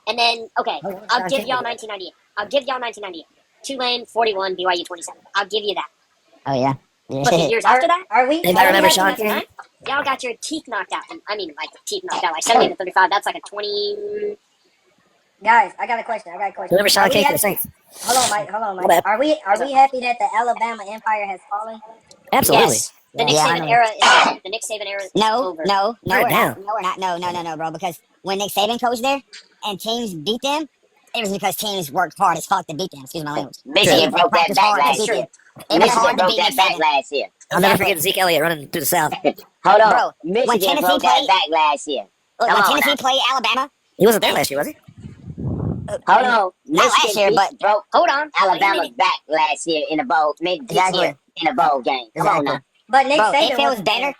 Speaker 8: And then I'll give y'all 1998. Tulane 41, BYU 27. I'll give you that.
Speaker 2: Oh, yeah.
Speaker 8: But the
Speaker 2: Yeah.
Speaker 8: years after that,
Speaker 1: Are we?
Speaker 2: Anybody
Speaker 1: are we
Speaker 2: remember
Speaker 1: happy
Speaker 2: Sean
Speaker 1: with
Speaker 2: King?
Speaker 1: that?
Speaker 8: y'all got your teeth knocked out. And I mean, like teeth knocked out, like 70-35. That's like a 20.
Speaker 1: Guys, I got a question.
Speaker 2: Remember
Speaker 1: Are
Speaker 2: Sean
Speaker 1: we
Speaker 2: King for
Speaker 1: happy?
Speaker 2: the Saints?
Speaker 1: Hold on, Mike.
Speaker 2: My bad.
Speaker 1: Are we happy that the Alabama Empire has fallen?
Speaker 2: Absolutely.
Speaker 8: Yes, the Nick
Speaker 2: Yeah, I
Speaker 8: Saban
Speaker 2: know.
Speaker 8: era is the Nick Saban era is
Speaker 2: No,
Speaker 8: over.
Speaker 2: no, no,
Speaker 7: Right
Speaker 2: we're
Speaker 7: now.
Speaker 2: not. No, we're not. No, bro. Because when Nick Saban coached there and teams beat them, it was because teams worked hard as fuck to beat them. Excuse my language.
Speaker 6: Michigan
Speaker 2: Teams
Speaker 6: broke that
Speaker 2: practiced
Speaker 6: back
Speaker 2: hard to
Speaker 6: last
Speaker 2: beat
Speaker 6: year.
Speaker 2: them. It was
Speaker 6: Michigan
Speaker 2: hard to
Speaker 6: broke
Speaker 2: beat
Speaker 6: that
Speaker 2: Nick
Speaker 6: back
Speaker 2: Saban.
Speaker 6: last year.
Speaker 7: I'll never
Speaker 2: Exactly.
Speaker 7: forget Zeke Elliott running through the South.
Speaker 6: Hold on.
Speaker 2: Bro, when
Speaker 6: Michigan
Speaker 2: Tennessee
Speaker 6: broke that
Speaker 2: played,
Speaker 6: back last year.
Speaker 2: look,
Speaker 6: Come
Speaker 2: when
Speaker 6: on
Speaker 2: Tennessee
Speaker 6: now.
Speaker 2: played Alabama,
Speaker 7: He wasn't there last year, was he?
Speaker 6: Hold on.
Speaker 2: not last
Speaker 6: Michigan
Speaker 2: year, but
Speaker 6: broke
Speaker 8: Hold on.
Speaker 6: Alabama's back last year in a bowl. Maybe this
Speaker 2: Exactly.
Speaker 6: year in a bowl game. Come on now.
Speaker 1: But Nick
Speaker 2: bro,
Speaker 1: Saban
Speaker 2: if it was
Speaker 1: wasn't there.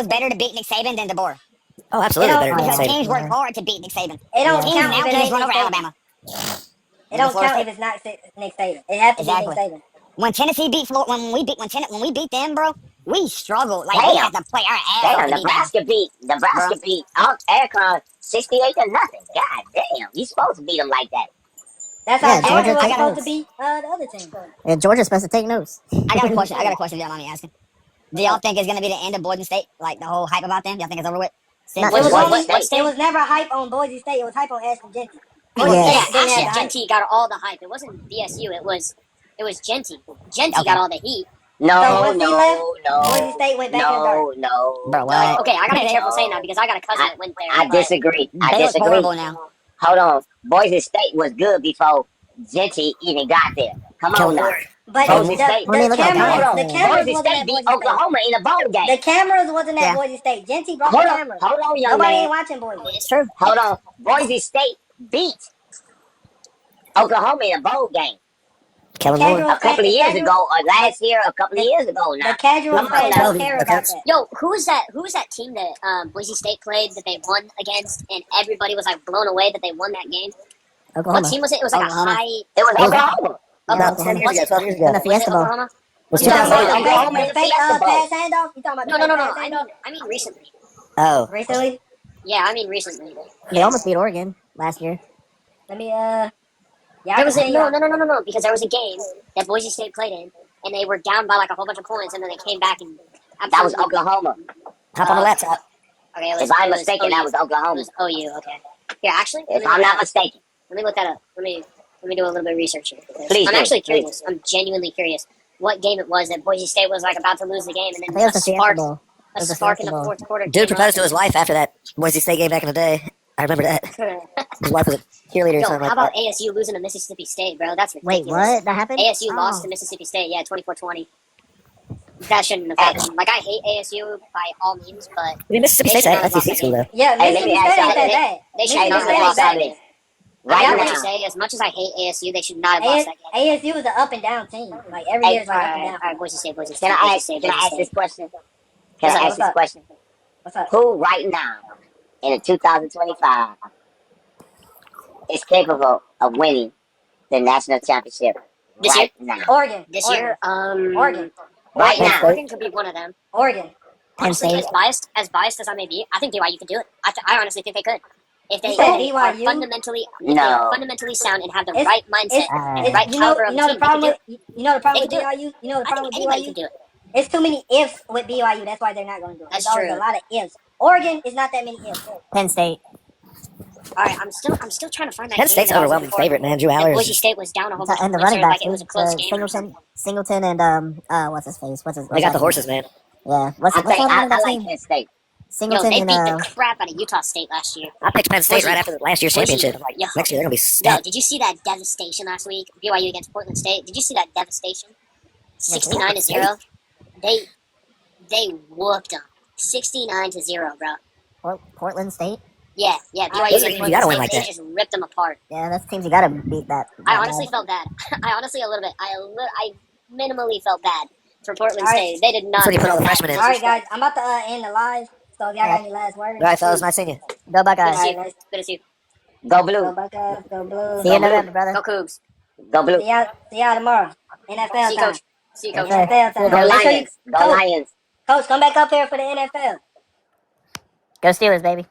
Speaker 2: better, to beat Nick Saban than DeBoer.
Speaker 7: Oh, absolutely
Speaker 1: It
Speaker 7: better
Speaker 1: don't-
Speaker 7: than
Speaker 2: Because
Speaker 7: Saban.
Speaker 2: teams worked hard to beat Nick Saban.
Speaker 1: It don't
Speaker 2: Teams
Speaker 1: count
Speaker 2: now
Speaker 1: if it
Speaker 2: can just
Speaker 1: ain't
Speaker 2: run
Speaker 1: Nick
Speaker 2: over
Speaker 1: Saban.
Speaker 2: Alabama.
Speaker 1: It don't
Speaker 2: Florida
Speaker 1: count
Speaker 2: State.
Speaker 1: if it's not Nick Saban. It has to be
Speaker 2: Exactly.
Speaker 1: Nick Saban.
Speaker 2: When Tennessee beat when we beat them, bro, we struggled. Like we had
Speaker 6: Damn.
Speaker 2: to play our ass off
Speaker 6: Damn.
Speaker 2: to beat them.
Speaker 6: Nebraska beat Akron 68-0. God damn. You supposed to beat them like that.
Speaker 1: That's
Speaker 7: Yeah,
Speaker 1: how
Speaker 7: Georgia
Speaker 1: Georgia was
Speaker 7: take
Speaker 1: supposed to
Speaker 7: notes.
Speaker 1: be the other team.
Speaker 7: Yeah, Georgia's supposed to take notes.
Speaker 2: I got a question. If you don't mind me asking. Do y'all think it's gonna be the end of Boise State? Like the whole hype about them? Y'all think it's over with?
Speaker 7: Not
Speaker 1: It was
Speaker 6: Boise
Speaker 1: only.
Speaker 6: State.
Speaker 1: It was never hype on Boise State. It was hype on Ashton Genty.
Speaker 7: Yeah.
Speaker 1: Boise
Speaker 8: Yeah,
Speaker 1: State didn't
Speaker 8: Ashton
Speaker 1: have the hype.
Speaker 8: Genty got all the hype. It wasn't BSU. It was Genty. Genty
Speaker 2: Okay.
Speaker 8: got all the heat.
Speaker 1: So
Speaker 6: No,
Speaker 1: once he left,
Speaker 6: no,
Speaker 1: Boise State went back in the dark.
Speaker 6: no.
Speaker 2: Bro, what?
Speaker 8: Okay, I gotta be
Speaker 2: Okay.
Speaker 8: careful saying that because I got a cousin that went there.
Speaker 6: I
Speaker 8: but-
Speaker 6: disagree. I
Speaker 2: They look
Speaker 6: disagree.
Speaker 2: horrible now.
Speaker 6: Hold on. Boise State was good before Genty even got there. Come on now.
Speaker 1: But
Speaker 6: Boise State.
Speaker 7: I mean, look at
Speaker 1: cameras,
Speaker 7: that.
Speaker 1: the cameras
Speaker 6: Boise
Speaker 1: wasn't
Speaker 6: State
Speaker 1: at
Speaker 6: beat
Speaker 1: Boise State.
Speaker 6: Oklahoma in a bowl game.
Speaker 1: The cameras wasn't at
Speaker 2: Yeah.
Speaker 1: Boise State. Genty brought the cameras.
Speaker 6: Hold on, young
Speaker 1: Nobody
Speaker 6: man.
Speaker 1: ain't watching Boise.
Speaker 2: It's true.
Speaker 6: Hold on. Boise State beat Oklahoma in a bowl game
Speaker 7: Kellen
Speaker 1: Casual-
Speaker 7: Moore.
Speaker 6: a couple of years ago, or last year, a couple of years ago now.
Speaker 1: The casual
Speaker 6: Come on
Speaker 1: fans
Speaker 6: now.
Speaker 1: don't care about that.
Speaker 8: Yo, who was that team that Boise State played that they won against, and everybody was like blown away that they won that game?
Speaker 7: Oklahoma.
Speaker 8: What team was it? It was like
Speaker 2: Oklahoma.
Speaker 8: a high.
Speaker 6: It was Oklahoma.
Speaker 7: About 10 years ago, 12 years ago. In the
Speaker 8: Was it
Speaker 7: Fiesta Bowl.
Speaker 8: Oklahoma?
Speaker 7: Was
Speaker 1: You talking about the
Speaker 6: Oklahoma
Speaker 1: fake,
Speaker 6: in the Fiesta Bowl.
Speaker 1: pass handoff? You talking about the
Speaker 8: No,
Speaker 1: fake
Speaker 8: no.
Speaker 1: pass handoff?
Speaker 8: I mean recently.
Speaker 7: Oh.
Speaker 1: Recently?
Speaker 8: Yeah, I mean recently.
Speaker 7: They almost beat Oregon last year.
Speaker 1: Let me, yeah, I
Speaker 8: There
Speaker 1: can
Speaker 8: was
Speaker 1: tell
Speaker 8: a,
Speaker 1: you.
Speaker 8: no, because there was a game that Boise State played in, and they were down by like a whole bunch of points, and then they came back and
Speaker 6: That was
Speaker 8: absolutely-
Speaker 6: Oklahoma.
Speaker 7: Hop on the laptop.
Speaker 8: Okay, it was,
Speaker 6: If I'm
Speaker 8: it was
Speaker 6: mistaken, that
Speaker 8: OU.
Speaker 6: was
Speaker 8: It
Speaker 6: Oklahoma.
Speaker 8: was OU. Okay. Here, actually,
Speaker 6: If I'm not mistaken.
Speaker 8: let me look that up. Let me do a little bit of research here. because
Speaker 6: Please
Speaker 8: I'm
Speaker 6: do,
Speaker 8: actually
Speaker 6: please.
Speaker 8: curious. I'm genuinely curious what game it was that Boise State was like about to lose the game, and
Speaker 7: I
Speaker 8: then
Speaker 7: think it was
Speaker 8: a
Speaker 7: the Fiesta
Speaker 8: spark,
Speaker 7: Bowl.
Speaker 8: a
Speaker 7: was the
Speaker 8: spark in
Speaker 7: Fiesta
Speaker 8: the
Speaker 7: Bowl.
Speaker 8: fourth quarter.
Speaker 7: Dude
Speaker 8: came
Speaker 7: proposed to
Speaker 8: up
Speaker 7: his wife after that Boise State game back in the day. I remember that.
Speaker 8: and-
Speaker 7: His wife was a cheerleader or
Speaker 8: Yo,
Speaker 7: something
Speaker 8: how
Speaker 7: like
Speaker 8: about ASU losing to Mississippi State, bro? That's
Speaker 7: that. Wait,
Speaker 8: ridiculous.
Speaker 7: what? That happened?
Speaker 8: ASU
Speaker 7: Oh.
Speaker 8: lost to Mississippi State, yeah, 24-20. That shouldn't have happened. Like, I hate ASU by all means, but
Speaker 7: I mean, Mississippi
Speaker 8: They
Speaker 7: State's
Speaker 8: should
Speaker 7: an
Speaker 8: not have
Speaker 7: SEC
Speaker 8: lost
Speaker 7: school, though.
Speaker 1: Yeah,
Speaker 6: Hey, let me
Speaker 1: Mississippi
Speaker 6: ask
Speaker 1: State ain't
Speaker 6: y'all
Speaker 1: that bad.
Speaker 8: they should
Speaker 6: Hey,
Speaker 8: not
Speaker 6: let me
Speaker 8: have
Speaker 6: ask
Speaker 8: lost
Speaker 6: y'all
Speaker 8: that
Speaker 6: this.
Speaker 8: game. I
Speaker 6: Right
Speaker 8: gotta
Speaker 6: now,
Speaker 8: say, as much as I hate ASU, they should not have lost that game.
Speaker 1: ASU is an up and down team. Like every
Speaker 6: Hey,
Speaker 1: year, it's like up and down.
Speaker 8: Alright, Boise State, Boise State,
Speaker 6: can I
Speaker 8: Boise
Speaker 6: ask?
Speaker 8: State,
Speaker 6: Can I
Speaker 8: Boise
Speaker 6: ask this
Speaker 8: State.
Speaker 6: question? Can
Speaker 8: What's
Speaker 6: I
Speaker 8: up,
Speaker 6: ask
Speaker 1: what's
Speaker 6: this
Speaker 1: up?
Speaker 6: question?
Speaker 1: What's up?
Speaker 6: Who right now in the 2025 is capable of winning the national championship
Speaker 8: This
Speaker 6: right now?
Speaker 1: Oregon.
Speaker 8: This
Speaker 1: Oregon.
Speaker 8: year,
Speaker 1: Oregon.
Speaker 6: Right
Speaker 7: Penn
Speaker 6: now.
Speaker 7: State.
Speaker 8: Oregon could be one of them.
Speaker 1: Oregon.
Speaker 7: Penn
Speaker 8: Honestly,
Speaker 7: State.
Speaker 8: as biased as I may be, I think BYU could do it. I honestly think they could. If they,
Speaker 1: You said
Speaker 8: if they are
Speaker 1: BYU?
Speaker 8: fundamentally,
Speaker 6: No.
Speaker 8: sound and have the
Speaker 1: It's-
Speaker 8: right mindset,
Speaker 7: It's-
Speaker 8: right
Speaker 1: You know,
Speaker 8: caliber of
Speaker 1: you know the
Speaker 8: team,
Speaker 1: problem
Speaker 8: they
Speaker 1: with
Speaker 8: could
Speaker 1: you know the problem with
Speaker 8: They could do
Speaker 1: BYU. You know the
Speaker 8: I
Speaker 1: problem
Speaker 8: think
Speaker 1: with
Speaker 8: anybody
Speaker 1: BYU.
Speaker 8: could do it.
Speaker 1: It's too many ifs with BYU. That's why they're not going to do it.
Speaker 8: That's
Speaker 1: There's always
Speaker 8: true.
Speaker 1: a lot of ifs. Oregon is not that many ifs.
Speaker 7: Penn State.
Speaker 8: All right, I'm still trying to find that
Speaker 7: Penn
Speaker 8: game
Speaker 7: State's
Speaker 8: that I was
Speaker 7: overwhelming
Speaker 8: looking for.
Speaker 7: favorite, man. Drew
Speaker 8: And
Speaker 7: Aller
Speaker 8: Boise
Speaker 7: is.
Speaker 8: State was down a whole bunch
Speaker 7: And
Speaker 8: of
Speaker 7: the
Speaker 8: points.
Speaker 7: running
Speaker 8: Or
Speaker 7: backs,
Speaker 8: like it was
Speaker 7: dude.
Speaker 8: a close game or something.
Speaker 7: Singleton, and what's his face? What's
Speaker 8: Oh,
Speaker 7: his
Speaker 8: yeah.
Speaker 7: got the horses, man. Yeah. What's
Speaker 6: I
Speaker 7: what's
Speaker 6: think
Speaker 7: the name of
Speaker 6: I
Speaker 7: that
Speaker 6: like
Speaker 7: team?
Speaker 6: Penn State.
Speaker 8: Yo,
Speaker 7: Singleton
Speaker 8: they
Speaker 7: and
Speaker 8: beat the crap out of Utah State last year.
Speaker 7: I picked Penn State
Speaker 8: Boise-
Speaker 7: right after last year's
Speaker 8: Boise-
Speaker 7: championship. I'm like,
Speaker 8: yo.
Speaker 7: next year they're gonna be
Speaker 8: Yo,
Speaker 7: stacked.
Speaker 8: did you see that devastation last week? BYU against Portland State. Did you see that devastation? 69-0. They whooped them. 69-0, bro.
Speaker 7: Portland State.
Speaker 8: Yeah. BYU
Speaker 7: Those are
Speaker 8: against
Speaker 7: teams you gotta win
Speaker 8: Portland
Speaker 7: like
Speaker 8: State.
Speaker 7: that.
Speaker 8: They just ripped them apart.
Speaker 7: Yeah, that's teams you gotta beat. That.
Speaker 8: I honestly felt bad. I honestly a little bit. I minimally felt bad for Portland
Speaker 1: All right.
Speaker 8: State. They did not.
Speaker 7: That's when you put all the
Speaker 8: deserve
Speaker 7: freshmen in.
Speaker 8: that.
Speaker 1: All right, guys. I'm about to end the live. So if y'all got any last words?
Speaker 7: All right, fellas, nice seeing you. Go
Speaker 8: Good
Speaker 7: Buckeyes.
Speaker 8: to see
Speaker 1: All
Speaker 8: you.
Speaker 1: right, guys.
Speaker 8: Good to see you.
Speaker 6: Go blue.
Speaker 1: Go Buckeyes. Go Blue.
Speaker 7: See you in
Speaker 6: Go Blue.
Speaker 7: November, brother.
Speaker 8: Go Cougs.
Speaker 6: Go blue.
Speaker 1: See y'all tomorrow. NFL
Speaker 8: See you,
Speaker 1: time.
Speaker 8: coach. See you, coach.
Speaker 7: Okay.
Speaker 1: NFL time.
Speaker 6: Go
Speaker 1: Make sure you,
Speaker 6: Lions. Go Lions.
Speaker 1: Coach, come back up here for the NFL.
Speaker 7: Go Steelers, baby.